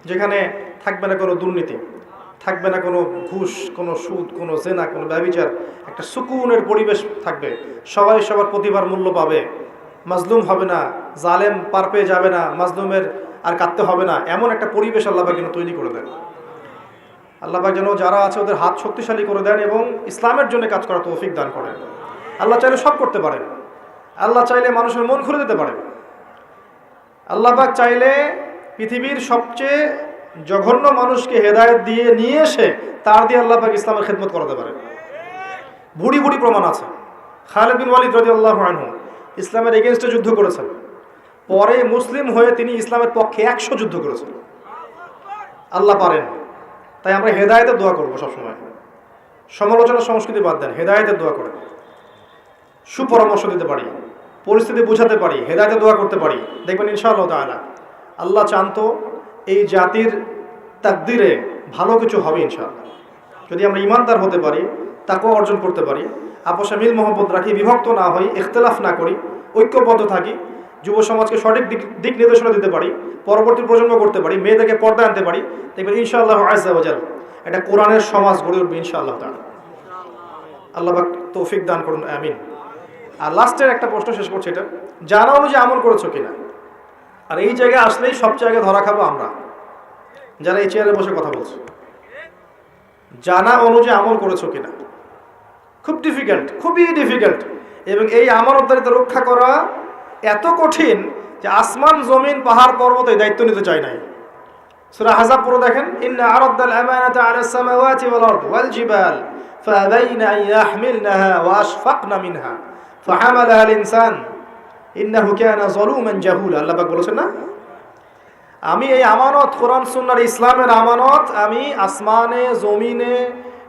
যেখানে থাকবে না কোনো দুর্নীতি, থাকবে না কোনো ঘুষ, কোনো সুদ, কোনো জেনা, কোনো ব্যভিচার। একটা সুকুনের পরিবেশ থাকবে, সবাই সবার প্রতিভার মূল্য পাবে, মাজলুম হবে না, জালেম পার পেয়ে যাবে না, মাজলুমের আর কাঁদতে হবে না। এমন একটা পরিবেশ আল্লাহ পাক যেন তৈরি করে দেন। আল্লাহ পাক যেন যারা আছে ওদের হাত শক্তিশালী করে দেন এবং ইসলামের জন্য কাজ করার তৌফিক দান করেন। আল্লাহ চাইলে সব করতে পারেন। আল্লাহ চাইলে মানুষের মন খুলে দিতে পারেন। আল্লাহ পাক চাইলে পৃথিবীর সবচেয়ে জঘন্য মানুষকে হেদায়েত দিয়ে নিয়ে এসে তার দিয়ে আল্লাহ পাক ইসলামের খেদমত করাতে পারেন। ভুড়ি ভুড়ি প্রমাণ আছে। খালিদ বিন ওয়ালিদ রাদিয়াল্লাহু আনহু ইসলামের এগেইনস্টে যুদ্ধ করেছেন, পরে মুসলিম হয়ে তিনি ইসলামের পক্ষে 100 যুদ্ধ করেছেন। আল্লাহ পারেন। তাই আমরা হেদায়েতের দোয়া করবো সবসময়। সমালোচনা সংস্কৃতি বাদ দেন, হেদায়েতের দোয়া করেন। সুপরামর্শ দিতে পারি, পরিস্থিতি বুঝাতে পারি, হেদায়েতের দোয়া করতে পারি, দেখবেন ইনশাআল্লাহ তাআলা আল্লাহ চান তো এই জাতির তাকদিরে ভালো কিছু হবে ইনশাআল্লাহ। যদি আমরা ইমানদার হতে পারি, তাকওয়া অর্জন করতে পারি, আপোষে মিল মহব্বত রাখি, বিভক্ত না হই, ইখতিলাফ না করি, ঐক্যবদ্ধ থাকি, যুব সমাজকে সঠিক দিক নির্দেশনা দিতে পারি, পরবর্তী প্রজন্ম করতে পারি, মেয়েদেরকে পর্দা আনতে পারি, দেখবেন ইনশাআল্লাহ আযজা ওয়া জাল এটা কোরআনের সমাজ গড়ে উঠবে ইনশাআল্লাহ তাআলা। আল্লাহ পাক তৌফিক দান করুন, আমিন। আর লাস্টের একটা প্রশ্ন শেষ করছি, এটা জানা অনুযায়ী আমল করেছো কিনা। আর এই জায়গায় আসলেই সব জায়গায় ধরা খাবো আমরা যারা এই চেয়ারে বসে কথা বলছে। জানা অনুযায়ী আমল করেছো কিনা খুব ডিফিকাল্ট, খুবই ডিফিকাল্ট। এবং এই আমানতদারিতা রক্ষা করা এত কঠিন যে আসমান জমিন পাহাড় পর্বত এই দায়িত্ব নিতে চায় নাই। সূরা আহজাব পুরো দেখেন, ইন্না আরাদনাল আমানাতা আলাস সামাওয়াতি ওয়াল আরদি ওয়াল জিবাল ফাআবাইনা আন ইয়াহমিলনাহা ওয়া আশফাকনা মিনহা ফাহামালাহাল ইনসান ইন্নাহু কানা যালুমান জাহুলা। আল্লাহ পাক বলেছেন না, আমি এই আমানত, কোরআন সুন্নাহর ইসলামের আমানত আমি আসমানে জমিনে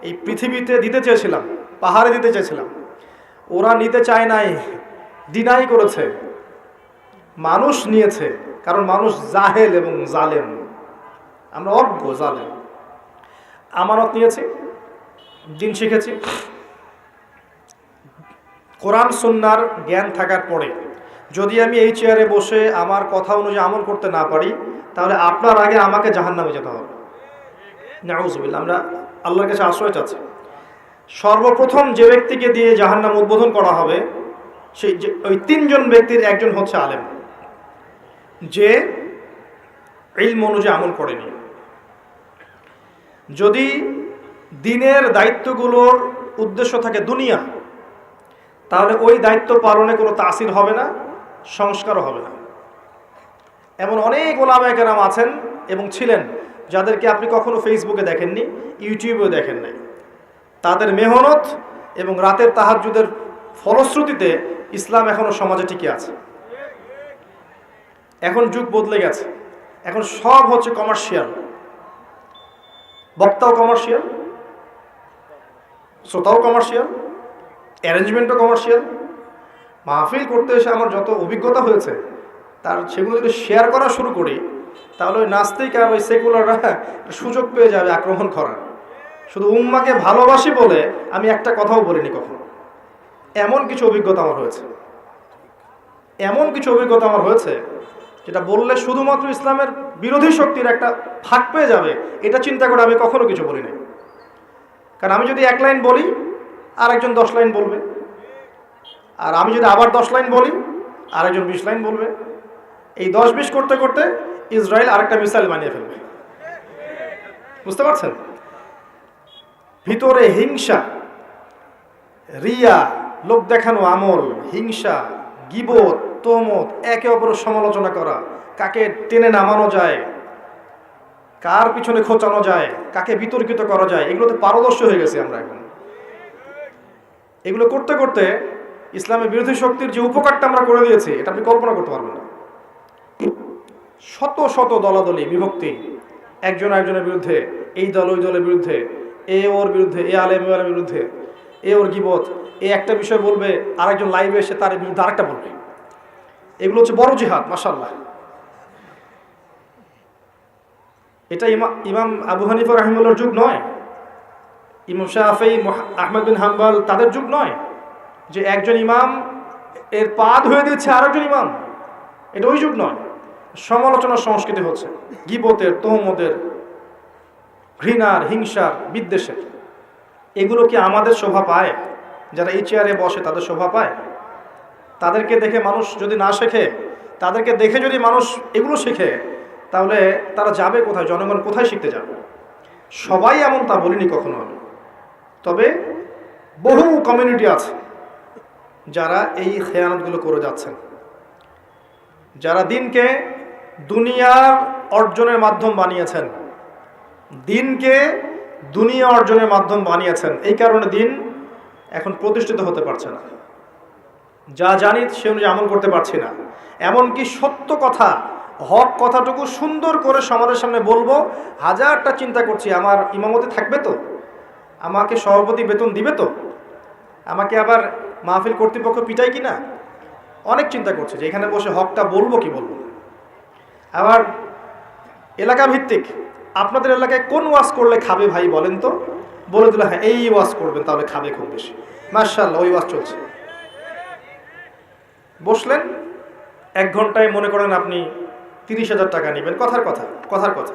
এই পৃথিবীতে দিতে চেয়েছিলাম, পাহাড়ে দিতে চেয়েছিলাম। ওরা নিতে চায় নাই, ডিনাই করেছে। মানুষ নিয়েছে, কারণ মানুষ জাহেল এবং জালেম, আমরা অজ্ঞ জালেম। আমানত নিয়েছি, দিন শিখেছি। কোরআন সুন্নাহর জ্ঞান থাকার পরে যদি আমি এই চেয়ারে বসে আমার কথা অনুযায়ী আমল করতে না পারি, তাহলে আপনার আগে আমাকে জাহান্নামে যেতে হবে। নাউযুবিল্লাহ, আমরা আল্লাহর কাছে আশ্রয় চাচ্ছি। সর্বপ্রথম যে ব্যক্তিকে দিয়ে জাহান্নাম উদ্বোধন করা হবে, সেই ওই 3 জন ব্যক্তির একজন হচ্ছে আলেম, যে ইলম অনুযায়ী আমল করেনি। যদি দিনের দায়িত্বগুলোর উদ্দেশ্য থাকে দুনিয়া, তাহলে ওই দায়িত্ব পালনে কোনো তাসির হবে না, সংস্কারও হবে না। এমন অনেক ওলামায়ে কেরাম আছেন এবং ছিলেন যাদেরকে আপনি কখনো ফেসবুকে দেখেননি, ইউটিউবেও দেখেন নাই। তাদের মেহনত এবং রাতের তাহাজ্জুদের ফলশ্রুতিতে ইসলাম এখনো সমাজে টিকে আছে। এখন যুগ বদলে গেছে, এখন সব হচ্ছে কমার্শিয়াল। বক্তাও কমার্শিয়াল, শ্রোতাও কমার্শিয়াল, অ্যারেঞ্জমেন্টও কমার্শিয়াল। মাহফিল করতে এসে আমার যত অভিজ্ঞতা হয়েছে তার সেগুলো যদি শেয়ার করা শুরু করি, তাহলে ওই নাস্তিক আর ওই সেকুলাররা সুযোগ পেয়ে যাবে আক্রমণ করার। শুধু উম্মাকে ভালোবাসি বলে আমি একটা কথাও বলিনি কখনো। এমন কিছু অভিজ্ঞতা আমার হয়েছে, এমন কিছু অভিজ্ঞতা আমার হয়েছে যেটা বললে শুধুমাত্র ইসলামের বিরোধী শক্তির একটা ফাঁক পেয়ে যাবে, এটা চিন্তা করে আমি কখনো কিছু বলি নাই। কারণ আমি যদি 1 লাইন বলি আর একজন 10 লাইন বলবে, আর আমি যদি আবার 10 লাইন বলি আর একজন 20 লাইন বলবে। এই 10-20 করতে করতে ইসরায়েল আরেকটা মিসাইল বানিয়ে ফেলবে। বুঝতে পারছেন? ভিতরে হিংসা, রিয়া, লোক দেখানো আমল, হিংসা, গীবত, তহমত, একে অপরের সমালোচনা করা, কাকে টেনে নামানো যায়, কার পিছনে খোঁচানো যায়, কাকে বিতর্কিত করা যায়, এগুলোতে পারদর্শী হয়ে গেছে আমরা এখন। এগুলো করতে করতে ইসলামের বিরোধী শক্তির যে উপকারটা আমরা করে দিয়েছি, এটা আপনি কল্পনা করতে পারবেন না। শত শত দলাদলি, বিভক্তি, একজন একজনের বিরুদ্ধে, এই দল ওই দলের বিরুদ্ধে, এ ওর বিরুদ্ধে, এ আলেম ওই আলেমের বিরুদ্ধে, এ ওর গীবত, এ একটা বিষয় বলবে, আরেকজন লাইভে এসে তার বিরুদ্ধে আরেকটা বলবে। এগুলো হচ্ছে বড় জিহাদ, মাশাআল্লাহ। এটা ইমাম আবু হানিফা রাহিমাহুল্লাহর যুগ নয়, ইমাম শাফি, আহমদ বিন হাম্বল তাদের যুগ নয় যে একজন ইমাম এর পা ধুয়ে দিচ্ছে আরেকজন ইমাম, এটা ওই যুগ নয়। সমালোচনার সংস্কৃতি হচ্ছে, গীবতের, তোহমতের, ঘৃণার, হিংসার, বিদ্বেষের। এগুলো কি আমাদের শোভা পায়? যারা এই চেয়ারে বসে তাদের শোভা পায়? তাদেরকে দেখে মানুষ যদি না শেখে, তাদেরকে দেখে যদি মানুষ এগুলো শেখে, তাহলে তারা যাবে কোথায়? জনগণ কোথায় শিখতে যাবে? সবাই এমন তা বলিনি কখনো আমি, তবে বহু কমিউনিটি আছে যারা এই খেয়ানতগুলো করে যাচ্ছেন, যারা দিনকে দুনিয়ার অর্জনের মাধ্যম বানিয়েছেন, দিনকে দুনিয়া অর্জনের মাধ্যম বানিয়েছেন। এই কারণে দিন এখন প্রতিষ্ঠিত হতে পারছে না। যা জানি সে অনুযায়ী আমল করতে পারছি না। এমনকি সত্য কথা, হক কথাটুকু সুন্দর করে সমাজের সামনে বলবো, হাজারটা চিন্তা করছি, আমার ইমামতি থাকবে তো, আমাকে সভাপতি বেতন দিবে তো, আমাকে আবার মাহফিল কর্তৃপক্ষ পিটাই কি না, অনেক চিন্তা করছে যে এখানে বসে হকটা বলবো কি বলবো। আবার এলাকা ভিত্তিক, আপনাদের এলাকায় কোন ওয়াজ করলে খাবে ভাই বলেন তো, বলে দিল হ্যাঁ এই ওয়াজ করবেন তাহলে খাবে খুব বেশি, মাশাআল্লাহ ওই ওয়াজ চলছে। বসলেন 1 ঘন্টায় মনে করেন আপনি 30,000 টাকা নেবেন, কথার কথা।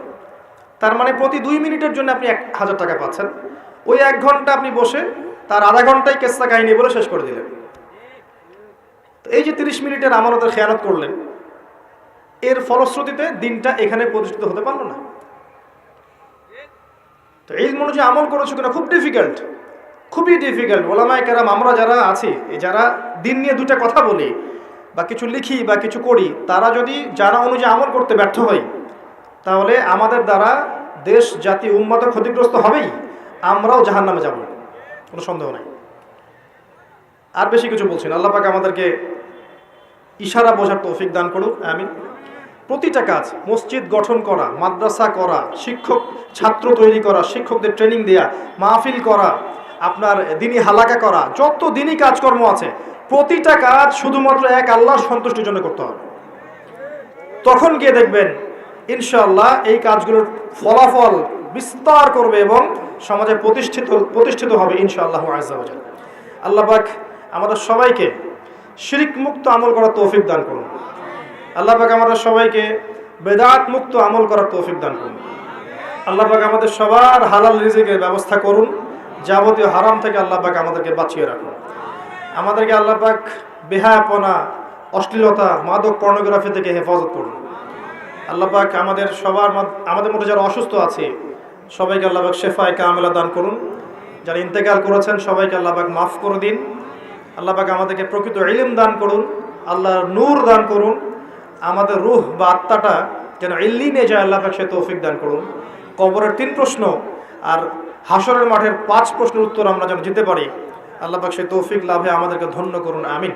তার মানে প্রতি 2 মিনিটের জন্য আপনি 1,000 টাকা পাচ্ছেন। ওই 1 ঘন্টা আপনি বসে তার আধা ঘন্টায় কেসা কাহিনী বলে শেষ করে দিলেন। তো এই যে 30 মিনিটের আমানতের খেয়ানত করলেন, এর ফলশ্রুতিতে দিনটা এখানে প্রতিষ্ঠিত হতে পারলো না। তো ইলম অনুযায়ী আমল করেছো কিনা খুব ডিফিকাল্ট, খুবই ডিফিকাল্ট। ওলামায়ে কেরাম আমরা যারা আছি, যারা দিন নিয়ে দুটা কথা বলি বা কিছু লিখি বা কিছু করি, তারা যদি জানা অনুযায়ী আমল করতে ব্যর্থ হয়, তাহলে আমাদের দ্বারা দেশ, জাতি, উম্মাত ক্ষতিগ্রস্ত হবেই, আমরাও জাহান্নামে যাব, কোনো সন্দেহ নাই। আর বেশি কিছু বলছি না, আল্লাহ পাক আমাদেরকে ইশারা বোঝার তৌফিক দান করুন, আমিন। প্রতিটা কাজ, মসজিদ গঠন করা, মাদ্রাসা করা, শিক্ষক ছাত্র তৈরি করা, শিক্ষকদের ট্রেনিং দেয়া, মাহফিল করা, আপনার দিনী হালাকা করা, যত দিনী কাজকর্ম আছে, প্রতিটা কাজ শুধুমাত্র এক আল্লাহর সন্তুষ্টির জন্য করতে হবে। তখন গিয়ে দেখবেন ইনশাআল্লাহ এই কাজগুলোর ফলাফল বিস্তার করবে এবং সমাজে প্রতিষ্ঠিত হবে ইনশাআল্লাহ আযজা ওয়া জাল্লা। আল্লাহ পাক আমাদের সবাইকে শিরক মুক্ত আমল করার তৌফিক দান করুন। আল্লাহ পাক আমাদের সবাইকে বেদাত মুক্ত আমল করার তৌফিক দান করুন। আল্লাহ পাক আমাদের সবার হালাল রিজিকের ব্যবস্থা করুন, যাবতীয় হারাম থেকে আল্লাহ পাক আমাদেরকে বাঁচিয়ে রাখুন। আমাদেরকে আল্লাহ পাক বেহায়াপনা, অশ্লীলতা, মাদক, পর্নোগ্রাফি থেকে হেফাজত করুন। আল্লাহ পাক আমাদের মধ্যে যারা অসুস্থ আছে সবাইকে আল্লাহ পাক শেফায়ে কামিলা দান করুন। যারা ইন্তেকাল করেছেন সবাইকে আল্লাহ পাক মাফ করে দিন। আল্লাহ পাক আমাদেরকে প্রকৃত ইলম দান করুন, আল্লাহর নূর দান করুন। আমাদের রূহ বা আত্মাটা যেন ইল্লিনে যায়, আল্লাহ পাক সে তৌফিক দান করুন। কবরের 3 প্রশ্ন আর হাসরের মাঠের 5 প্রশ্নের উত্তর আমরা যেন দিতে পারি, আল্লাহ পাক সে তৌফিক লাভে আমাদেরকে ধন্য করুন, আমিন।